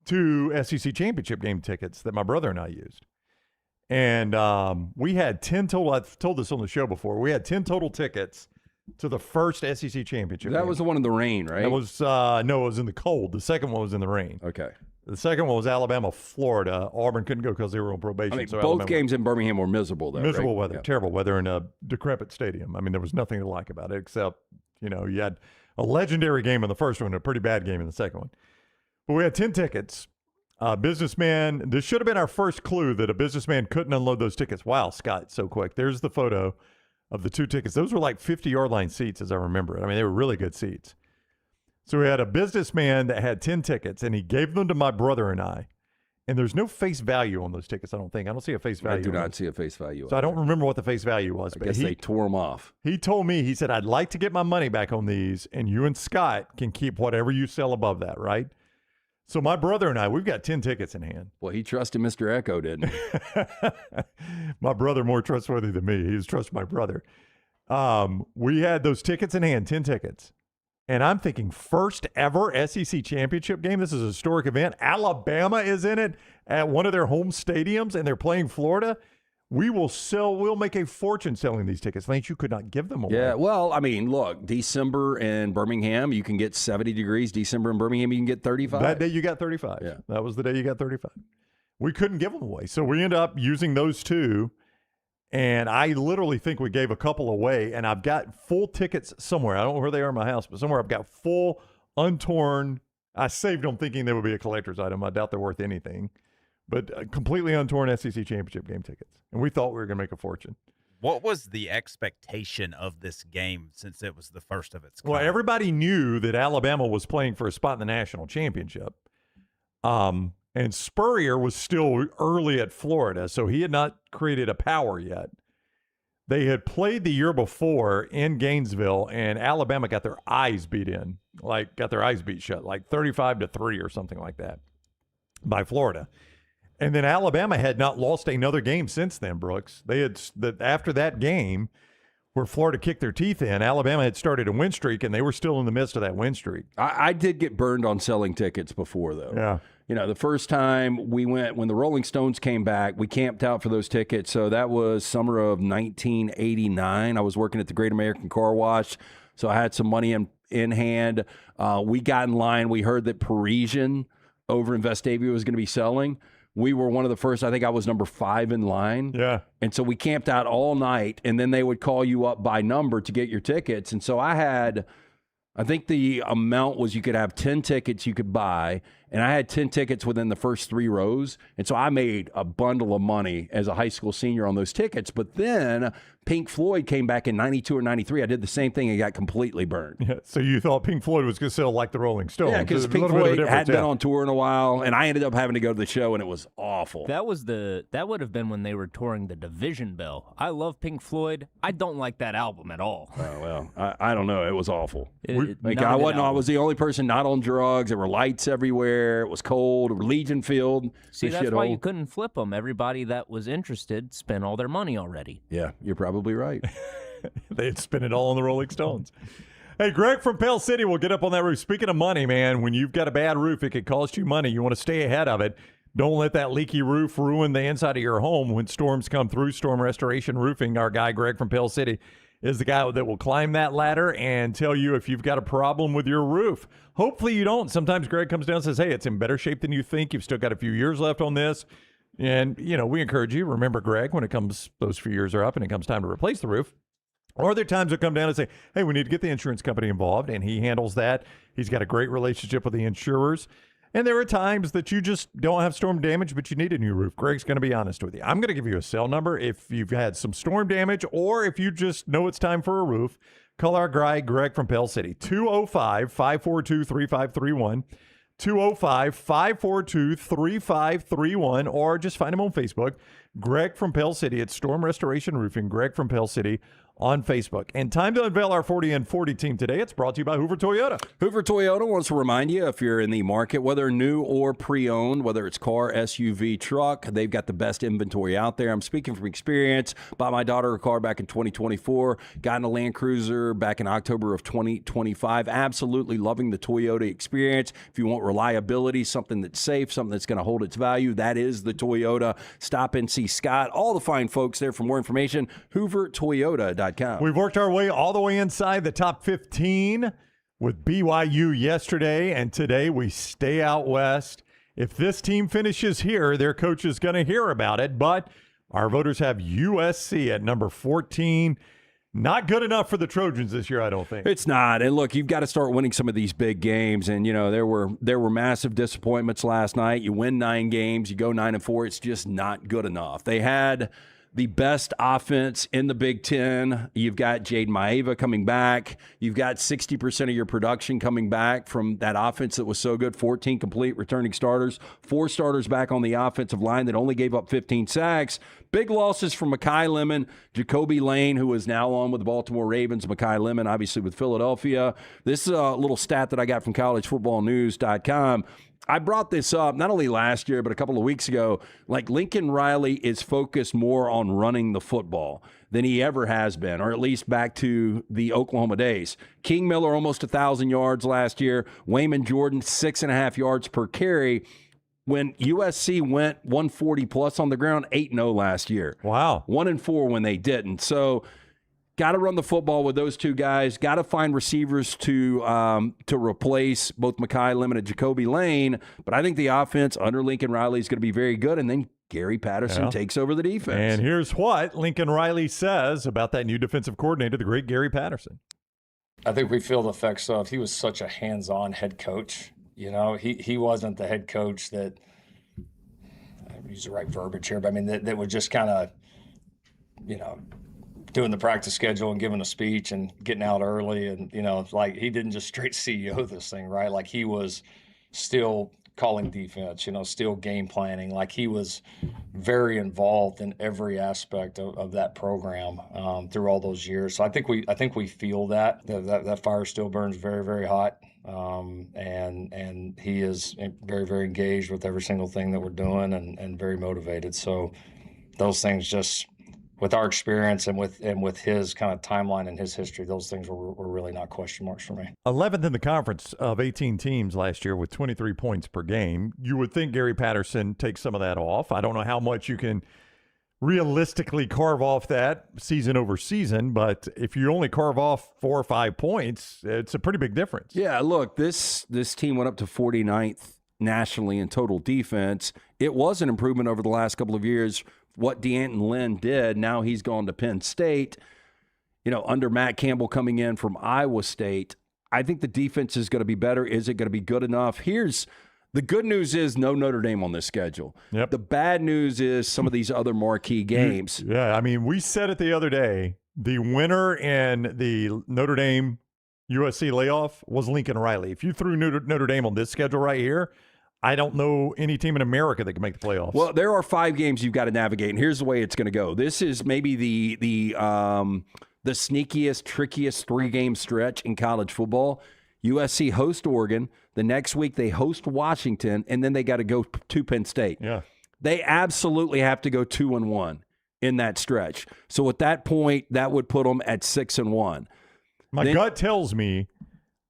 2 SEC championship game tickets that my brother and I used. And we had 10 total. I've told this on the show before. We had 10 total tickets to the first SEC championship. That game. was the one in the rain, right? That was no, it was in the cold. The second one was in the rain. Okay. The second one was Alabama, Florida. Auburn couldn't go because they were on probation. I mean, so both Alabama, games in Birmingham were miserable, though. miserable right? weather, Yeah. terrible weather in a decrepit stadium. I mean, there was nothing to like about it except, you had a legendary game in the first one and a pretty bad game in the second one. But we had 10 tickets. Businessman, this should have been our first clue that a businessman couldn't unload those tickets. Wow, Scott, so quick. There's the photo of the 2 tickets. Those were like 50-yard line seats, as I remember it. I mean, they were really good seats. So we had a businessman that had 10 tickets, and he gave them to my brother and I. And there's no face value on those tickets, I don't think. I don't see a face value. I do on not those. see a face value. So I don't remember what the face value was. I but guess they tore them off. He told me, he said, I'd like to get my money back on these, and you and Scott can keep whatever you sell above that, right? So my brother and I, we've got 10 tickets in hand. Well, he trusted Mr. Echo, didn't he? My brother more trustworthy than me. He was trust my brother. We had those tickets in hand, 10 tickets. And I'm thinking first ever SEC championship game. This is a historic event. Alabama is in it at one of their home stadiums, and they're playing Florida. we'll make a fortune selling these tickets. Lance, you could not give them away. Yeah, well, I mean, look, December in Birmingham, you can get 70 degrees. December in Birmingham, you can get 35. That day you got 35. Yeah. That was the day you got 35. We couldn't give them away. So we ended up using those two, and I literally think we gave a couple away, and I've got full tickets somewhere. I don't know where they are in my house, but somewhere I've got full, untorn. I saved them thinking they would be a collector's item. I doubt they're worth anything. But completely untorn SEC championship game tickets. And we thought we were going to make a fortune. What was the expectation of this game since it was the first of its kind? Well, everybody knew that Alabama was playing for a spot in the national championship. And Spurrier was still early at Florida, so he had not created a power yet. They had played the year before in Gainesville, and Alabama got their eyes beat in, got their eyes beat shut, 35-3 or something like that by Florida. And then Alabama had not lost another game since then, Brooks. They had after that game where Florida kicked their teeth in, Alabama had started a win streak, and they were still in the midst of that win streak. I did get burned on selling tickets before, though. Yeah. You know, the first time we went, when the Rolling Stones came back, we camped out for those tickets. So that was summer of 1989. I was working at the Great American Car Wash, so I had some money in hand. We got in line. We heard that Parisian over in Vestavia was going to be selling. We were one of the first. I think I was number 5 in line. Yeah. And so we camped out all night, and then they would call you up by number to get your tickets. And so I think the amount was you could have 10 tickets you could buy, and I had 10 tickets within the first 3 rows. And so I made a bundle of money as a high school senior on those tickets. But then Pink Floyd came back in 92 or 93. I did the same thing and got completely burned. Yeah, so you thought Pink Floyd was going to sell like the Rolling Stones. Yeah, because Pink Floyd hadn't been on tour in a while, and I ended up having to go to the show, and it was awful. That would have been when they were touring the Division Bell. I love Pink Floyd. I don't like that album at all. Oh, well, I don't know. It was awful. I was the only person not on drugs. There were lights everywhere. It was cold. Legion Field. See, that's why you couldn't flip them. Everybody that was interested spent all their money already. Yeah, you're probably right. They had spent it all on the Rolling Stones. Hey, Greg from Pell City will get up on that roof. Speaking of money, man, when you've got a bad roof, it could cost you money. You want to stay ahead of it. Don't let that leaky roof ruin the inside of your home when storms come through. Storm Restoration Roofing, our guy Greg from Pell City, is the guy that will climb that ladder and tell you if you've got a problem with your roof. Hopefully you don't. Sometimes Greg comes down and says, hey, it's in better shape than you think. You've still got a few years left on this. And, we encourage you. Remember, Greg, when those few years are up and it comes time to replace the roof. Or there are times he'll come down and say, hey, we need to get the insurance company involved, and he handles that. He's got a great relationship with the insurers. And there are times that you just don't have storm damage, but you need a new roof. Greg's going to be honest with you. I'm going to give you a cell number if you've had some storm damage or if you just know it's time for a roof. Call our guy, Greg from Pell City, 205-542-3531, 205-542-3531, or just find him on Facebook. Greg from Pell City. It's Storm Restoration Roofing. Greg from Pell City on Facebook. And time to unveil our 40 and 40 team today. It's brought to you by Hoover Toyota. Hoover Toyota wants to remind you, if you're in the market, whether new or pre-owned, whether it's car, SUV, truck, they've got the best inventory out there. I'm speaking from experience. Bought my daughter a car back in 2024. Got in a Land Cruiser back in October of 2025. Absolutely loving the Toyota experience. If you want reliability, something that's safe, something that's going to hold its value, that is the Toyota. Stop and see Scott. All the fine folks there. For more information, HooverToyota.com. We've worked our way all the way inside the top 15 with BYU yesterday, and today we stay out west. If this team finishes here, their coach is going to hear about it, but our voters have USC at number 14. Not good enough for the Trojans this year, I don't think. It's not. And look, you've got to start winning some of these big games. And, there were massive disappointments last night. You win 9 games, you go 9-4. It's just not good enough. They had the best offense in the Big Ten. You've got Jaden Maeva coming back. You've got 60% of your production coming back from that offense that was so good. 14 complete returning starters. 4 starters back on the offensive line that only gave up 15 sacks. Big losses from Mekhi Lemon, Jacoby Lane, who is now on with the Baltimore Ravens. Mekhi Lemon, obviously, with Philadelphia. This is a little stat that I got from collegefootballnews.com. I brought this up not only last year, but a couple of weeks ago. Like, Lincoln Riley is focused more on running the football than he ever has been, or at least back to the Oklahoma days. King Miller, almost 1,000 yards last year. Wayman Jordan, 6.5 yards per carry. when USC went 140 plus on the ground, 8-0 last year. Wow. 1-4 when they didn't. So got to run the football with those two guys. Got to find receivers to replace both Mekhi Lemon and Jacoby Lane. But I think the offense under Lincoln Riley is going to be very good. And then Gary Patterson takes over the defense. And here's what Lincoln Riley says about that new defensive coordinator, the great Gary Patterson. I think we feel the effects of he was such a hands-on head coach. You know, he wasn't the head coach that, I use the right verbiage here, but I mean, that would just kind of, you know, doing the practice schedule and giving a speech and getting out early. And, you know, like he didn't just straight CEO this thing, right? Like he was still calling defense, you know, still game planning. Like he was very involved in every aspect of that program through all those years. So I think we feel that fire still burns very, very hot. And he is very, very engaged with every single thing that we're doing and very motivated. So those things just, with our experience and with his kind of timeline and his history, those things were really not question marks for me. 11th in the conference of 18 teams last year with 23 points per game. You would think Gary Patterson takes some of that off. I don't know how much you can realistically carve off that season over season, but if you only carve off 4 or 5 points, it's a pretty big difference. Yeah, look, this team went up to 49th nationally in total defense. It was an improvement over the last couple of years. What D'Anton Lynn did, now he's gone to Penn State. You know, under Matt Campbell coming in from Iowa State, I think the defense is going to be better. Is it going to be good enough? Here's the good news is no Notre Dame on this schedule. Yep. The bad news is some of these other marquee games. Yeah, I mean, we said it the other day. The winner in the Notre Dame USC layoff was Lincoln Riley. If you threw Notre Dame on this schedule right here, I don't know any team in America that can make the playoffs. Well, there are 5 games you've got to navigate, and here's the way it's going to go. This is maybe the sneakiest, trickiest 3-game stretch in college football. USC hosts Oregon. The next week they host Washington, and then they got to go to Penn State. Yeah, they absolutely have to go 2-1 in that stretch. So at that point, that would put them at 6-1. My gut tells me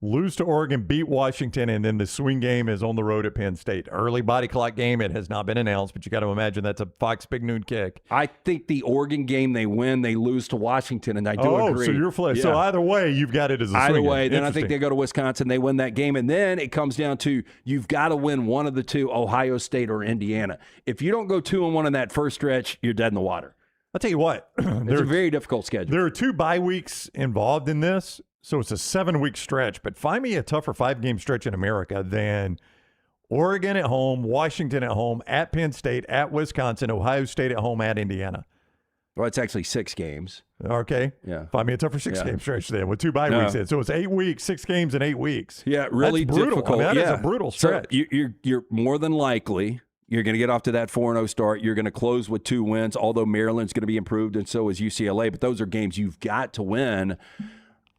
lose to Oregon, beat Washington, and then the swing game is on the road at Penn State. Early body clock game. It has not been announced, but you got to imagine that's a Fox Big Noon kick. I think the Oregon game they win, they lose to Washington, and I do agree. So you're flipped. Yeah. So either way, you've got it as a swing Either way, game. then I think they go to Wisconsin, they win that game, and then it comes down to you've got to win one of the two, Ohio State or Indiana. If you don't go 2-1 in that first stretch, you're dead in the water. I'll tell you what. It's a very difficult schedule. There are 2 bye weeks involved in this. So it's a 7-week stretch, but find me a tougher 5-game stretch in America than Oregon at home, Washington at home, at Penn State, at Wisconsin, Ohio State at home, at Indiana. Well, it's actually 6 games. Okay. Yeah. Find me a tougher 6-game stretch then with 2 bye weeks in. So it's 8 weeks, 6 games in 8 weeks. Yeah, really That's brutal. difficult. I mean, that is a brutal stretch. So you're more than likely you're going to get off to that 4-0 start. You're going to close with 2 wins, although Maryland's going to be improved and so is UCLA. But those are games you've got to win.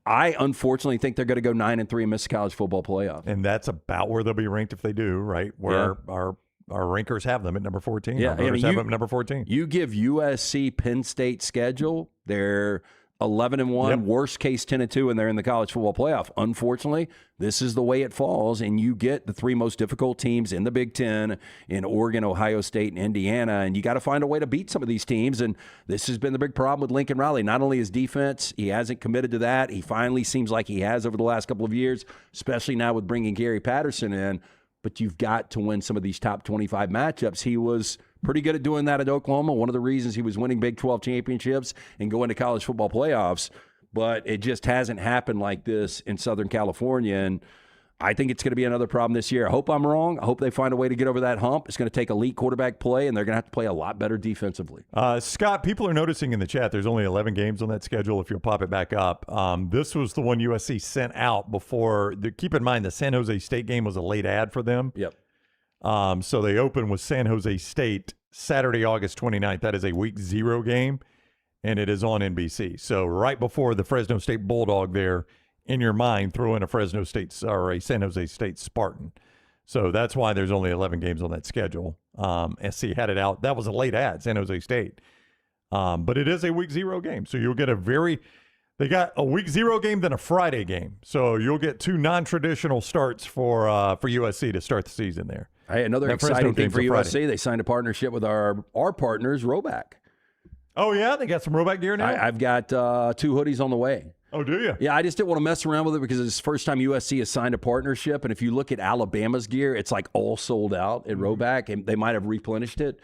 I unfortunately think they're going to go 9-3 and miss the college football playoff. And that's about where they'll be ranked if they do, right? Where our rankers have them at number 14. Yeah, our voters have them at number 14. You give USC Penn State schedule, they're 11-1, worst case 10-2, and they're in the college football playoff. Unfortunately, this is the way it falls, and you get the 3 most difficult teams in the Big Ten in Oregon, Ohio State, and Indiana, and you got to find a way to beat some of these teams, and this has been the big problem with Lincoln Riley. Not only his defense, he hasn't committed to that. He finally seems like he has over the last couple of years, especially now with bringing Gary Patterson in, but you've got to win some of these top 25 matchups. He was pretty good at doing that at Oklahoma. One of the reasons he was winning Big 12 championships and going to college football playoffs, but it just hasn't happened like this in Southern California. And I think it's going to be another problem this year. I hope I'm wrong. I hope they find a way to get over that hump. It's going to take elite quarterback play, and they're going to have to play a lot better defensively. Scott, people are noticing in the chat there's only 11 games on that schedule if you'll pop it back up. This was the one USC sent out before. Keep in mind the San Jose State game was a late ad for them. Yep. So they opened with San Jose State Saturday, August 29th. That is a week 0 game, and it is on NBC. So right before the Fresno State Bulldog there, in your mind, throw in a Fresno State or a San Jose State Spartan. So that's why there's only 11 games on that schedule. SC had it out. That was a late ad, San Jose State. But it is a week 0 game. So you'll get they got a week 0 game, then a Friday game. So you'll get 2 non-traditional starts for USC to start the season there. Hey, another That Fresno exciting thing game's for on USC, Friday. they signed a partnership with our partners, Roback. Oh, yeah? They got some Roback gear now? I've got 2 hoodies on the way. Oh, do you? Yeah, I just didn't want to mess around with it because it's the first time USC has signed a partnership. And if you look at Alabama's gear, it's like all sold out at Roback, and they might have replenished it.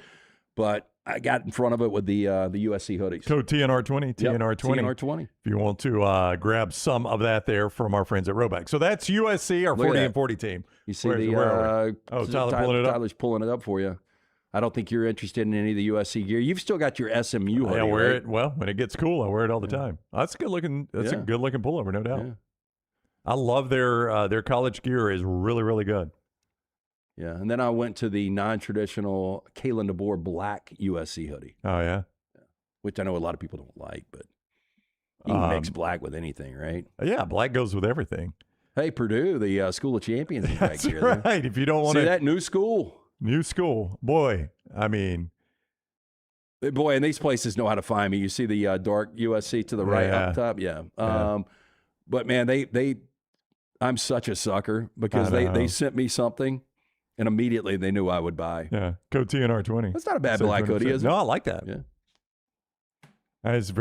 But I got in front of it with the USC hoodies. Code TNR20, Yep, TNR20. TNR20. If you want to grab some of that there from our friends at Roback. So that's USC, our Look at 40 that. and 40 team. You see Where are we? Oh, Tyler pulling it up. Tyler's pulling it up for you. I don't think you're interested in any of the USC gear. You've still got your SMU hoodie, I wear right? it. Well, when it gets cool, I wear it all the time. That's a good looking. That's a Yeah. good looking pullover, no doubt. Yeah. I love their college gear is really, really good. Yeah, and then I went to the non-traditional Keelon DeBoer black USC hoodie, Oh yeah. which I know a lot of people don't like, but you can mix black with anything, right? Yeah, black goes with everything. Hey, Purdue, the School of Champions is back That's here. right. If you don't want See to, that new school? new school, boy. I mean, Boy, and these places know how to find me. You see the dark USC to the right Yeah. up top? Yeah. But, man, I'm such a sucker because I know. they sent me something, and immediately they knew I would buy. yeah, code TNR20. That's not a bad Save black hoodie, 20%. is it? No, I like that. Yeah. And it's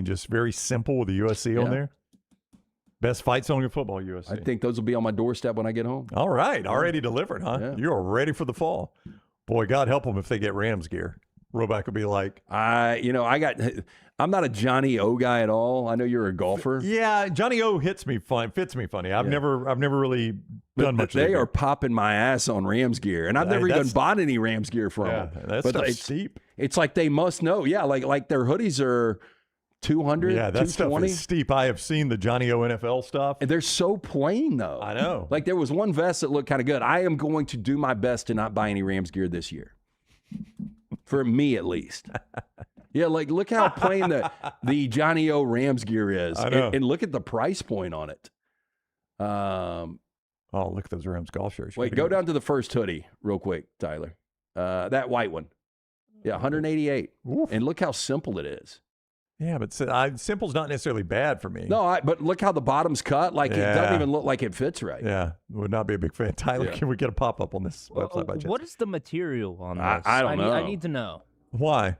just very simple with the USC on Yeah. there. Best fight song in football, USC. I think those will be on my doorstep when I get home. All right, already delivered, huh? Yeah. You are ready for the fall. Boy, God help them if they get Rams gear. Roback will be like, I'm not a Johnny O guy at all. I know you're a golfer. yeah, Johnny O fits me funny. I've never really done much. They of are popping my ass on Rams gear, and I've never even bought any Rams gear from Yeah, them. that But stuff's it's steep. It's like they must know. Yeah, like their hoodies are 200, Yeah, that stuff 220. is steep. I have seen the Johnny O NFL stuff. And they're so plain, though. I know. Like, there was one vest that looked kind of good. I am going to do my best to not buy any Rams gear this year. For me, at least. Yeah, like, look how plain the Johnny O Rams gear is. I know. And look at the price point on it. Oh, look at those Rams golf shirts. Wait, go down to the first hoodie real quick, Tyler. That white one. Yeah, 188. And look how simple it is. Yeah, but simple's not necessarily bad for me. No, but look how the bottom's cut. Like, it doesn't even look like it fits right. Yeah, would not be a big fan. Tyler, Yeah. can we get a pop-up on this website by chance? What is the material on this? I don't know. I need to know. Why?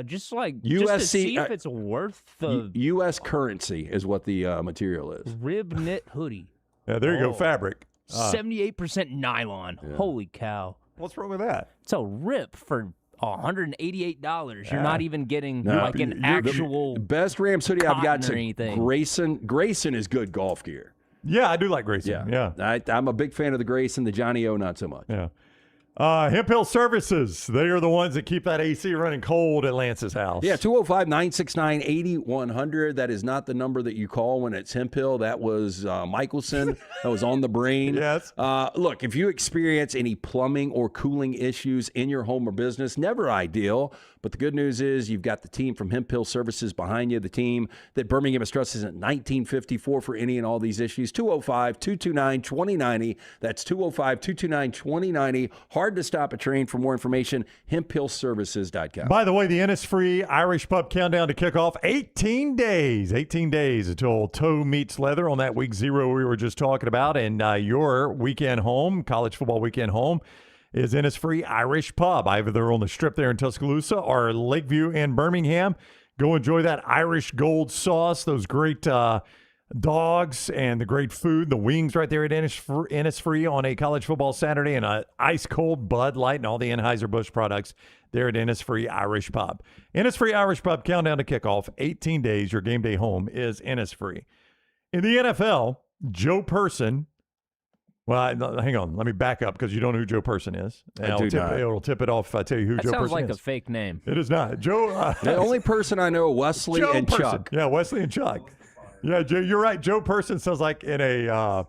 Just to USC, see if it's worth the U.S. currency is what the material is. rib knit hoodie. Yeah, there you go, fabric. 78% nylon. Holy cow. What's wrong with that? It's a rip for $188. You're Yeah. not even getting No, like an actual the best Rams hoodie I've got cotton or to anything. Grayson. Grayson is good golf gear. Yeah, I do like Grayson. Yeah. I'm a big fan of the Grayson. The Johnny O, not so much. Yeah. Hemp Hill Services. They are the ones that keep that AC running cold at Lance's house. Yeah, 205-969-8100. That is not the number that you call when it's Hemp Hill. That was Michelson. That was on the brain. Yes. Look, if you experience any plumbing or cooling issues in your home or business, never ideal. But the good news is you've got the team from Hemp Hill Services behind you, the team that Birmingham has trusted since 1954 for any and all these issues. 205-229-2090. That's 205-229-2090. Hard to stop a train. For more information, hemphillservices.com. By the way, the Innisfree Irish Pub countdown to kickoff, 18 days. 18 days until toe meets leather on that week 0 we were just talking about. And your weekend home, college football weekend home, is Innisfree Irish Pub. Either they're on the Strip there in Tuscaloosa or Lakeview in Birmingham. Go enjoy that Irish gold sauce, those great dogs and the great food, the wings right there at Innisfree on a college football Saturday, and an ice-cold Bud Light and all the Anheuser-Busch products there at Innisfree Irish Pub. Innisfree Irish Pub countdown to kickoff, 18 days. Your game day home is Innisfree. In the NFL, Joe Person. Well, hang on. Let me back up because you don't know who Joe Person is. It'll tip it off if I tell you who That Joe sounds Person like is. a fake name. It is not. Joe. The only person I know, Wesley Joe and Person. Chuck. Yeah, Wesley and Chuck. Yeah, Joe, you're right. Joe Person sounds like in a.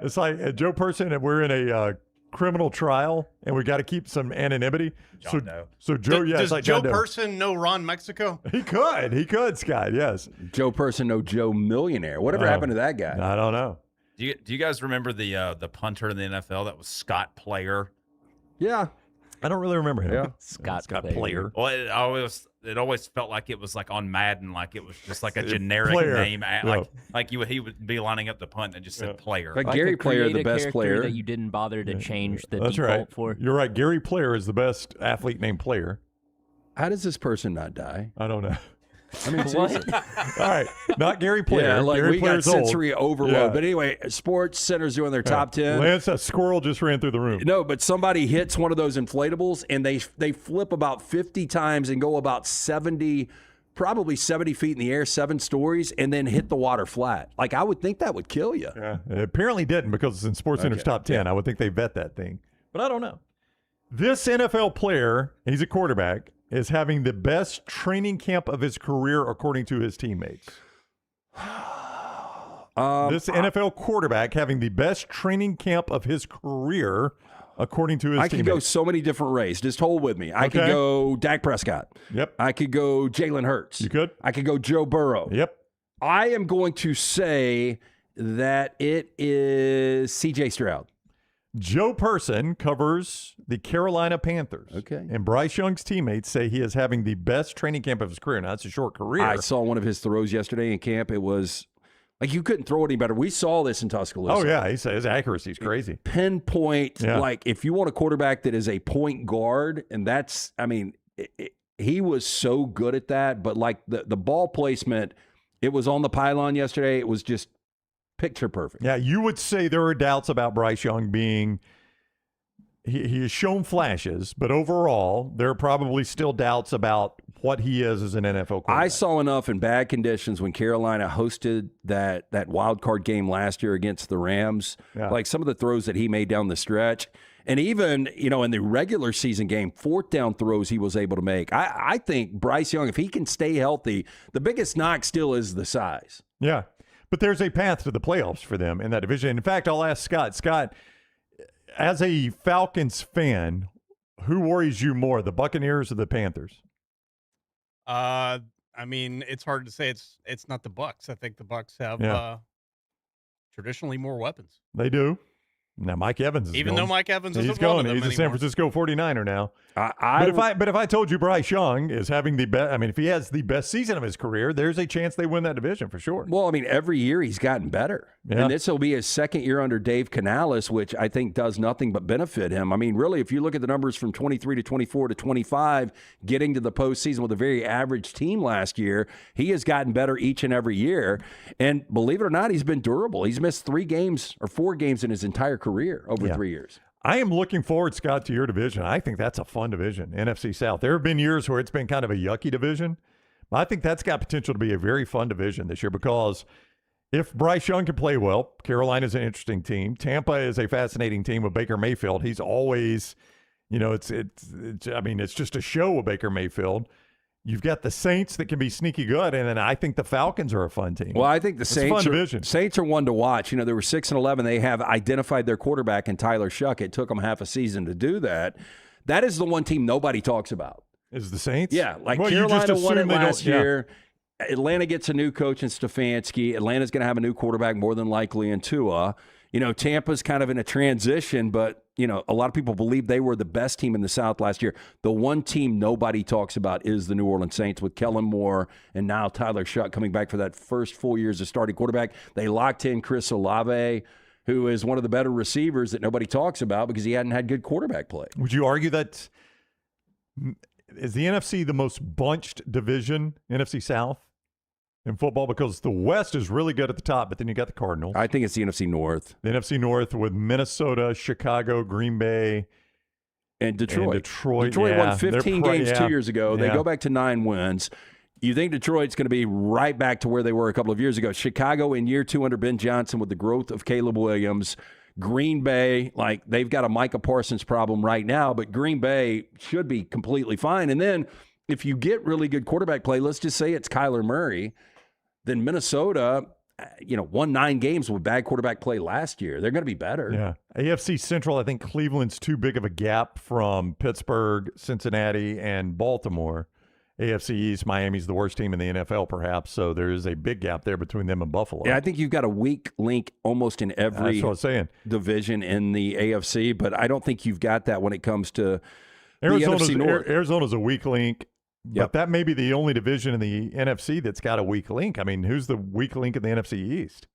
It's like a Joe Person, and we're in a criminal trial, and we got to keep some anonymity. John Doe. So Joe, yeah, Does it's like Joe John Doe. Person know Ron Mexico? He could, Scott. Yes. Joe Person, no Joe Millionaire. Whatever happened to that guy? I don't know. Do you guys remember the punter in the NFL that was Scott Player? Yeah. I don't really remember him. Yeah. Scott Player. Well, it always felt like it was like on Madden, like it was just like a generic Player. name, Yeah. like he would be lining up the punt and just said player. Like Like Gary a Player, the creative best character player. that you didn't bother to change the That's default right. for. You're right. Gary Player is the best athlete named Player. How does this person not die? I don't know. I mean, seriously. All right, not Gary Player. Yeah, like Gary we got Player's old. sensory overload. Yeah. But anyway, Sports Center's doing their top 10. Lance, a squirrel just ran through the room. No, but somebody hits one of those inflatables and they flip about 50 times and go about 70, probably 70 feet in the air, 7 stories, and then hit the water flat. Like, I would think that would kill you. Yeah, it apparently didn't because it's in Sports Center's top 10. I would think they vet that thing, but I don't know. This NFL player, he's a quarterback, is having the best training camp of his career according to his teammates. This NFL quarterback having the best training camp of his career according to his I teammates. could go so many different ways. Just hold with me. I could Okay. go Dak Prescott. Yep. I could go Jalen Hurts. You could. I could go Joe Burrow. Yep. I am going to say that it is C.J. Stroud. Joe Person covers the Carolina Panthers. Okay. And Bryce Young's teammates say he is having the best training camp of his career. Now, it's a short career. I saw one of his throws yesterday in camp. It was like you couldn't throw any better. We saw this in Tuscaloosa. Oh, yeah. He says his accuracy is crazy. Pinpoint, Yeah. like if you want a quarterback that is a point guard, and that's, I mean, he was so good at that. But like the ball placement, it was on the pylon yesterday. It was just picture perfect. Yeah, you would say there are doubts about Bryce Young being he has shown flashes, but overall, there are probably still doubts about what he is as an NFL quarterback. I saw enough in bad conditions when Carolina hosted that wild card game last year against the Rams. Yeah. Like some of the throws that he made down the stretch. And even, in the regular season game, 4th down throws he was able to make. I think Bryce Young, if he can stay healthy, the biggest knock still is the size. Yeah, but there's a path to the playoffs for them in that division. In fact, I'll ask Scott. Scott, as a Falcons fan, who worries you more, the Buccaneers or the Panthers? I mean, it's hard to say. It's not the Bucs. I think the Bucs have traditionally more weapons. They do. Now, Mike Evans is Even going. though Mike Evans isn't he's one going. of them He's a San anymore. Francisco 49er now. But if I told you Bryce Young is having the best, I mean, if he has the best season of his career, there's a chance they win that division for sure. Well, I mean, every year he's gotten better. Yeah. And this will be his second year under Dave Canales, which I think does nothing but benefit him. I mean, really, if you look at the numbers from 23 to 24 to 25, getting to the postseason with a very average team last year, he has gotten better each and every year. And believe it or not, he's been durable. He's missed 3 games or 4 games in his entire career over 3 years. I am looking forward, Scott, to your division. I think that's a fun division, NFC South. There have been years where it's been kind of a yucky division. But I think that's got potential to be a very fun division this year because if Bryce Young can play well, Carolina's an interesting team. Tampa is a fascinating team with Baker Mayfield. He's always, it's just a show with Baker Mayfield. You've got the Saints that can be sneaky good, and then I think the Falcons are a fun team. Well, I think the It's a fun division. Saints are one to watch. They were 6-11. They have identified their quarterback in Tyler Shuck. It took them half a season to do that. That is the one team nobody talks about. Is the Saints? Yeah, like Well, you just Carolina won it assume they don't- last year. Atlanta gets a new coach in Stefanski. Atlanta's going to have a new quarterback more than likely in Tua. Tampa's kind of in a transition, but, a lot of people believe they were the best team in the South last year. The one team nobody talks about is the New Orleans Saints with Kellen Moore and now Tyler Shuck coming back for that first full year as a starting quarterback. They locked in Chris Olave, who is one of the better receivers that nobody talks about because he hadn't had good quarterback play. Would you argue that is the NFC the most bunched division, NFC South, in football? Because the West is really good at the top, but then you got the Cardinals. I think it's the NFC North. The NFC North with Minnesota, Chicago, Green Bay, and Detroit. Detroit won 15 games 2 years ago. They Yeah. go back to 9 wins. You think Detroit's going to be right back to where they were a couple of years ago. Chicago in year 2 under Ben Johnson with the growth of Caleb Williams. Green Bay, like they've got a Micah Parsons problem right now, but Green Bay should be completely fine. And then if you get really good quarterback play, let's just say it's Kyler Murray, then Minnesota, won 9 games with bad quarterback play last year. They're going to be better. Yeah. AFC Central, I think Cleveland's too big of a gap from Pittsburgh, Cincinnati, and Baltimore. AFC East, Miami's the worst team in the NFL, perhaps. So there is a big gap there between them and Buffalo. Yeah, I think you've got a weak link almost in every That's what I'm saying. division in the AFC, but I don't think you've got that when it comes to NFC North. Arizona's a weak link, but Yep. that may be the only division in the NFC that's got a weak link. I mean, who's the weak link in the NFC East?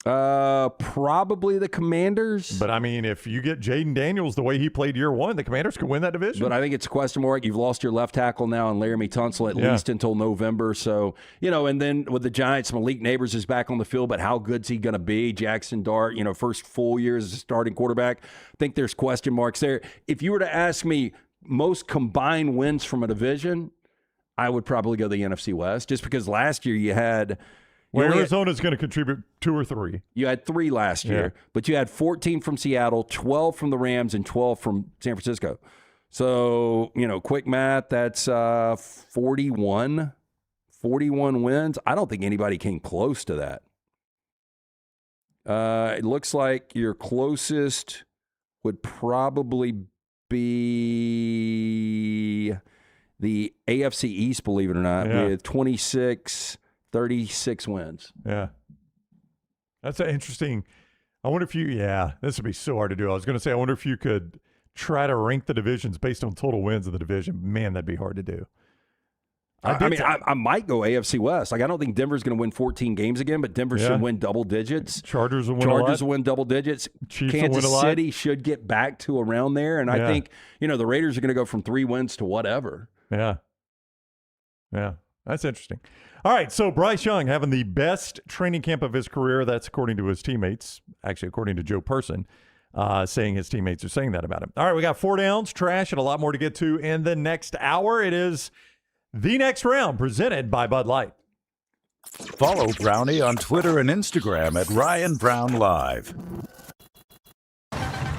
Probably the Commanders. But I mean, if you get Jaden Daniels the way he played year one, the Commanders could win that division. But I think it's a question mark. You've lost your left tackle now and Laramie Tunsil at least until November. So, and then with the Giants, Malik Neighbors is back on the field, but how good's he going to be? Jackson Dart, first full year as a starting quarterback. I think there's question marks there. If you were to ask me most combined wins from a division, I would probably go the NFC West, just because last year you had – well, Arizona's going to contribute 2 or 3. You had 3 last year, but you had 14 from Seattle, 12 from the Rams, and 12 from San Francisco. So, quick math, that's 41 wins. I don't think anybody came close to that. It looks like your closest would probably be the AFC East, believe it or not, with 36 wins. Yeah. That's interesting. I wonder if this would be so hard to do. I was going to say, I wonder if you could try to rank the divisions based on total wins of the division. Man, that'd be hard to do. I might go AFC West. I don't think Denver's going to win 14 games again, but Denver should win double digits. Chargers will win double digits. Chiefs Kansas will win a lot. City should get back to around there. And I think, the Raiders are going to go from 3 wins to whatever. Yeah. Yeah. That's interesting. All right, so Bryce Young having the best training camp of his career. That's according to his teammates. Actually, according to Joe Person, saying his teammates are saying that about him. All right, we got 4 downs, trash, and a lot more to get to in the next hour. It is the next round presented by Bud Light. Follow Brownie on Twitter and Instagram at ryanbrownlive.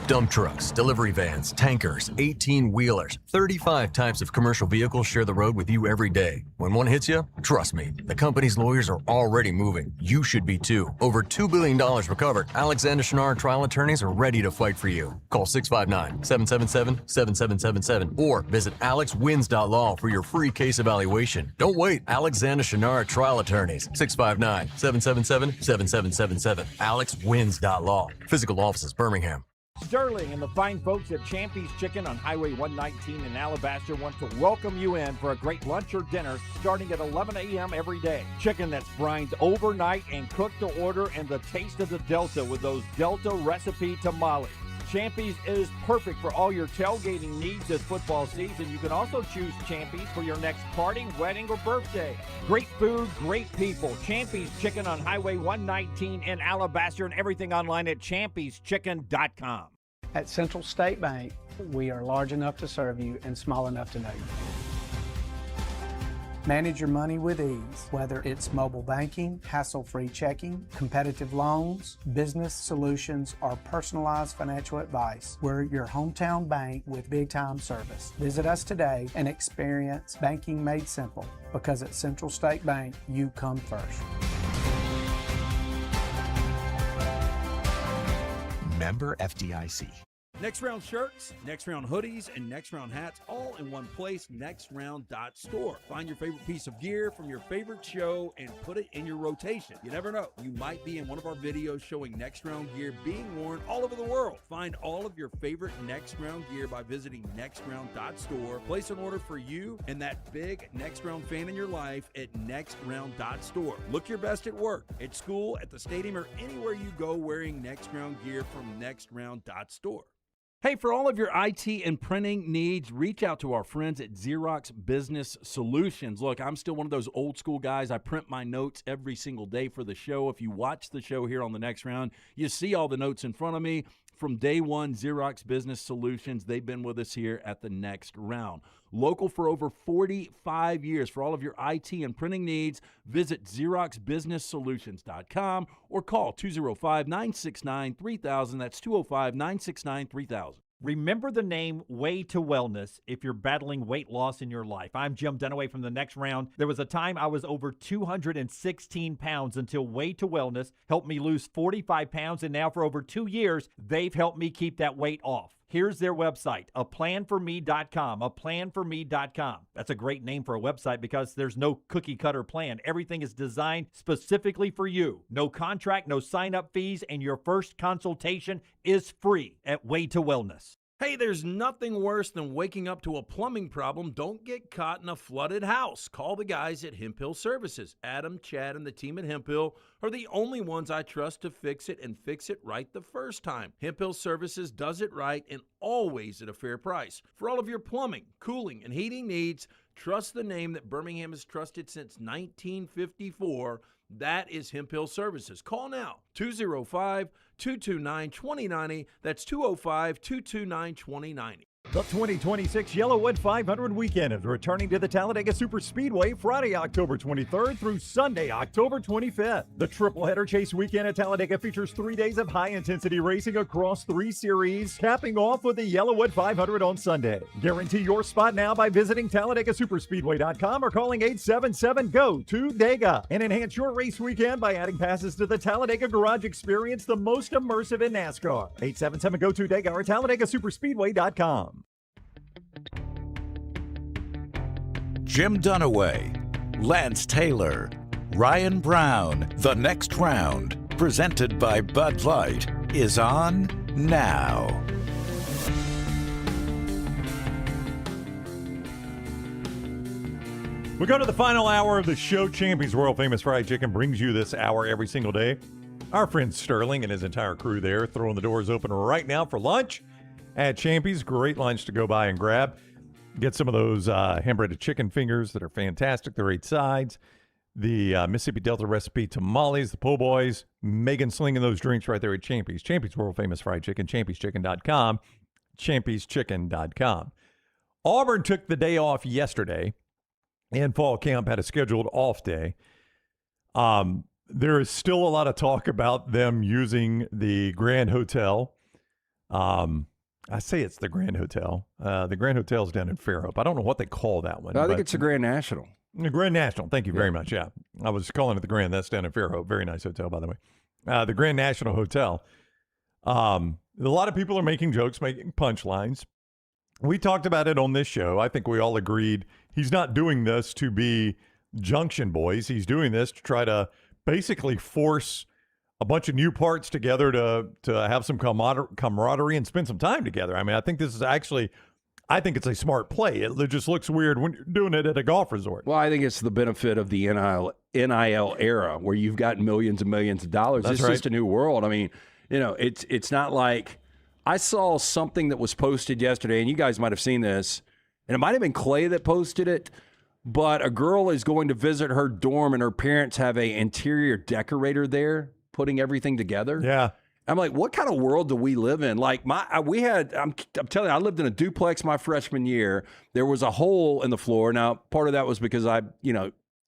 Dump trucks, delivery vans, tankers, 18-wheelers, 35 types of commercial vehicles share the road with you every day. When one hits you, trust me, the company's lawyers are already moving. You should be too. Over $2 billion recovered. Alexander Shunnarah trial attorneys are ready to fight for you. Call 659-777-7777 or visit alexwins.law for your free case evaluation. Don't wait. Alexander Shunnarah trial attorneys. 659-777-7777. alexwins.law. Physical offices, Birmingham. Sterling and the fine folks at Champy's Chicken on Highway 119 in Alabaster want to welcome you in for a great lunch or dinner starting at 11 a.m. every day. Chicken that's brined overnight and cooked to order, and the taste of the Delta with those Delta recipe tamales. Champy's is perfect for all your tailgating needs this football season. You can also choose Champy's for your next party, wedding, or birthday. Great food, great people. Champy's Chicken on Highway 119 in Alabaster, and everything online at champyschicken.com. At Central State Bank, we are large enough to serve you and small enough to know you. Manage your money with ease, whether it's mobile banking, hassle-free checking, competitive loans, business solutions, or personalized financial advice. We're your hometown bank with big-time service. Visit us today and experience banking made simple, because at Central State Bank, you come first. Member FDIC. Next Round shirts, Next Round hoodies, and Next Round hats all in one place, nextround.store. Find your favorite piece of gear from your favorite show and put it in your rotation. You never know, you might be in one of our videos showing Next Round gear being worn all over the world. Find all of your favorite Next Round gear by visiting nextround.store. Place an order for you and that big Next Round fan in your life at nextround.store. Look your best at work, at school, at the stadium, or anywhere you go wearing Next Round gear from nextround.store. Hey, for all of your IT and printing needs, reach out to our friends at Xerox Business Solutions. Look, I'm still one of those old school guys. I print my notes every single day for the show. If you watch the show here on the Next Round, you see all the notes in front of me. From day one, Xerox Business Solutions, they've been with us here at the Next Round. Local for over 45 years. For all of your IT and printing needs, visit XeroxBusinessSolutions.com or call 205-969-3000. That's 205-969-3000. Remember the name Way to Wellness if you're battling weight loss in your life. I'm Jim Dunaway from the Next Round. There was a time I was over 216 pounds until Way to Wellness helped me lose 45 pounds, and now for over 2 years, they've helped me keep that weight off. Here's their website, aplanforme.com, aplanforme.com. That's a great name for a website because there's no cookie-cutter plan. Everything is designed specifically for you. No contract, no sign-up fees, and your first consultation is free at Way to Wellness. Hey, there's nothing worse than waking up to a plumbing problem. Don't get caught in a flooded house. Call the guys at Hemp Hill Services. Adam, Chad, and the team at Hemp Hill are the only ones I trust to fix it and fix it right the first time. Hemp Hill Services does it right and always at a fair price. For all of your plumbing, cooling, and heating needs, trust the name that Birmingham has trusted since 1954. That is Hemp Hill Services. Call now, 205-229-2090. That's 205-229-2090. The 2026 Yellowwood 500 weekend is returning to the Talladega Superspeedway Friday, October 23rd through Sunday, October 25th. The triple-header chase weekend at Talladega features 3 days of high-intensity racing across 3 series, capping off with the Yellowwood 500 on Sunday. Guarantee your spot now by visiting TalladagaSuperspeedway.com or calling 877-GO-TO-DEGA. And enhance your race weekend by adding passes to the Talladega Garage Experience, the most immersive in NASCAR. 877-GO-TO-DEGA or TalladagaSuperspeedway.com. Jim Dunaway, Lance Taylor, Ryan Brown. The Next Round, presented by Bud Light, is on now. We go to the final hour of the show. Champions World Famous Fried Chicken brings you this hour every single day. Our friend Sterling and his entire crew there throwing the doors open right now for lunch at Champy's. Great lunch to go by and grab. Get some of those hand-breaded chicken fingers that are fantastic. They're 8 sides. The Mississippi Delta recipe tamales, the po' boys. Megan slinging those drinks right there at Champy's. Champy's World Famous Fried Chicken, champy'schicken.com, champy'schicken.com. Auburn took the day off yesterday, and fall camp had a scheduled off day. There is still a lot of talk about them using the Grand Hotel. I say it's the Grand Hotel. The Grand Hotel's down in Fairhope. I don't know what they call that one. I think it's the Grand National. The Grand National. Thank you very much. Yeah. I was calling it the Grand. That's down in Fairhope. Very nice hotel, by the way. The Grand National Hotel. A lot of people are making jokes, making punchlines. We talked about it on this show. I think we all agreed he's not doing this to be Junction Boys. He's doing this to try to basically force a bunch of new parts together to have some camaraderie and spend some time together. I mean, I think this is actually, I think it's a smart play. It just looks weird when you're doing it at a golf resort. Well, I think it's the benefit of the NIL era where you've got millions and millions of dollars. That's It's right. just a new world. I mean, it's not like I saw something that was posted yesterday, and you guys might have seen this, and it might have been Clay that posted it, but a girl is going to visit her dorm, and her parents have a interior decorator there putting everything together. Yeah. I'm like, what kind of world do we live in? Like I'm telling you, I lived in a duplex my freshman year. There was a hole in the floor. Now, part of that was because I,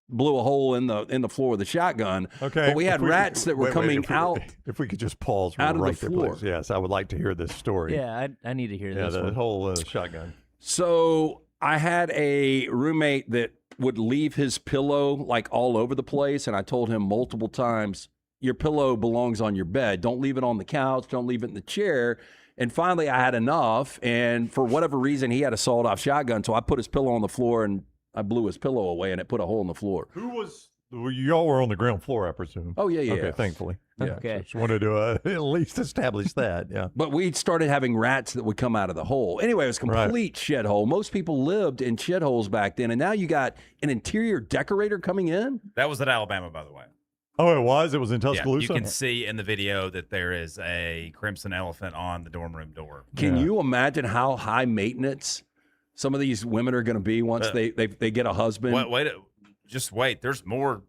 blew a hole in the floor with a shotgun. Okay. But we had rats that were coming out. If we could just pause out of right the there, floor. please. Yes, I would like to hear this story. Yeah, I need to hear this the one. whole shotgun. So I had a roommate that would leave his pillow like all over the place. And I told him multiple times, your pillow belongs on your bed. Don't leave it on the couch. Don't leave it in the chair. And finally, I had enough. And for whatever reason, he had a sawed-off shotgun. So I put his pillow on the floor, and I blew his pillow away, and it put a hole in the floor. Y'all were on the ground floor, I presume. Oh, yeah. Okay, thankfully. Yeah. Okay. Just wanted to at least establish that, yeah. But we started having rats that would come out of the hole. Anyway, it was a complete shed hole. Most people lived in shed holes back then, and now you got an interior decorator coming in? That was at Alabama, by the way. Oh, it was? It was in Tuscaloosa? Yeah, you can see in the video that there is a crimson elephant on the dorm room door. Can you imagine how high maintenance some of these women are going to be once they get a husband? Just wait. There's more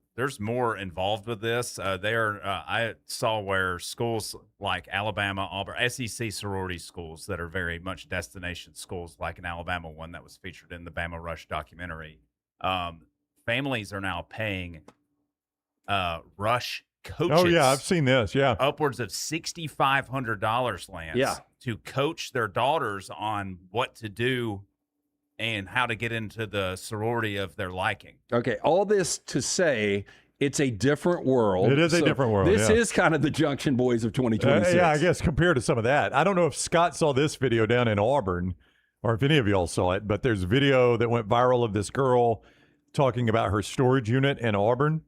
involved with this. I saw where schools like Alabama, Auburn, SEC sorority schools that are very much destination schools, like an Alabama one that was featured in the Bama Rush documentary. Families are now paying Rush coaches. Oh, yeah, I've seen this, yeah. Upwards of $6,500, Lance, to coach their daughters on what to do and how to get into the sorority of their liking. Okay, all this to say it's a different world. It is a different world, This yeah. is kind of the Junction Boys of 2026. Yeah, I guess compared to some of that. I don't know if Scott saw this video down in Auburn or if any of y'all saw it, but there's a video that went viral of this girl talking about her storage unit in Auburn.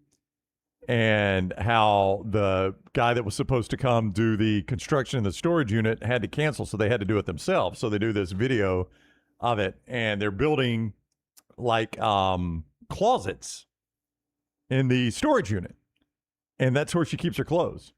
and how the guy that was supposed to come do the construction in the storage unit had to cancel, so they had to do it themselves. So they do this video of it, and they're building like closets in the storage unit, and that's where she keeps her clothes.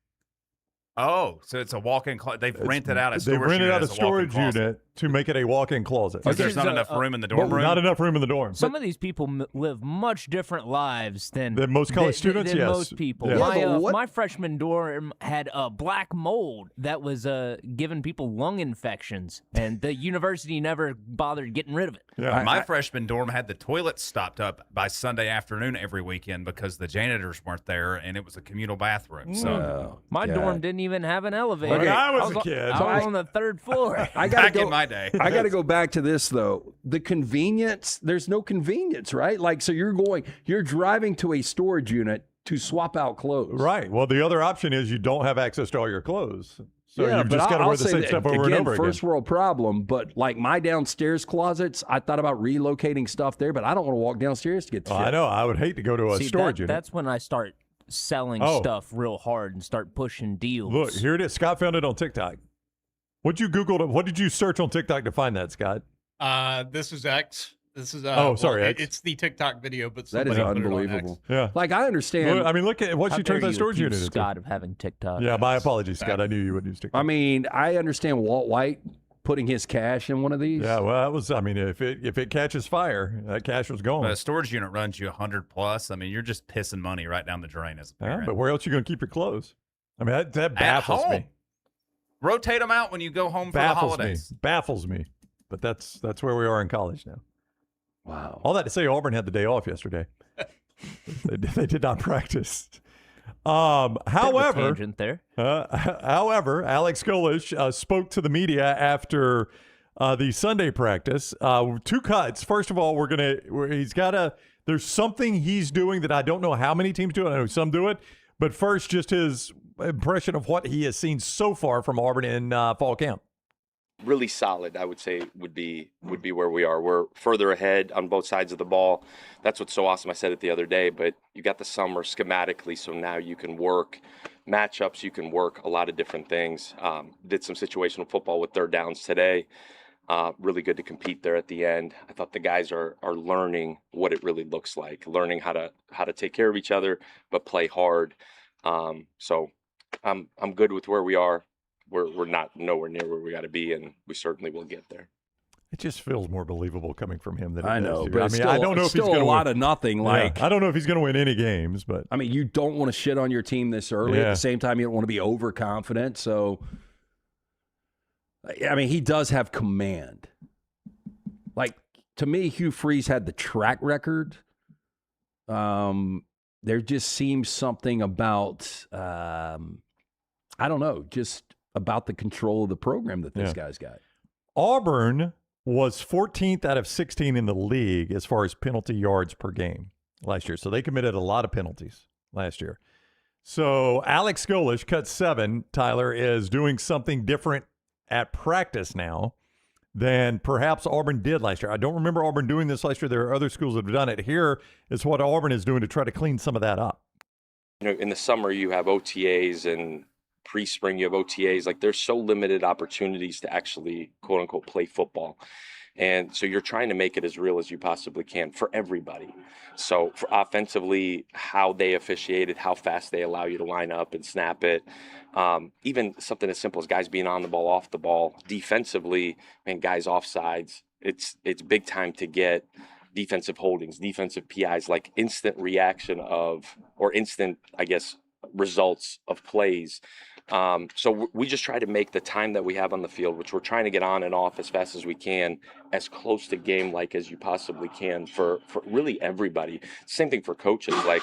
Oh, so it's a walk-in closet. They've rented out a storage They rented unit out a as storage walk-in closet. unit to make it a walk-in closet. Because there's not enough room in the dorm room? Not enough room in the dorm. Some of these people live much different lives than most college students, than yes. most people. Yeah. My freshman dorm had a black mold that was giving people lung infections, and the university never bothered getting rid of it. Yeah. My freshman dorm had the toilets stopped up by Sunday afternoon every weekend because the janitors weren't there, and it was a communal bathroom. So my dorm didn't even have an elevator. When I was a kid. I was on the third floor. back in my day. I got to go back to this though. The convenience. There's no convenience, right? Like, so you're driving to a storage unit to swap out clothes. Right. Well, the other option is you don't have access to all your clothes. So yeah, you've but just got to I'll wear the say same that, stuff over again, and over first again. world problem, but like my downstairs closets, I thought about relocating stuff there, but I don't want to walk downstairs to get to I know. I would hate to go to a storage unit. That's when I start selling stuff real hard and start pushing deals. Look, here it is. Scott found it on TikTok. What'd you Google? What did you search on TikTok to find that, Scott? This is X. This is X. It's the TikTok video, but that is somebody put it on unbelievable. X. Yeah. Like, I understand. Look, I mean, look at what she turned that storage unit into. Scott of having TikTok. Yeah, my apologies, Scott. I knew you would use TikTok. I mean, I understand Walt White putting his cash in one of these. Yeah, well, that was. I mean, if it catches fire, that cash was gone. A storage unit runs you $100 plus. I mean, you're just pissing money right down the drain as a parent. But where else are you going to keep your clothes? I mean, that At baffles home. me. Rotate them out when you go home for the holidays. Baffles me. But that's where we are in college now. Wow. All that to say, Auburn had the day off yesterday. they did not practice. However, tangent there. However, Alex Golesh spoke to the media after the Sunday practice. Two cuts. First of all, there's something he's doing that I don't know how many teams do it. I know some do it. But first, just his impression of what he has seen so far from Auburn in fall camp. Really solid, I would say, would be where we are. We're further ahead on both sides of the ball. That's what's so awesome. I said it the other day, but you got the summer schematically, so now you can work matchups, you can work a lot of different things. Did some situational football with third downs today. Really good to compete there at the end. I thought the guys are learning what it really looks like, learning how to take care of each other, but play hard. So I'm good with where we are. We're not nowhere near where we got to be, and we certainly will get there. It just feels more believable coming from him than it I does know, you. but I it's mean, still, I don't know it's if he's still going a to lot of nothing. Like, I don't know if he's going to win any games, but I mean, you don't want to shit on your team this early. At the same time, you don't want to be overconfident. So, I mean, he does have command. Like, to me, Hugh Freeze had the track record. There just seems something about, I don't know, just about the control of the program that this guy's got. Auburn was 14th out of 16 in the league as far as penalty yards per game last year. So they committed a lot of penalties last year. So Alex Golesh, cut 7, Tyler, is doing something different at practice now than perhaps Auburn did last year. I don't remember Auburn doing this last year. There are other schools that have done it. Here is what Auburn is doing to try to clean some of that up. You know, in the summer you have OTAs, and pre-spring you have OTAs. Like, there's so limited opportunities to actually quote unquote play football. And so you're trying to make it as real as you possibly can for everybody. So for offensively, how they officiated, how fast they allow you to line up and snap it. Even something as simple as guys being on the ball, off the ball. Defensively, and guys offsides, it's big time to get defensive holdings, defensive PIs, like instant reaction or instant, I guess, results of plays. So we just try to make the time that we have on the field, which we're trying to get on and off as fast as we can, as close to game-like as you possibly can for really everybody. Same thing for coaches. Like,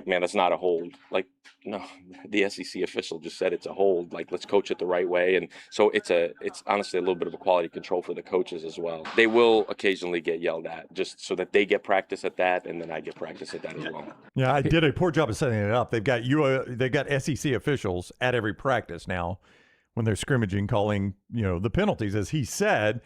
man, it's not a hold. Like, no, the SEC official just said it's a hold. Like, let's coach it the right way. And so it's honestly a little bit of a quality control for the coaches as well. They will occasionally get yelled at just so that they get practice at that, and then I get practice at that as well. Yeah, I did a poor job of setting it up. They've got SEC officials at every practice now when they're scrimmaging, calling the penalties. As he said,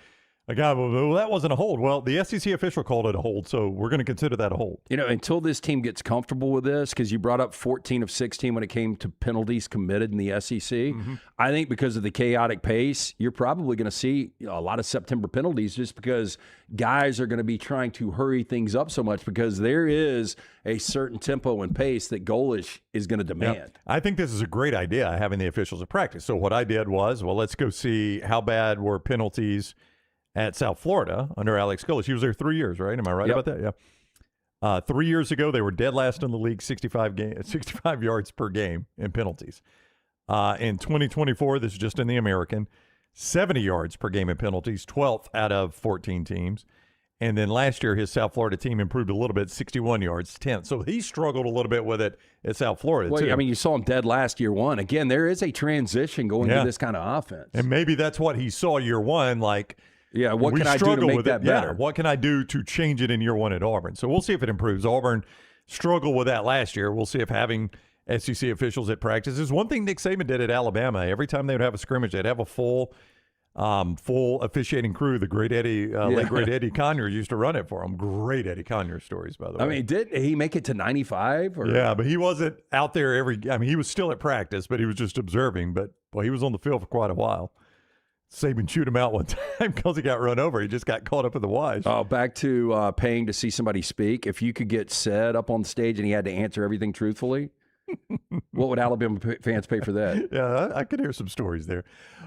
A guy, well, that wasn't a hold. Well, the SEC official called it a hold, so we're going to consider that a hold. You know, until this team gets comfortable with this, because you brought up 14 of 16 when it came to penalties committed in the SEC. I think because of the chaotic pace, you're probably going to see a lot of September penalties just because guys are going to be trying to hurry things up so much because there is a certain tempo and pace that Golesh is going to demand. Yep. I think this is a great idea, having the officials at practice. So what I did was, well, let's go see how bad were penalties at South Florida under Alex Golesh. He was there 3 years, right? Am I right about that? Yeah. 3 years ago, they were dead last in the league, 65 yards per game in penalties. In 2024, this is just in the American, 70 yards per game in penalties, 12th out of 14 teams. And then last year, his South Florida team improved a little bit, 61 yards, 10th. So he struggled a little bit with it at South Florida, too. I mean, you saw him dead last year one. Again, there is a transition going to this kind of offense. And maybe that's what he saw year one, like, yeah, what can I do to make that better? Yeah, what can I do to change it in year one at Auburn? So we'll see if it improves. Auburn struggled with that last year. We'll see if having SEC officials at practice is one thing Nick Saban did at Alabama. Every time they would have a scrimmage, they'd have a full officiating crew. The great late great Eddie Conyer used to run it for him. Great Eddie Conyer stories, by the way. I mean, did he make it to 95? Yeah, but he wasn't out there he was still at practice, but he was just observing. But he was on the field for quite a while. Saban chewed him out one time because he got run over. He just got caught up in the wise. Oh, back to paying to see somebody speak. If you could get said up on stage and he had to answer everything truthfully, what would Alabama fans pay for that? Yeah, I could hear some stories there.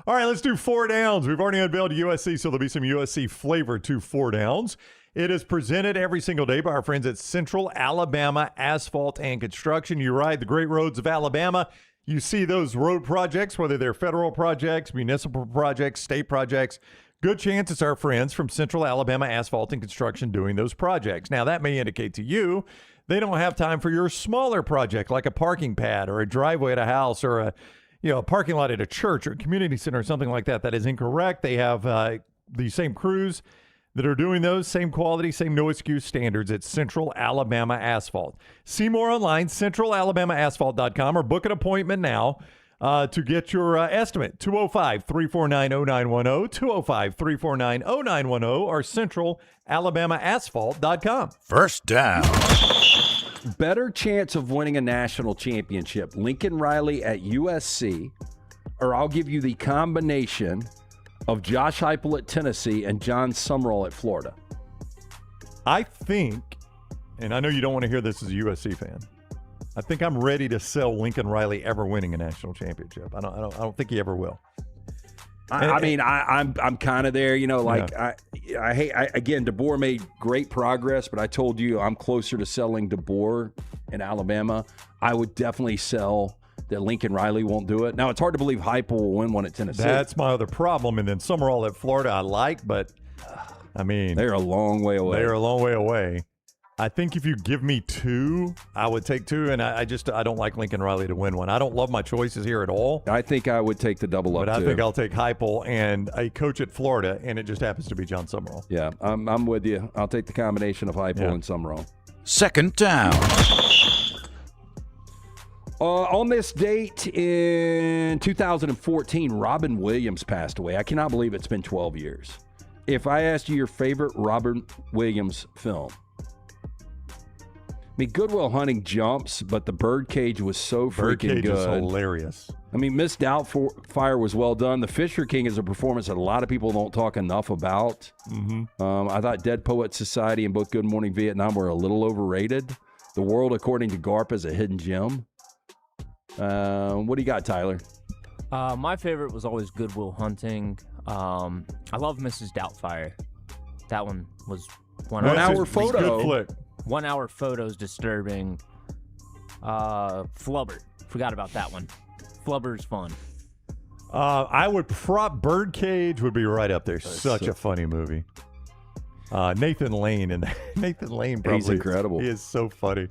All right, let's do 4 downs. We've already unveiled USC, so there'll be some USC flavor to 4 downs. It is presented every single day by our friends at Central Alabama Asphalt and Construction. You ride the great roads of Alabama. You see those road projects, whether they're federal projects, municipal projects, state projects, good chance it's our friends from Central Alabama Asphalt and Construction doing those projects. Now, that may indicate to you they don't have time for your smaller project like a parking pad or a driveway at a house or a parking lot at a church or a community center or something like that. That is incorrect. They have the same crews that are doing those, same quality, same no excuse standards at Central Alabama Asphalt. See more online, centralalabamaasphalt.com, or book an appointment now to get your estimate. 205-349-0910, 205-349-0910, or centralalabamaasphalt.com. First down. Better chance of winning a national championship, Lincoln Riley at USC, or I'll give you the combination of Josh Heupel at Tennessee and Jon Sumrall at Florida. I think, and I know you don't want to hear this as a USC fan, I think I'm ready to sell Lincoln Riley ever winning a national championship. I don't think he ever will. I'm kind of there, again, DeBoer made great progress, but I told you I'm closer to selling DeBoer in Alabama. I would definitely sell that Lincoln Riley won't do it. Now, it's hard to believe Heupel will win one at Tennessee. That's my other problem. And then Sumrall at Florida I like, but, they're a long way away. They're a long way away. I think if you give me 2, I would take 2, and I don't like Lincoln Riley to win one. I don't love my choices here at all. I think I would take the double up, but I think I'll take Heupel and a coach at Florida, and it just happens to be Jon Sumrall. Yeah, I'm with you. I'll take the combination of Heupel and Sumrall. Second down. On this date in 2014, Robin Williams passed away. I cannot believe it's been 12 years. If I asked you your favorite Robin Williams film, Good Will Hunting jumps, but The Birdcage was so freaking good. Birdcage is hilarious. Miss Doubtfire was well done. The Fisher King is a performance that a lot of people don't talk enough about. I thought Dead Poets Society and both Good Morning Vietnam were a little overrated. The World According to Garp is a hidden gem. What do you got, Tyler? My favorite was always Good Will Hunting. I love Mrs. Doubtfire. That one was 1 hour photo. Good flick. 1 hour photos disturbing. Flubber. Forgot about that one. Flubber's fun. I would Birdcage would be right up there. Such a funny movie. Nathan Lane Nathan Lane probably he's incredible. He is so funny.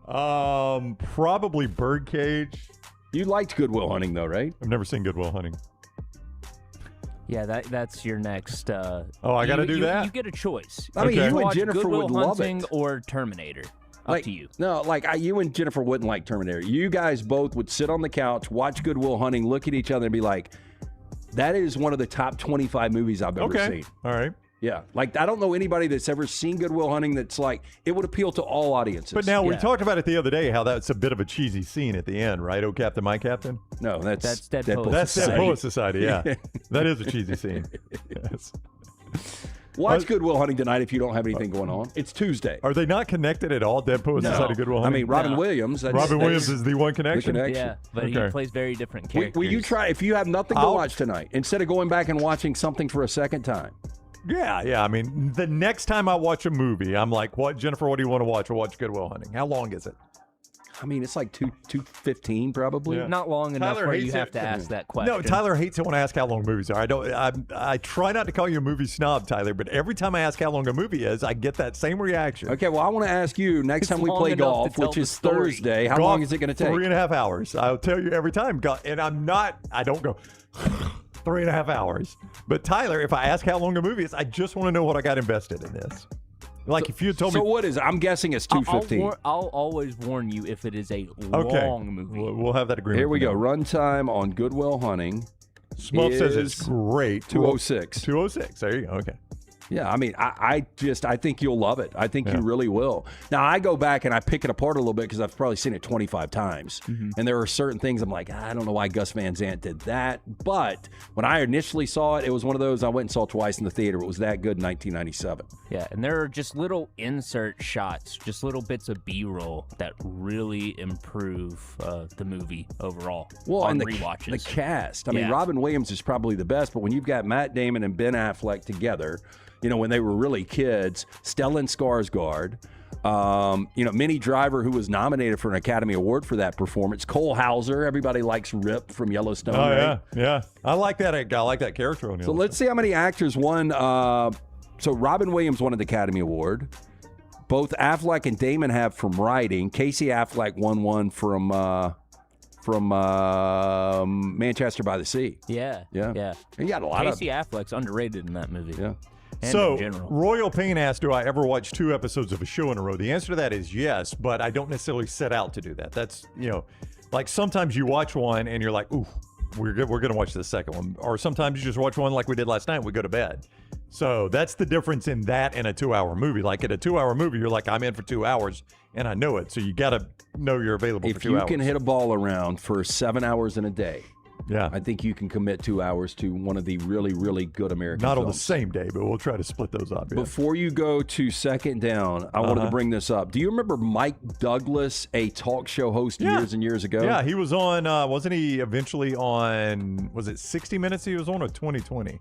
Probably Birdcage. You liked Good Will Hunting though, right? I've never seen Good Will Hunting. Yeah, that's your next. I got to do that? You get a choice. You and Jennifer Good Will would love Hunting it. or Terminator. Up to you. No, you and Jennifer wouldn't like Terminator. You guys both would sit on the couch, watch Good Will Hunting, look at each other and be like, That is one of the top 25 movies I've ever seen. All right. Yeah. Like, I don't know anybody that's ever seen Good Will Hunting that's like, it would appeal to all audiences. But now we talked about it the other day, how that's a bit of a cheesy scene at the end, right? Oh, Captain, my Captain? No, that's Dead Poets That's Dead Society. Poets Society, yeah. That is a cheesy scene. Yes. Watch Good Will Hunting tonight if you don't have anything going on. It's Tuesday. Are they not connected at all, Dead Poets No. Society, Good Will Hunting? I mean, Robin Williams. Robin Williams is the one connection? Yeah, but he plays very different characters. Will you try, if you have nothing to watch tonight, instead of going back and watching something for a second time? Yeah. I mean, the next time I watch a movie, I'm like, "What, Jennifer? What do you want to watch?" I'll watch Good Will Hunting. How long is it? I mean, it's like 2:15 probably. Yeah. Not long enough Tyler where you hates have it. to ask that question. No, Tyler hates it when I ask how long movies are. I try not to call you a movie snob, Tyler, but every time I ask how long a movie is, I get that same reaction. Okay, well, I want to ask you next time we play golf, which is Thursday, how long is it going to take? 3.5 hours. I'll tell you every time. And I don't go 3.5 hours. But Tyler, if I ask how long a movie is, I just want to know what I got invested in this. Like if you told me. So what is it? I'm guessing it's 2:15. I'll always warn you if it is a long movie. We'll have that agreement. Here we go. Runtime on Good Will Hunting. Smub says it's great. 2:06. 2:06. There you go. Okay. Yeah, I mean, I think you'll love it. I think you really will. Now, I go back and I pick it apart a little bit because I've probably seen it 25 times. And there are certain things I'm like, I don't know why Gus Van Sant did that. But when I initially saw it, it was one of those I went and saw twice in the theater. It was that good in 1997. Yeah, and there are just little insert shots, just little bits of B-roll that really improve the movie overall. Well, on and rewatches. the cast. I mean, Robin Williams is probably the best, but when you've got Matt Damon and Ben Affleck together, you know, when they were really kids, Stellan Skarsgård, Minnie Driver, who was nominated for an Academy Award for that performance, Cole Hauser, everybody likes Rip from Yellowstone. Oh, right? yeah. I like that. I like that character on So let's see how many actors won. So Robin Williams won an Academy Award. Both Affleck and Damon have from writing. Casey Affleck won one from Manchester by the Sea. Yeah. And you got a lot Casey Affleck's underrated in that movie. Yeah. And So, in general. Royal Payne asked, do I ever watch 2 episodes of a show in a row? The answer to that is yes, but I don't necessarily set out to do that. That's, like sometimes you watch one and you're like, ooh, we're going to watch the second one. Or sometimes you just watch one like we did last night and we go to bed. So that's the difference in that and a 2-hour movie. Like in a 2-hour movie, you're like, I'm in for 2 hours and I know it. So you got to know you're available for 2 hours. If you can hit a ball around for 7 hours in a day, I think you can commit 2 hours to one of the really, really good American Not films. on the same day, but we'll try to split those up. Yeah. Before you go to second down, I wanted to bring this up. Do you remember Mike Douglas, a talk show host years and years ago? Yeah, he was on, wasn't he eventually on, was it 60 Minutes he was on or 2020?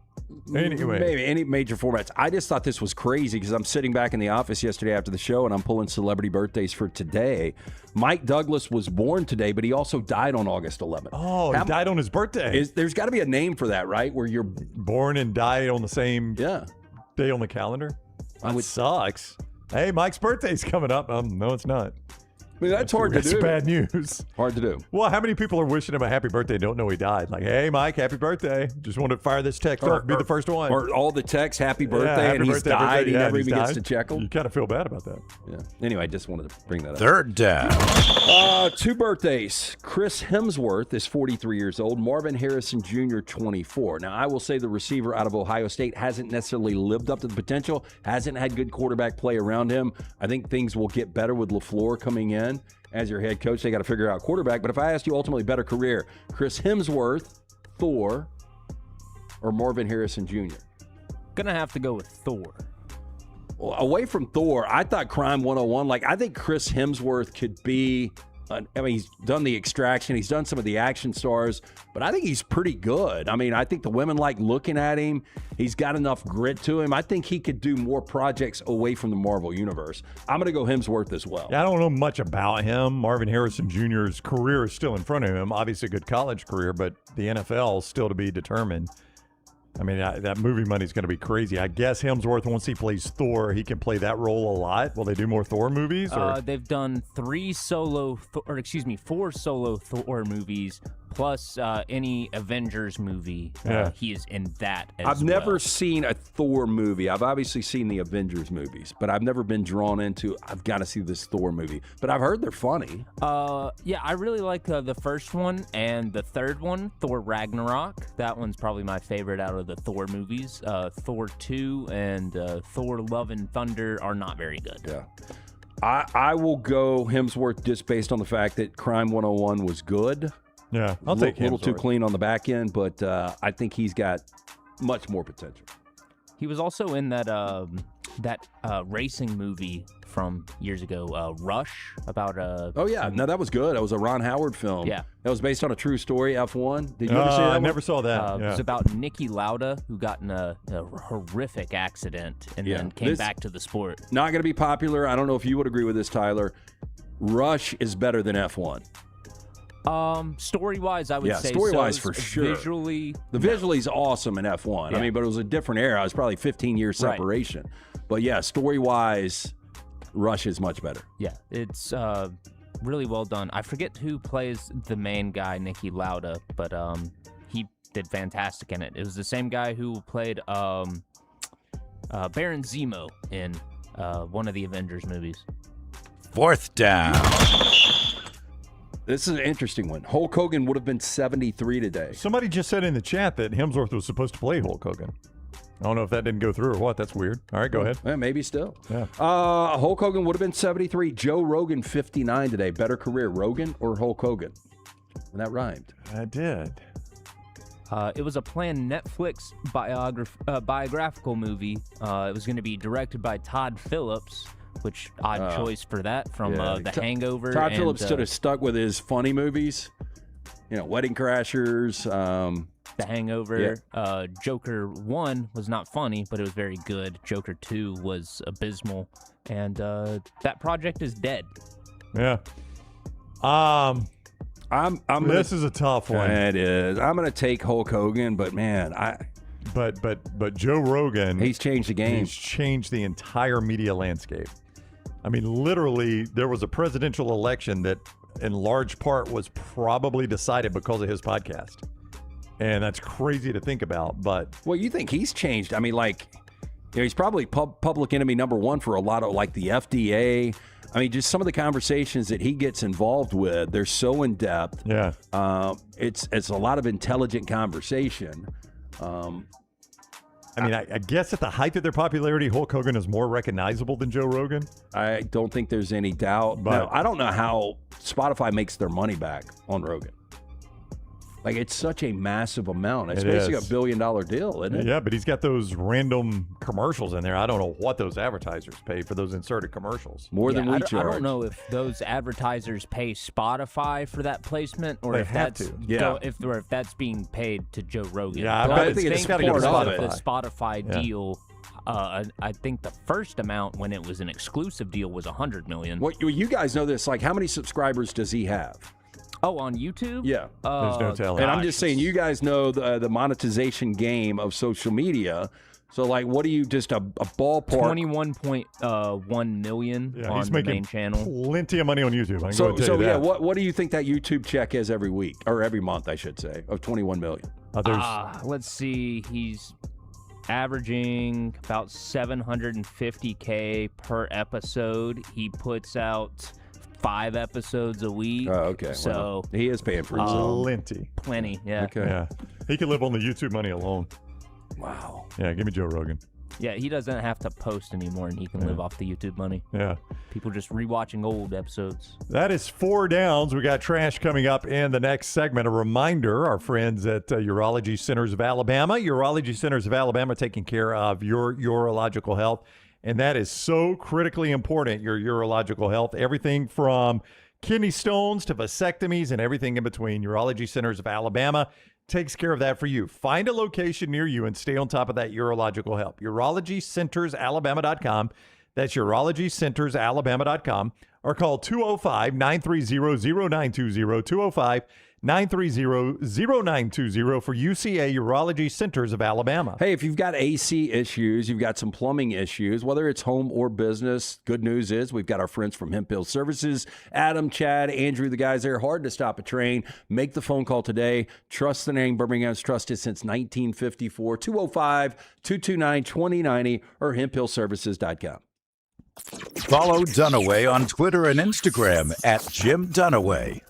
Anyway. Maybe any major formats. I just thought this was crazy because I'm sitting back in the office yesterday after the show and I'm pulling celebrity birthdays for today. Mike Douglas was born today, but he also died on August 11th. Oh, he died on his birthday. There's got to be a name for that, right? Where you're born and died on the same day on the calendar? That sucks. Hey, Mike's birthday's coming up. No, it's not. I mean, that's hard to do. That's bad news. Hard to do. Well, how many people are wishing him a happy birthday and don't know he died? Like, hey, Mike, happy birthday. Just wanted to fire this text off, be the first one. Or all the texts, happy birthday, happy and he's birthday, died. birthday. He never he's even gets died. to check them. You kind of feel bad about that. Yeah. Anyway, I just wanted to bring that up. Third down. 2 birthdays. Chris Hemsworth is 43 years old. Marvin Harrison Jr., 24. Now, I will say the receiver out of Ohio State hasn't necessarily lived up to the potential, hasn't had good quarterback play around him. I think things will get better with LaFleur coming in as your head coach. They got to figure out quarterback. But if I asked you ultimately better career, Chris Hemsworth, Thor, or Marvin Harrison Jr.? Gonna have to go with Thor. Well, away from Thor, I thought Crime 101. Like, I think Chris Hemsworth could be. He's done The Extraction. He's done some of the action stars, but I think he's pretty good. I mean, I think the women like looking at him. He's got enough grit to him. I think he could do more projects away from the Marvel Universe. I'm going to go Hemsworth as well. Yeah, I don't know much about him. Marvin Harrison Jr.'s career is still in front of him. Obviously a good college career, but the NFL is still to be determined. I mean, that movie money's going to be crazy. I guess Hemsworth, once he plays Thor, he can play that role a lot. Will they do more Thor movies? Or? They've done 4 solo Thor movies. Plus, any Avengers movie, he is in that as I've never well. seen a Thor movie. I've obviously seen the Avengers movies, but I've never been drawn into, I've got to see this Thor movie. But I've heard they're funny. Yeah, I really like the first one and the third one, Thor Ragnarok. That one's probably my favorite out of the Thor movies. Thor 2 and Thor Love and Thunder are not very good. Yeah. I will go Hemsworth just based on the fact that Crime 101 was good. Yeah, I'll take a little too Hemsworth. clean on the back end, but I think he's got much more potential. He was also in that racing movie from years ago, Rush, about Oh yeah, no, that was good. That was a Ron Howard film. Yeah. That was based on a true story, F1. Did you ever see that I one? never saw that. It was about Niki Lauda, who got in a horrific accident and then came back to the sport. Not going to be popular. I don't know if you would agree with this, Tyler. Rush is better than F1. Story-wise, I would say story-wise so. for sure. Visually, Visually's awesome in F1. Yeah. I mean, but it was a different era. It was probably 15 years separation. But yeah, story-wise, Rush is much better. Yeah, it's really well done. I forget who plays the main guy, Niki Lauda, but he did fantastic in it. It was the same guy who played Baron Zemo in one of the Avengers movies. 4th down. This is an interesting one. Hulk Hogan would have been 73 today. Somebody just said in the chat that Hemsworth was supposed to play Hulk Hogan. I don't know if that didn't go through or what. That's weird. All right, go ahead. Yeah, maybe still. Yeah. Hulk Hogan would have been 73. Joe Rogan, 59 today. Better career, Rogan or Hulk Hogan? And that rhymed. I did. It was a planned Netflix biographical movie. It was going to be directed by Todd Phillips, which odd choice for that from The Hangover. Todd and, Phillips should have stuck with his funny movies. You know, Wedding Crashers. The Hangover. Joker 1 was not funny, but it was very good. Joker 2 was abysmal. And that project is dead. Yeah. This is a tough one. It is. I'm going to take Hulk Hogan, but man, But Joe Rogan, he's changed the game. He's changed the entire media landscape. I mean, literally, there was a presidential election that, in large part, was probably decided because of his podcast, and that's crazy to think about. But well, you think he's changed? I mean, like, you know, he's probably public enemy number one for a lot of like the FDA. I mean, just some of the conversations that he gets involved with, they're so in depth. Yeah, it's a lot of intelligent conversation. I mean, I guess at the height of their popularity, Hulk Hogan is more recognizable than Joe Rogan. I don't think there's any doubt. But I don't know how Spotify makes their money back on Rogan. Like, it's such a massive amount. It's basically a $1 billion deal, isn't it? Yeah, but he's got those random commercials in there. I don't know what those advertisers pay for those inserted commercials. More than we I charge. don't know if those advertisers pay Spotify for that placement, or They if have that's to. Yeah. if that's being paid to Joe Rogan. Yeah, But I think it's gotta go to part of Spotify. the Spotify Yeah. deal. I think the first amount when it was an exclusive deal was $100 million. Well, you guys know this. Like, how many subscribers does he have? Oh, on YouTube? Yeah. There's no telling. And I'm just saying, you guys know the monetization game of social media. So, like, what do you just a ballpark? 21.1 million Yeah, on he's the making main channel. plenty of money on YouTube. I can go So, and tell you yeah, that. what do you think that YouTube check is every week or every month? I should say of 21 million. Let's see. He's averaging about 750K per episode. He puts out 5 episodes a week. Oh, okay. So Well, he is paying for himself. Plenty, yeah. Okay. Yeah, he could live on the YouTube money alone. Wow. Yeah, give me Joe Rogan. Yeah, he doesn't have to post anymore, and he can live off the YouTube money. Yeah. People just rewatching old episodes. That is 4 downs. We got trash coming up in the next segment. A reminder, our friends at Urology Centers of Alabama. Urology Centers of Alabama taking care of your urological health. And that is so critically important, your urological health. Everything from kidney stones to vasectomies and everything in between. Urology Centers of Alabama takes care of that for you. Find a location near you and stay on top of that urological health. UrologyCentersAlabama.com. That's UrologyCentersAlabama.com. Or call 205-930-0920, 930-0920 for UCA Urology Centers of Alabama. Hey, if you've got AC issues, you've got some plumbing issues, whether it's home or business, good news is we've got our friends from Hemp Hill Services. Adam, Chad, Andrew, the guys there, hard to stop a train. Make the phone call today. Trust the name. Birmingham's trusted since 1954. 205-229-2090 or hemphillservices.com. Follow Dunaway on Twitter and Instagram at jimdunaway.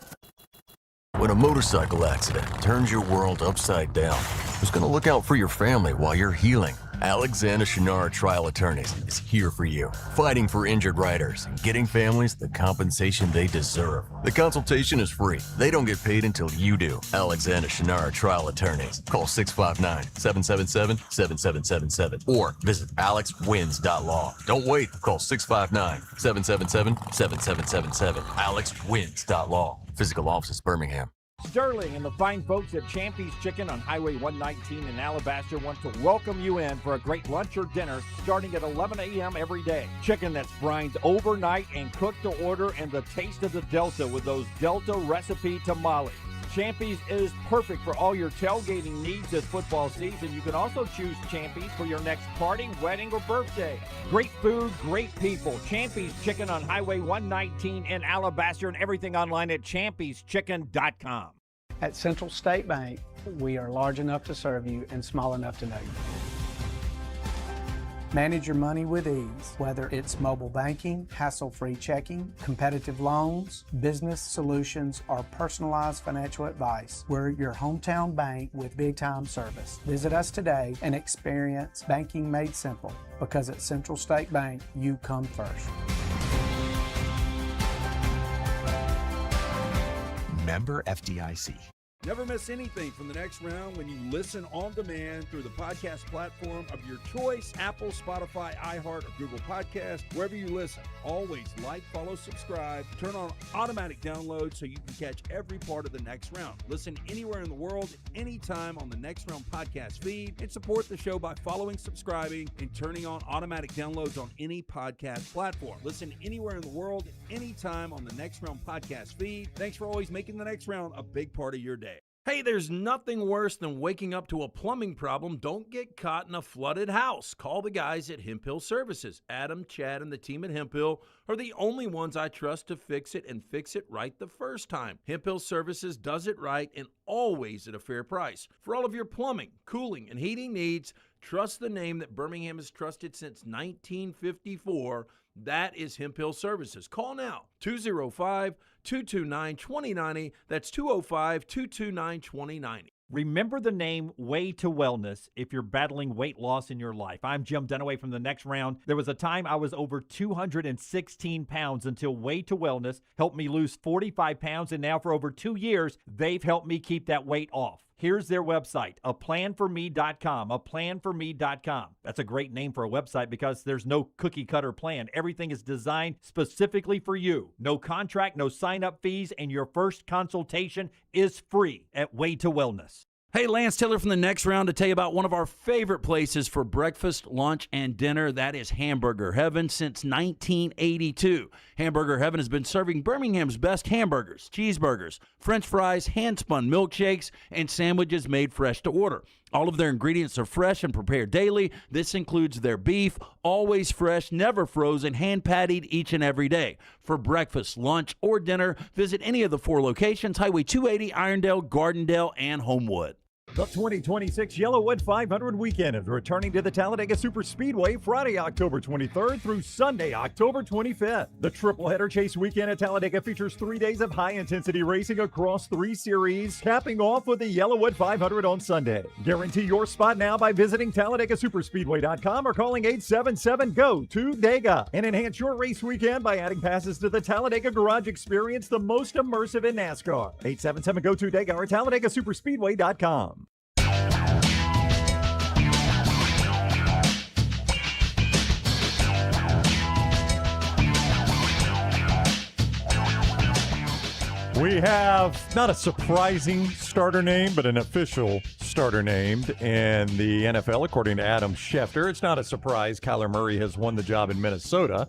When a motorcycle accident turns your world upside down, who's going to look out for your family while you're healing? Alexander Shunnarah Trial Attorneys is here for you, fighting for injured riders and getting families the compensation they deserve. The consultation is free. They don't get paid until you do. Alexander Shunnarah Trial Attorneys. Call 659-777-7777 or visit alexwins.law. Don't wait. Call 659-777-7777. alexwins.law. Physical offices, Birmingham. Sterling and the fine folks at Champy's Chicken on Highway 119 in Alabaster want to welcome you in for a great lunch or dinner starting at 11 a.m. every day. Chicken that's brined overnight and cooked to order, and the taste of the Delta with those Delta recipe tamales. Champy's is perfect for all your tailgating needs this football season. You can also choose Champy's for your next party, wedding, or birthday. Great food, great people. Champy's Chicken on Highway 119 in Alabaster, and everything online at champyschicken.com. At Central State Bank, we are large enough to serve you and small enough to know you. Manage your money with ease, whether it's mobile banking, hassle-free checking, competitive loans, business solutions, or personalized financial advice. We're your hometown bank with big-time service. Visit us today and experience banking made simple, because at Central State Bank, you come first. Member FDIC. Never miss anything from the next round when you listen on demand through the podcast platform of your choice, Apple, Spotify, iHeart, or Google Podcast, wherever you listen. Always like, follow, subscribe, turn on automatic download so you can catch every part of the next round. Listen anywhere in the world, anytime on the Next Round podcast feed, and support the show by following, subscribing, and turning on automatic downloads on any podcast platform. Listen anywhere in the world, anytime on the Next Round podcast feed. Thanks for always making the next round a big part of your day. Hey, there's nothing worse than waking up to a plumbing problem. Don't get caught in a flooded house. Call the guys at Hemp Hill Services. Adam, Chad, and the team at Hemp Hill are the only ones I trust to fix it and fix it right the first time. Hemp Hill Services does it right and always at a fair price. For all of your plumbing, cooling, and heating needs, trust the name that Birmingham has trusted since 1954. That is Hemp Hill Services. Call now, 205-229-2090. That's 205-229-2090. Remember the name Way to Wellness if you're battling weight loss in your life. I'm Jim Dunaway from the Next Round. There was a time I was over 216 pounds until Way to Wellness helped me lose 45 pounds, and now for over 2 years, they've helped me keep that weight off. Here's their website, aplanforme.com, aplanforme.com. That's a great name for a website because there's no cookie-cutter plan. Everything is designed specifically for you. No contract, no sign-up fees, and your first consultation is free at Way to Wellness. Hey, Lance Taylor from the Next Round to tell you about one of our favorite places for breakfast, lunch, and dinner. That is Hamburger Heaven since 1982. Hamburger Heaven has been serving Birmingham's best hamburgers, cheeseburgers, French fries, hand-spun milkshakes, and sandwiches made fresh to order. All of their ingredients are fresh and prepared daily. This includes their beef, always fresh, never frozen, hand-pattied each and every day. For breakfast, lunch, or dinner, visit any of the 4 locations, Highway 280, Irondale, Gardendale, and Homewood. The 2026 Yellowwood 500 weekend is returning to the Talladega Superspeedway Friday, October 23rd through Sunday, October 25th. The triple-header chase weekend at Talladega features 3 days of high-intensity racing across 3 series, capping off with the Yellowwood 500 on Sunday. Guarantee your spot now by visiting TalladagaSuperspeedway.com or calling 877-GO-TO-DEGA. And enhance your race weekend by adding passes to the Talladega Garage Experience, the most immersive in NASCAR. 877-GO-TO-DEGA or TalladagaSuperspeedway.com. We have not a surprising starter name, but an official starter named in the NFL, according to Adam Schefter. It's not a surprise Kyler Murray has won the job in Minnesota.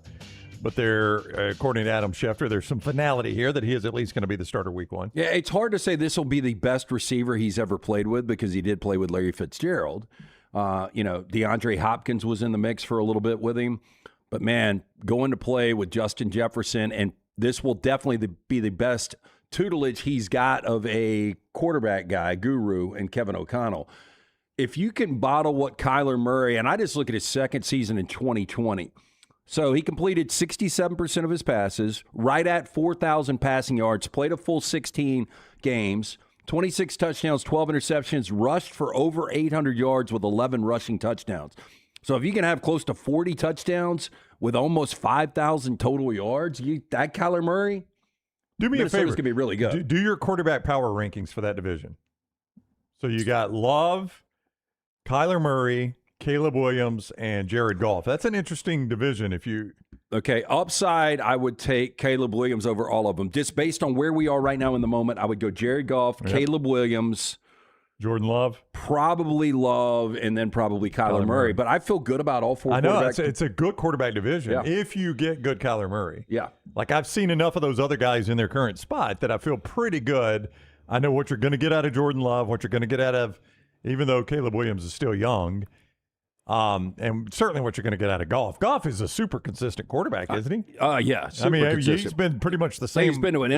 but according to Adam Schefter, there's some finality here that he is at least going to be the starter week 1. Yeah, it's hard to say this will be the best receiver he's ever played with because he did play with Larry Fitzgerald. DeAndre Hopkins was in the mix for a little bit with him. But, man, going to play with Justin Jefferson, and this will definitely be the best tutelage he's got of a quarterback guy, guru, and Kevin O'Connell. If you can bottle what Kyler Murray, and I just look at his second season in 2020. So he completed 67% of his passes, right at 4,000 passing yards, played a full 16 games, 26 touchdowns, 12 interceptions, rushed for over 800 yards with 11 rushing touchdowns. So if you can have close to 40 touchdowns with almost 5,000 total yards, that Kyler Murray, do me a favor. Going to be really good. Do your quarterback power rankings for that division. So you got Love, Kyler Murray, Caleb Williams, and Jared Goff. That's an interesting division. Okay, upside, I would take Caleb Williams over all of them. Just based on where we are right now in the moment, I would go Jared Goff, Caleb Williams, Jordan Love, probably Love, and then probably Kyler Murray. But I feel good about all four. I know it's a good quarterback division Yeah. if you get good Kyler Murray. Yeah, like I've seen enough of those other guys in their current spot that I feel pretty good. I know what you're going to get out of Jordan Love, what you're going to get out of, even though Caleb Williams is still young. And certainly what you're going to get out of Goff. Goff is a super consistent quarterback, isn't he? Yeah. Super consistent. He's been pretty much the same. He's been to an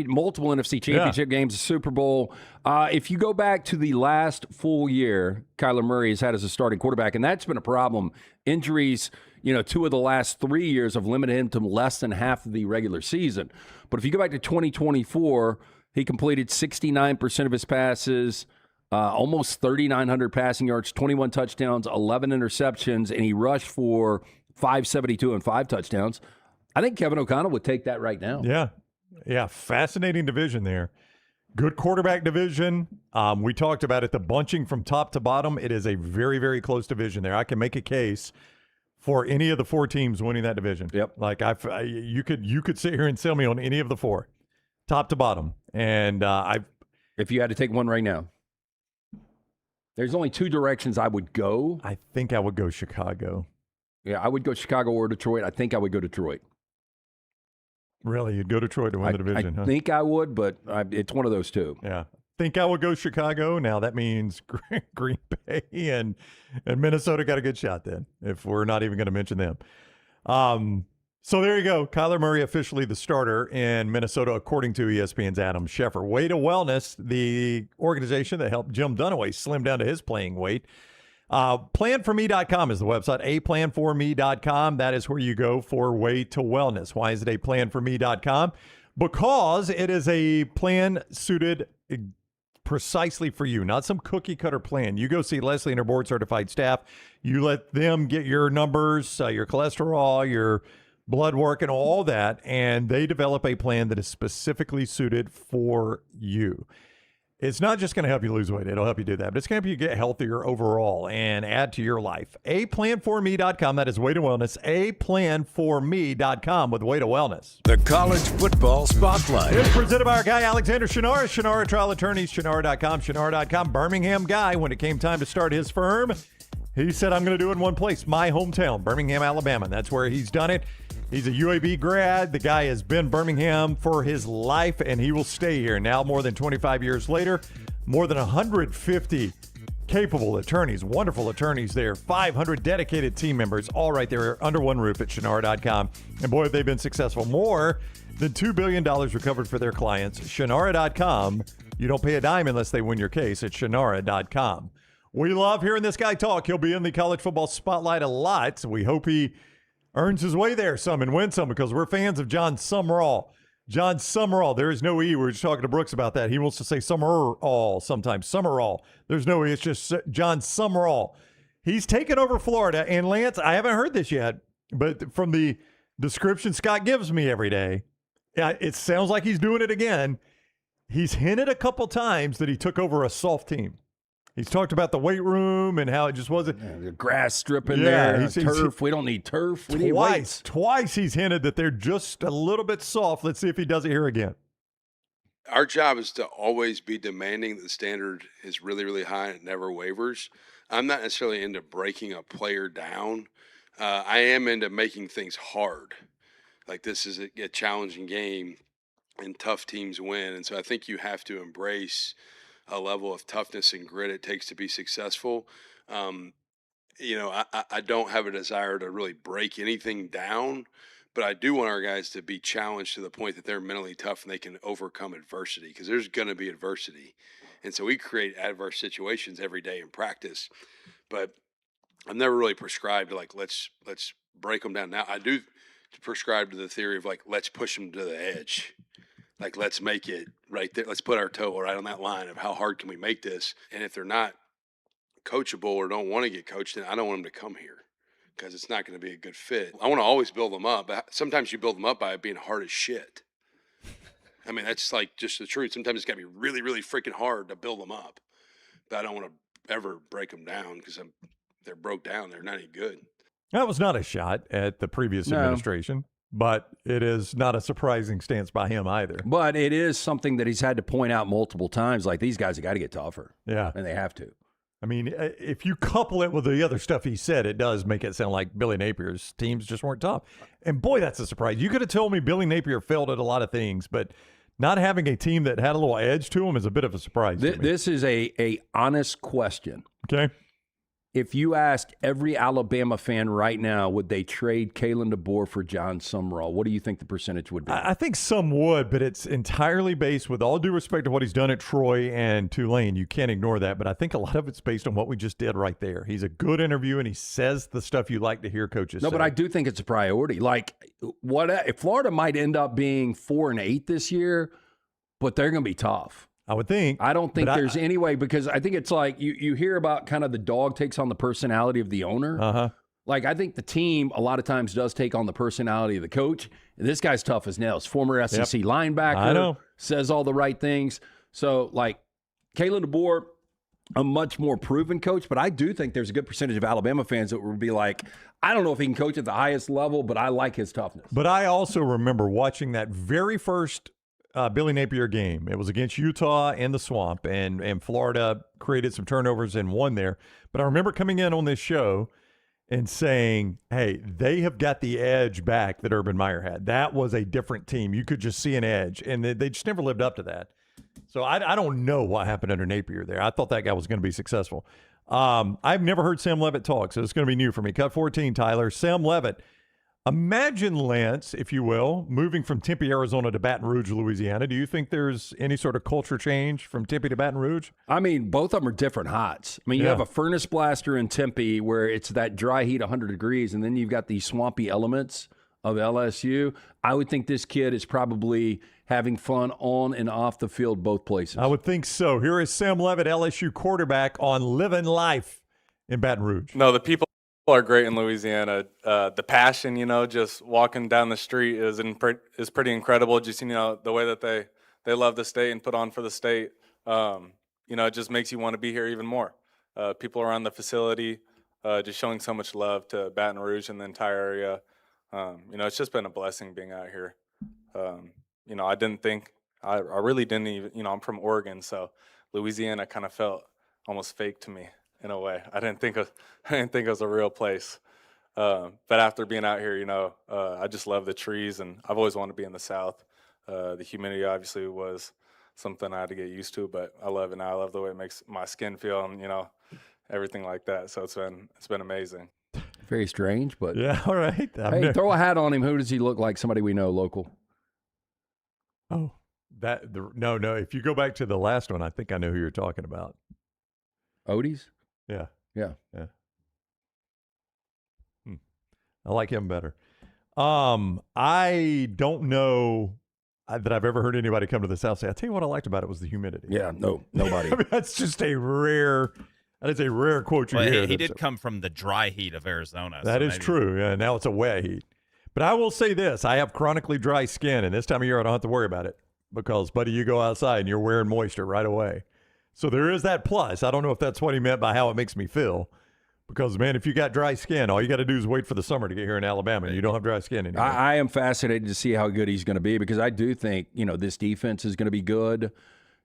multiple NFC championship games, a Super Bowl. If you go back to the last full year Kyler Murray has had as a starting quarterback, and that's been a problem. Injuries, 2 of the last 3 years have limited him to less than half of the regular season. But if you go back to 2024, he completed 69% of his passes, almost 3,900 passing yards, 21 touchdowns, 11 interceptions, and he rushed for 572 and 5 touchdowns. I think Kevin O'Connell would take that right now. Yeah, fascinating division there. Good quarterback division. We talked about it, the bunching from top to bottom. It is a very, very close division there. I can make a case for any of the 4 teams winning that division. Yep. Like you could sit here and sell me on any of the 4, top to bottom. And if you had to take one right now. There's only 2 directions I would go. I think I would go Chicago. Yeah, I would go Chicago or Detroit. I think I would go Detroit. Really? You'd go Detroit to win the division, huh? I think I would, but it's one of those 2. Yeah. Think I would go Chicago. Now that means Green Bay and Minnesota got a good shot then, if we're not even going to mention them. So there you go. Kyler Murray officially the starter in Minnesota, according to ESPN's Adam Schefter. Way to Wellness, the organization that helped Jim Dunaway slim down to his playing weight. Planforme.com is the website, aplanforme.com. That is where you go for Way to Wellness. Why is it aplanforme.com? Because it is a plan suited precisely for you, not some cookie cutter plan. You go see Leslie and her board certified staff. You let them get your numbers, your cholesterol, your blood work, and all that, and they develop a plan that is specifically suited for you. It's not just going to help you lose weight. It'll help you do that, but it's going to help you get healthier overall and add to your life. aplanforme.com. That is Way to Wellness. aplanforme.com with Way to Wellness. The College Football Spotlight. It's presented by our guy, Alexander Shunnarah. Shunnarah Trial Attorneys, Shunnarah.com, Shunnarah.com. Birmingham guy, when it came time to start his firm, he said, I'm going to do it in one place, my hometown, Birmingham, Alabama. And that's where he's done it. He's a UAB grad. The guy has been Birmingham for his life, and he will stay here. Now, more than 25 years later, more than 150 capable attorneys, wonderful attorneys there, 500 dedicated team members, all right there under one roof at Shunnarah.com. And boy, have they been successful. More than $2 billion recovered for their clients. Shunnarah.com. You don't pay a dime unless they win your case at Shunnarah.com. We love hearing this guy talk. He'll be in the college football spotlight a lot. We hope he earns his way there some and wins some, because we're fans of Jon Sumrall. Jon Sumrall. There is no E. We were just talking to Brooks about that. He wants to say Summerall sometimes. Summerall. There's no E. It's just Jon Sumrall. He's taken over Florida. And Lance, I haven't heard this yet, but from the description Scott gives me every day, it sounds like he's doing it again. He's hinted a couple times that he took over a soft team. He's talked about the weight room and how it just wasn't. The grass strip in there, turf. We don't need turf. We need weights. Twice he's hinted that they're just a little bit soft. Let's see if he does it here again. Our job is to always be demanding that the standard is really, really high and it never wavers. I'm not necessarily into breaking a player down. I am into making things hard. Like, this is a challenging game, and tough teams win. And so I think you have to embrace a level of toughness and grit it takes to be successful. I don't have a desire to really break anything down, but I do want our guys to be challenged to the point that they're mentally tough and they can overcome adversity, because there's going to be adversity. And so we create adverse situations every day in practice, but I'm never really prescribed to like, let's break them down. Now I do prescribe to the theory of like, let's push them to the edge. Like, let's make it right there. Let's put our toe right on that line of how hard can we make this? And if they're not coachable or don't want to get coached, then I don't want them to come here, because it's not going to be a good fit. I want to always build them up, but sometimes you build them up by being hard as shit. I mean, that's like just the truth. Sometimes it's got to be really, really freaking hard to build them up. But I don't want to ever break them down, because they're broke down. They're not any good. That was not a shot at the previous administration, but it is not a surprising stance by him either. But it is something that he's had to point out multiple times. Like, these guys have got to get tougher. Yeah. And they have to. I mean, if you couple it with the other stuff he said, it does make it sound like Billy Napier's teams just weren't tough. And boy, that's a surprise. You could have told me Billy Napier failed at a lot of things, but not having a team that had a little edge to him is a bit of a surprise to me. This is a honest question. Okay. If you asked every Alabama fan right now, would they trade Keelon DeBoer for Jon Sumrall? What do you think the percentage would be? I think some would, but it's entirely based, with all due respect to what he's done at Troy and Tulane. You can't ignore that, but I think a lot of it's based on what we just did right there. He's a good interview, and he says the stuff you like to hear coaches say. No, but I do think it's a priority. Like, what if Florida might end up being 4-8 this year, but they're going to be tough. I would think. I don't think there's any way, because I think it's like you hear about kind of the dog takes on the personality of the owner. Uh-huh. Like, I think the team a lot of times does take on the personality of the coach. This guy's tough as nails. Former SEC linebacker. I know. Says all the right things. So, like, Keelon DeBoer, a much more proven coach, but I do think there's a good percentage of Alabama fans that would be like, I don't know if he can coach at the highest level, but I like his toughness. But I also remember watching that very first Billy Napier game. It was against Utah in the Swamp, and Florida created some turnovers and won there. But I remember coming in on this show and saying, hey, they have got the edge back that Urban Meyer had. That was a different team. You could just see an edge, and they just never lived up to that. So I don't know what happened under Napier there. I thought that guy was going to be successful. I've never heard Sam Leavitt talk, so it's going to be new for me. Cut 14, Tyler. Sam Leavitt. Imagine, Lance, if you will, moving from Tempe, Arizona to Baton Rouge, Louisiana. Do you think there's any sort of culture change from Tempe to Baton Rouge? I mean, both of them are different hots. I mean, you have a furnace blaster in Tempe where it's that dry heat, 100 degrees, and then you've got these swampy elements of LSU. I would think this kid is probably having fun on and off the field both places. I would think so. Here is Sam Leavitt, LSU quarterback, on Living Life in Baton Rouge. No, the people are great in Louisiana. The passion, just walking down the street is pretty incredible. Just, the way that they love the state and put on for the state. It just makes you want to be here even more. People around the facility just showing so much love to Baton Rouge and the entire area. It's just been a blessing being out here. I didn't think, I really didn't even, I'm from Oregon, so Louisiana kind of felt almost fake to me. In a way, I didn't think it was a real place. But after being out here, I just love the trees, and I've always wanted to be in the South. The humidity obviously was something I had to get used to, but I love it now. I love the way it makes my skin feel, and everything like that. So it's been amazing. Very strange, but yeah, all right. Hey, throw a hat on him. Who does he look like? Somebody we know local. Oh, no. If you go back to the last one, I think I know who you're talking about. Odie's. Yeah. Yeah. I like him better. I don't know that I've ever heard anybody come to the South say, I tell you what I liked about it was the humidity. Yeah, no, nobody. I mean, that's just a rare quote you hear. He did come from the dry heat of Arizona. That is true. Yeah, now it's a wet heat. But I will say this, I have chronically dry skin, and this time of year I don't have to worry about it because, buddy, you go outside and you're wearing moisture right away. So there is that plus. I don't know if that's what he meant by how it makes me feel. Because, man, if you got dry skin, all you got to do is wait for the summer to get here in Alabama. And you don't have dry skin anymore. I am fascinated to see how good he's going to be because I do think, this defense is going to be good.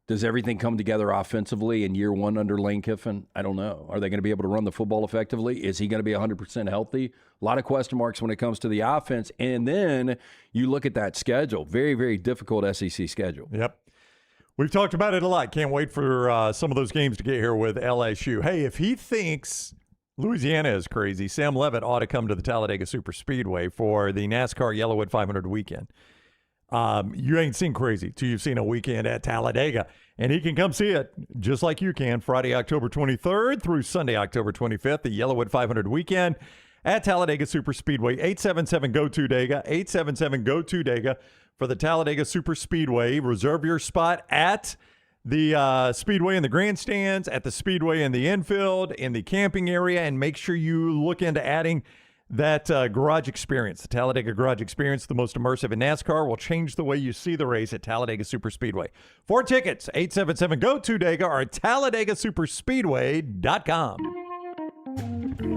Does everything come together offensively in year one under Lane Kiffin? I don't know. Are they going to be able to run the football effectively? Is he going to be 100% healthy? A lot of question marks when it comes to the offense. And then you look at that schedule. Very, very difficult SEC schedule. Yep. We've talked about it a lot. Can't wait for some of those games to get here with LSU. Hey, if he thinks Louisiana is crazy, Sam Leavitt ought to come to the Talladega Superspeedway for the NASCAR Yellowwood 500 weekend. You ain't seen crazy till you've seen a weekend at Talladega. And he can come see it just like you can Friday, October 23rd through Sunday, October 25th, the Yellowwood 500 weekend at Talladega Superspeedway. 877-GO-TO-DEGA, 877-GO-TO-DEGA for the Talladega Superspeedway. Reserve your spot at the Speedway in the grandstands, at the Speedway in the infield, in the camping area, and make sure you look into adding that garage experience. The Talladega Garage Experience, the most immersive in NASCAR, will change the way you see the race at Talladega Superspeedway. For tickets, 877-GO-TO-DEGA or TalladagaSuperspeedway.com.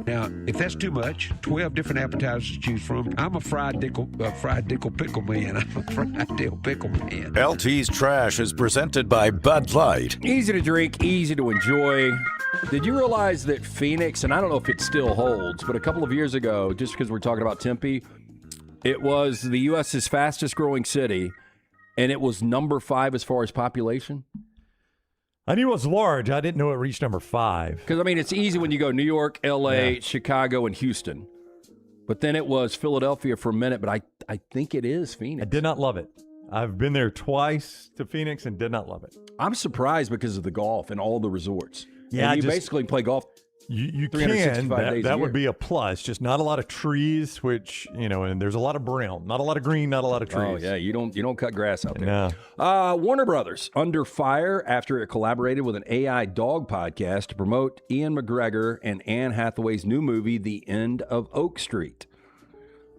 Now, if that's too much, 12 different appetizers to choose from. I'm a fried dickle pickle man. I'm a fried dill pickle man. LT's Trash is presented by Bud Light. Easy to drink, easy to enjoy. Did you realize that Phoenix, and I don't know if it still holds, but a couple of years ago, just because we're talking about Tempe, it was the U.S.'s fastest growing city, and it was number 5 as far as population? I knew it was large. I didn't know it reached number 5. Because, I mean, it's easy when you go New York, L.A., Chicago, and Houston. But then it was Philadelphia for a minute, but I think it is Phoenix. I did not love it. I've been there twice to Phoenix and did not love it. I'm surprised because of the golf and all the resorts. Yeah, and you basically play golf. You 365 can. days a That year. would be a plus. Just not a lot of trees, which, and there's a lot of brown. Not a lot of green, not a lot of trees. Oh, yeah. You don't cut grass out there. No. Warner Brothers under fire after it collaborated with an AI dog podcast to promote Ian McGregor and Anne Hathaway's new movie, The End of Oak Street.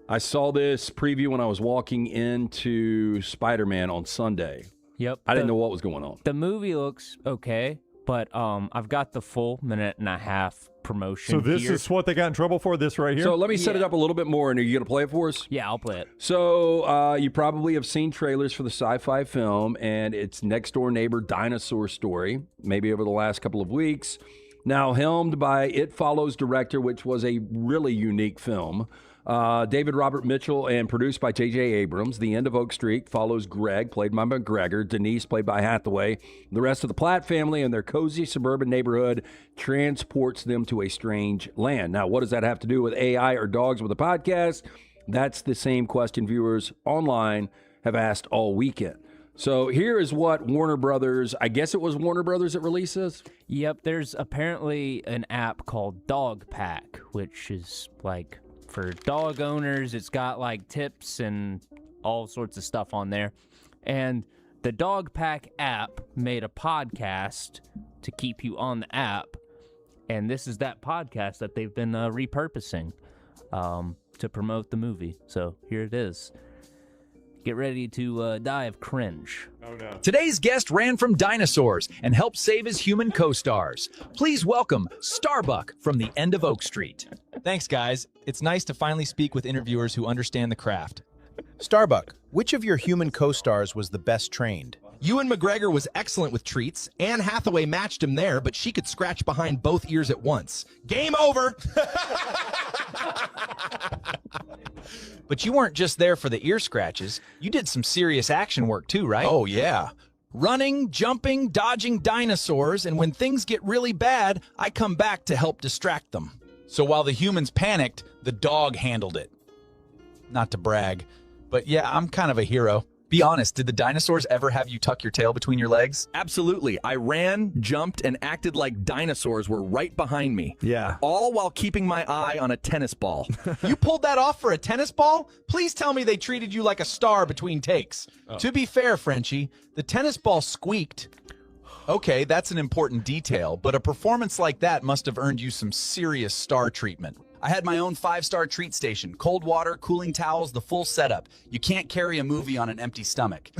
I saw this preview when I was walking into Spider-Man on Sunday. Yep. I didn't know what was going on. The movie looks okay, but I've got the full minute and a half promotion. So this here. is what they got in trouble for, this right here? So let me set it up a little bit more, and are you going to play it for us? Yeah, I'll play it. So you probably have seen trailers for the sci-fi film, and it's next-door neighbor dinosaur story, maybe over the last couple of weeks. Now helmed by It Follows director, which was a really unique film. David Robert Mitchell and produced by J.J. Abrams. The End of Oak Street follows Greg, played by McGregor, Denise, played by Hathaway. The rest of the Platt family and their cozy suburban neighborhood transports them to a strange land. Now, what does that have to do with AI or dogs with a podcast? That's the same question viewers online have asked all weekend. So here is what Warner Brothers, I guess it was Warner Brothers that released this? Yep, there's apparently an app called Dog Pack, which is like for dog owners. It's got like tips and all sorts of stuff on there. And the Dog Pack app made a podcast to keep you on the app. And this is that podcast that they've been repurposing to promote the movie. So here it is. Get ready to die of cringe. Oh, no. Today's guest ran from dinosaurs and helped save his human co-stars. Please welcome Starbuck from The End of Oak Street. Thanks, guys. It's nice to finally speak with interviewers who understand the craft. Starbuck, which of your human co-stars was the best trained? Ewan McGregor was excellent with treats. Anne Hathaway matched him there, but she could scratch behind both ears at once. Game over! But you weren't just there for the ear scratches. You did some serious action work too, right? Oh, yeah. Running, jumping, dodging dinosaurs, and when things get really bad, I come back to help distract them. So while the humans panicked, the dog handled it. Not to brag, but yeah, I'm kind of a hero. Be honest, did the dinosaurs ever have you tuck your tail between your legs? Absolutely. I ran, jumped, and acted like dinosaurs were right behind me. Yeah. All while keeping my eye on a tennis ball. You pulled that off for a tennis ball? Please tell me they treated you like a star between takes. Oh. To be fair, Frenchie, the tennis ball squeaked. Okay, that's an important detail, but a performance like that must have earned you some serious star treatment. I had my own 5-star treat station, cold water, cooling towels, the full setup. You can't carry a movie on an empty stomach.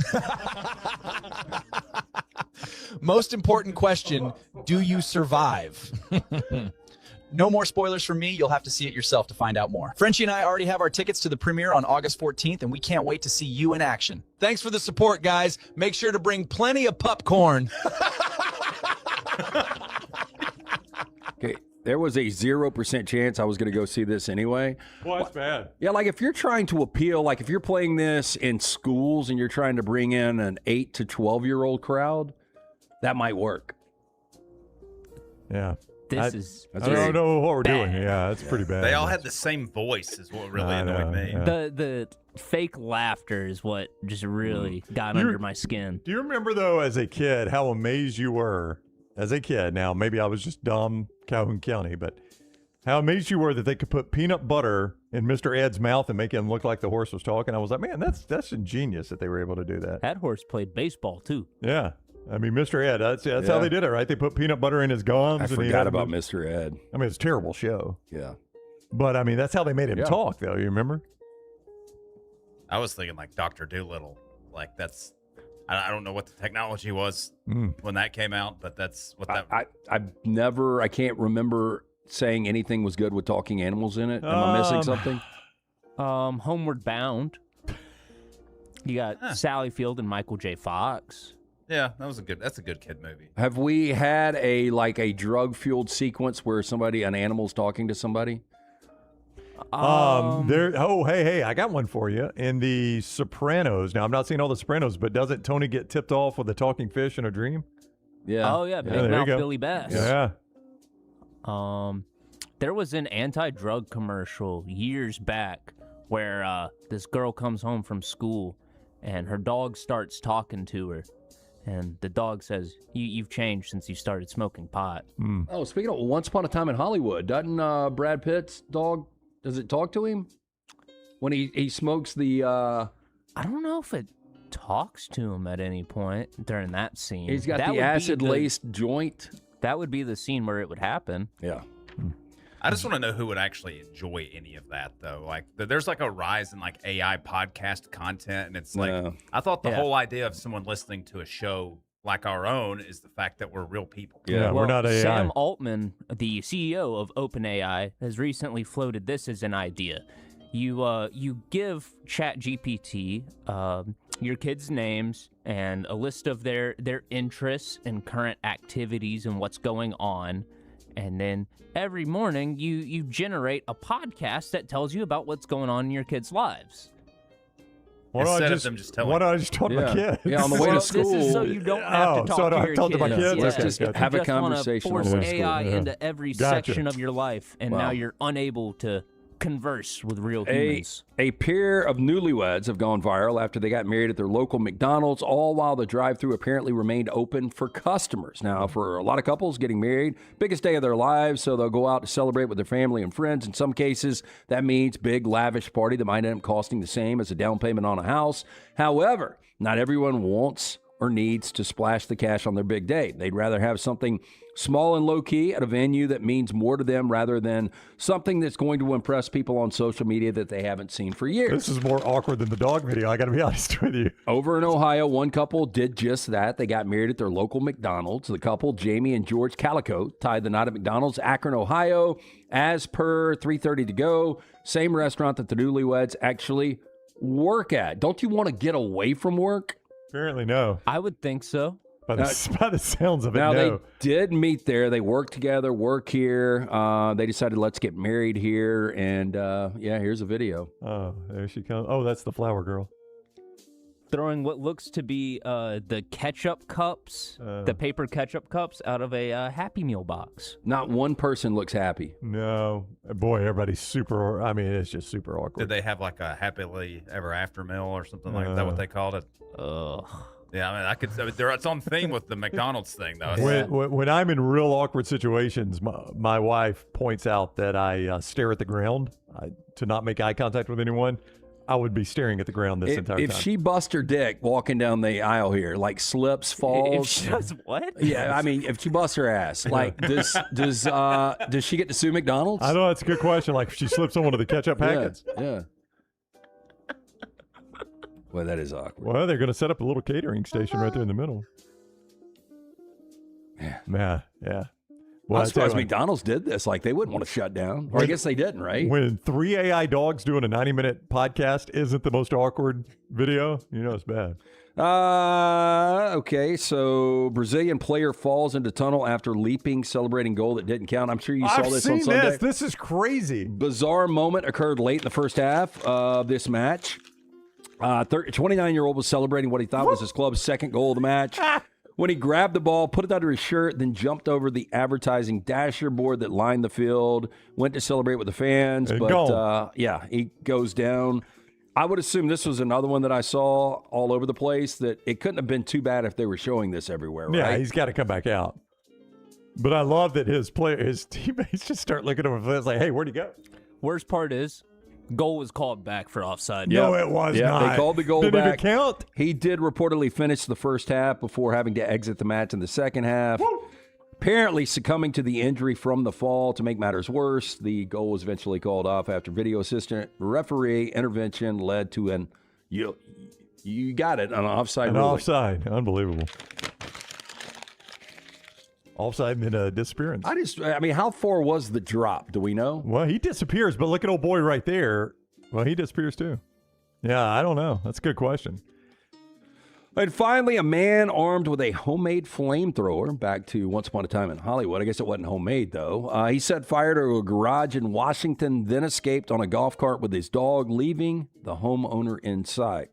Most important question, do you survive? No more spoilers from me. You'll have to see it yourself to find out more. Frenchie and I already have our tickets to the premiere on August 14th, and we can't wait to see you in action. Thanks for the support, guys. Make sure to bring plenty of popcorn. Okay, there was a 0% chance I was going to go see this anyway. Well, that's bad. Yeah, like if you're trying to appeal, like if you're playing this in schools and you're trying to bring in an 8 to 12-year-old crowd, that might work. Yeah. This I don't know what we're doing. Yeah, that's pretty bad. They all had the same voice is what really annoyed me. Yeah. The fake laughter is what just really got under my skin. Do you remember, though, as a kid, how amazed you were as a kid? Now, maybe I was just dumb Calhoun County, but how amazed you were that they could put peanut butter in Mr. Ed's mouth and make him look like the horse was talking. I was like, man, that's ingenious that they were able to do that. That horse played baseball, too. Yeah. I mean, Mr. Ed, that's how they did it, right? They put peanut butter in his gums. I and forgot about Mr. Ed. I mean, it's a terrible show. Yeah. But, I mean, that's how they made him talk, though. You remember? I was thinking like Dr. Dolittle. Like that's, I don't know what the technology was when that came out, but that's what that. I can't remember saying anything was good with talking animals in it. Am I missing something? Homeward Bound. You got Sally Field and Michael J. Fox. Yeah, that's a good kid movie. Have we had a drug-fueled sequence where an animal's talking to somebody? Hey, I got one for you. In the Sopranos. Now, I'm not seeing all the Sopranos, but doesn't Tony get tipped off with a talking fish in a dream? Yeah. Oh, yeah. Big Mouth Billy Bass. Yeah. There was an anti-drug commercial years back where this girl comes home from school and her dog starts talking to her. And the dog says, you've changed since you started smoking pot. Oh, speaking of Once Upon a Time in Hollywood, doesn't Brad Pitt's dog, does it talk to him? When he smokes the... I don't know if it talks to him at any point during that scene. He's got the acid-laced joint. That would be the scene where it would happen. Yeah. I just want to know who would actually enjoy any of that, though. Like, there's like a rise in like AI podcast content, and it's like I thought the whole idea of someone listening to a show like our own is the fact that we're real people. Yeah, we're not AI. Sam Altman, the CEO of OpenAI, has recently floated this as an idea. You give ChatGPT your kids' names and a list of their interests and current activities and what's going on. And then every morning you generate a podcast that tells you about what's going on in your kids' lives. Why don't I just talk to my kids? Yeah, on the way to school. This is so you don't have to talk so I to don't your have to talk to my kids? Yeah. Okay, gotcha. Have a You just wanna conversation force on the way to school. AI into every Gotcha. section of your life, and now you're unable to converse with real humans. A pair of newlyweds have gone viral after they got married at their local McDonald's, all while the drive-thru apparently remained open for customers. Now, for a lot of couples getting married, biggest day of their lives, so they'll go out to celebrate with their family and friends. In some cases, that means big, lavish party that might end up costing the same as a down payment on a house. However, not everyone wants or needs to splash the cash on their big day. They'd rather have something small and low-key at a venue that means more to them rather than something that's going to impress people on social media that they haven't seen for years. This is more awkward than the dog video, I got to be honest with you. Over in Ohio, one couple did just that. They got married at their local McDonald's. The couple, Jamie and George Calico, tied the knot at McDonald's, Akron, Ohio, as per 3:30 to go. Same restaurant that the newlyweds actually work at. Don't you want to get away from work? Apparently, no. I would think so. By the sounds of it, now, no. they did meet there. They worked together, work here. They decided, let's get married here. And, here's a video. Oh, there she comes. Oh, that's the flower girl. Throwing what looks to be the ketchup cups, the paper ketchup cups, out of a Happy Meal box. Not one person looks happy. No. Boy, everybody's super, I mean, it's just super awkward. Did they have like a happily ever after meal or something like that? What they called it? Yeah, I mean, it's on theme with the McDonald's thing, though. When I'm in real awkward situations, my wife points out that I stare at the ground to not make eye contact with anyone. I would be staring at the ground this entire time. If she busts her dick walking down the aisle here, like slips, falls. If she does what? Yeah, I mean, if she busts her ass, like does she get to sue McDonald's? I know, that's a good question. Like if she slips on one of the ketchup packets. Yeah. Well, that is awkward. Well, they're going to set up a little catering station right there in the middle. Yeah. Well, I'm surprised McDonald's did this. Like, they wouldn't want to shut down. Or I guess they didn't, right? When 3 AI dogs doing a 90-minute podcast isn't the most awkward video, it's bad. Okay, so Brazilian player falls into tunnel after leaping, celebrating goal that didn't count. I'm sure you saw this on Sunday. This is crazy. Bizarre moment occurred late in the first half of this match. 29-year-old was celebrating what he thought was his club's second goal of the match. When he grabbed the ball, put it under his shirt, then jumped over the advertising dasher board that lined the field, went to celebrate with the fans. But, he goes down. I would assume this was another one that I saw all over the place, that it couldn't have been too bad if they were showing this everywhere, right? Yeah, he's got to come back out. But I love that his teammates just start looking at him and like, hey, where'd he go? Worst part is, goal was called back for offside. No, it was not. They called the goal back. back. Did it count? He did reportedly finish the first half before having to exit the match in the second half. Woo! Apparently succumbing to the injury from the fall. To make matters worse, the goal was eventually called off after video assistant referee intervention led to an you got it, an offside ruling. Offside. Unbelievable. Offside meant disappearance. I mean, how far was the drop? Do we know? Well, he disappears, but look at old boy right there. Well, he disappears too. Yeah, I don't know. That's a good question. And finally, a man armed with a homemade flamethrower. Back to Once Upon a Time in Hollywood. I guess it wasn't homemade, though. He set fire to a garage in Washington, then escaped on a golf cart with his dog, leaving the homeowner inside.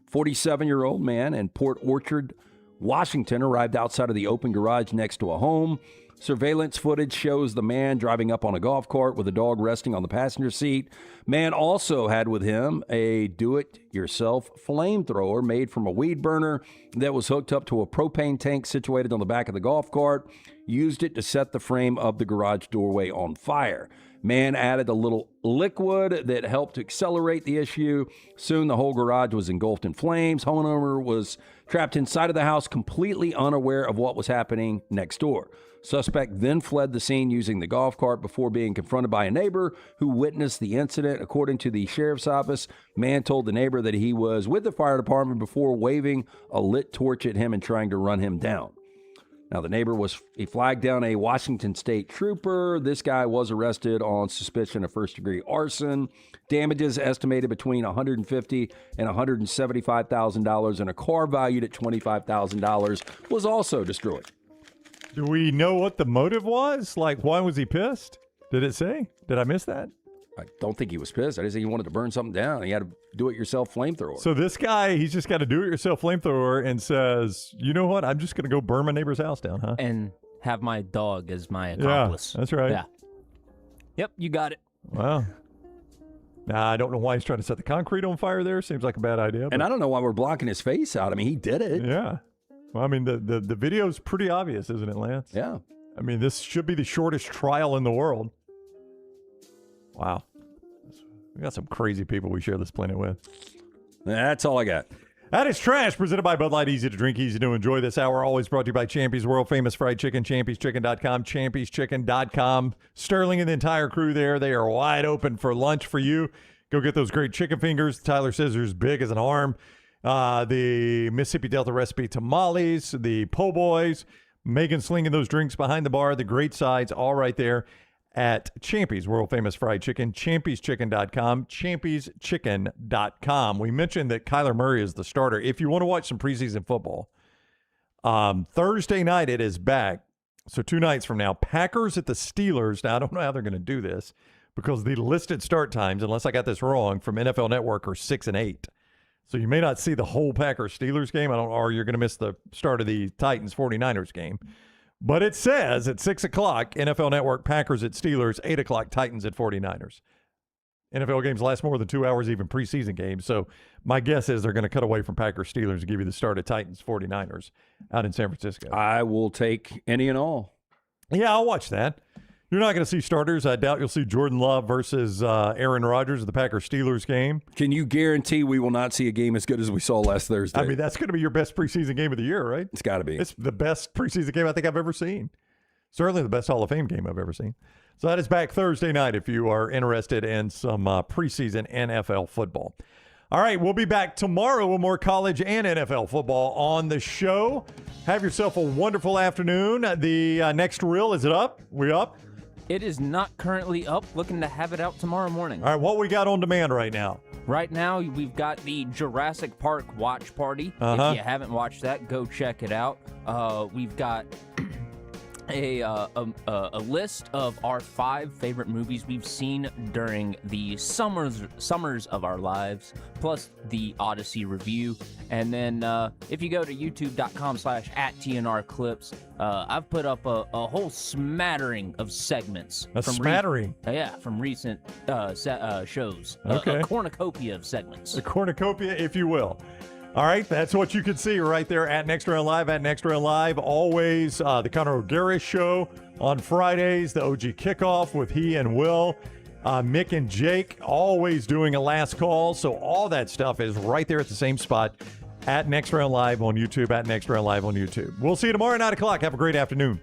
47-year-old man in Port Orchard, Washington, arrived outside of the open garage next to a home. Surveillance footage shows the man driving up on a golf cart with a dog resting on the passenger seat. Man also had with him a do-it-yourself flamethrower made from a weed burner that was hooked up to a propane tank situated on the back of the golf cart. Used it to set the frame of the garage doorway on fire. Man added a little liquid that helped to accelerate the issue. Soon the whole garage was engulfed in flames. Homeowner was trapped inside of the house, completely unaware of what was happening next door. Suspect then fled the scene using the golf cart before being confronted by a neighbor who witnessed the incident. According to the sheriff's office, man told the neighbor that he was with the fire department before waving a lit torch at him and trying to run him down. Now, the neighbor he flagged down a Washington State trooper. This guy was arrested on suspicion of first-degree arson. Damages estimated between $150,000 and $175,000, and a car valued at $25,000 was also destroyed. Do we know what the motive was? Like, why was he pissed? Did it say? Did I miss that? I don't think he was pissed. I just think he wanted to burn something down. He had a do-it-yourself flamethrower. So this guy, he's just got a do-it-yourself flamethrower and says, you know what? I'm just going to go burn my neighbor's house down, huh? And have my dog as my accomplice. Yeah, that's right. Yeah. Yep, you got it. Wow. Now, I don't know why he's trying to set the concrete on fire there. Seems like a bad idea. And I don't know why we're blocking his face out. I mean, he did it. Yeah. Well, I mean, the video's pretty obvious, isn't it, Lance? Yeah. I mean, this should be the shortest trial in the world. Wow. We got some crazy people we share this planet with. That's all I got. That is Trash, presented by Bud Light. Easy to drink, easy to enjoy. This hour always brought to you by Champy's World Famous Fried Chicken, champyschicken.com, champyschicken.com. Sterling and the entire crew there, they are wide open for lunch for you. Go get those great chicken fingers. Tyler Scissors, big as an arm. The Mississippi Delta recipe tamales, the po' boys, Megan slinging those drinks behind the bar, the great sides, all right there at Champy's World Famous Fried Chicken, champyschicken.com, champyschicken.com. We mentioned that Kyler Murray is the starter. If you want to watch some preseason football, Thursday night it is back. So 2 nights from now, Packers at the Steelers. Now, I don't know how they're going to do this because the listed start times, unless I got this wrong, from NFL Network are 6 and 8. So you may not see the whole Packers-Steelers game, or you're going to miss the start of the Titans-49ers game. But it says at 6 o'clock, NFL Network, Packers at Steelers, 8 o'clock, Titans at 49ers. NFL games last more than 2 hours, even preseason games. So my guess is they're going to cut away from Packers-Steelers and give you the start of Titans-49ers out in San Francisco. I will take any and all. Yeah, I'll watch that. You're not going to see starters. I doubt you'll see Jordan Love versus Aaron Rodgers at the Packers-Steelers game. Can you guarantee we will not see a game as good as we saw last Thursday? I mean, that's going to be your best preseason game of the year, right? It's got to be. It's the best preseason game I think I've ever seen. Certainly the best Hall of Fame game I've ever seen. So that is back Thursday night if you are interested in some preseason NFL football. All right, we'll be back tomorrow with more college and NFL football on the show. Have yourself a wonderful afternoon. The next reel, is it up? We up? It is not currently up. Looking to have it out tomorrow morning. All right, what we got on demand right now? Right now, we've got the Jurassic Park watch party. Uh-huh. If you haven't watched that, go check it out. We've got a list of our 5 favorite movies we've seen during the summers of our lives, plus the Odyssey review. And then if you go to youtube.com/@TNRclips, I've put up a whole smattering of segments. Smattering? From recent shows. Okay. A cornucopia of segments. A cornucopia, if you will. All right, that's what you can see right there at Next Round Live, Always the Conor O'Gara Show on Fridays, the OG Kickoff with he and Will. Mick and Jake always doing a last call. So all that stuff is right there at the same spot at Next Round Live on YouTube, We'll see you tomorrow at 9 o'clock. Have a great afternoon.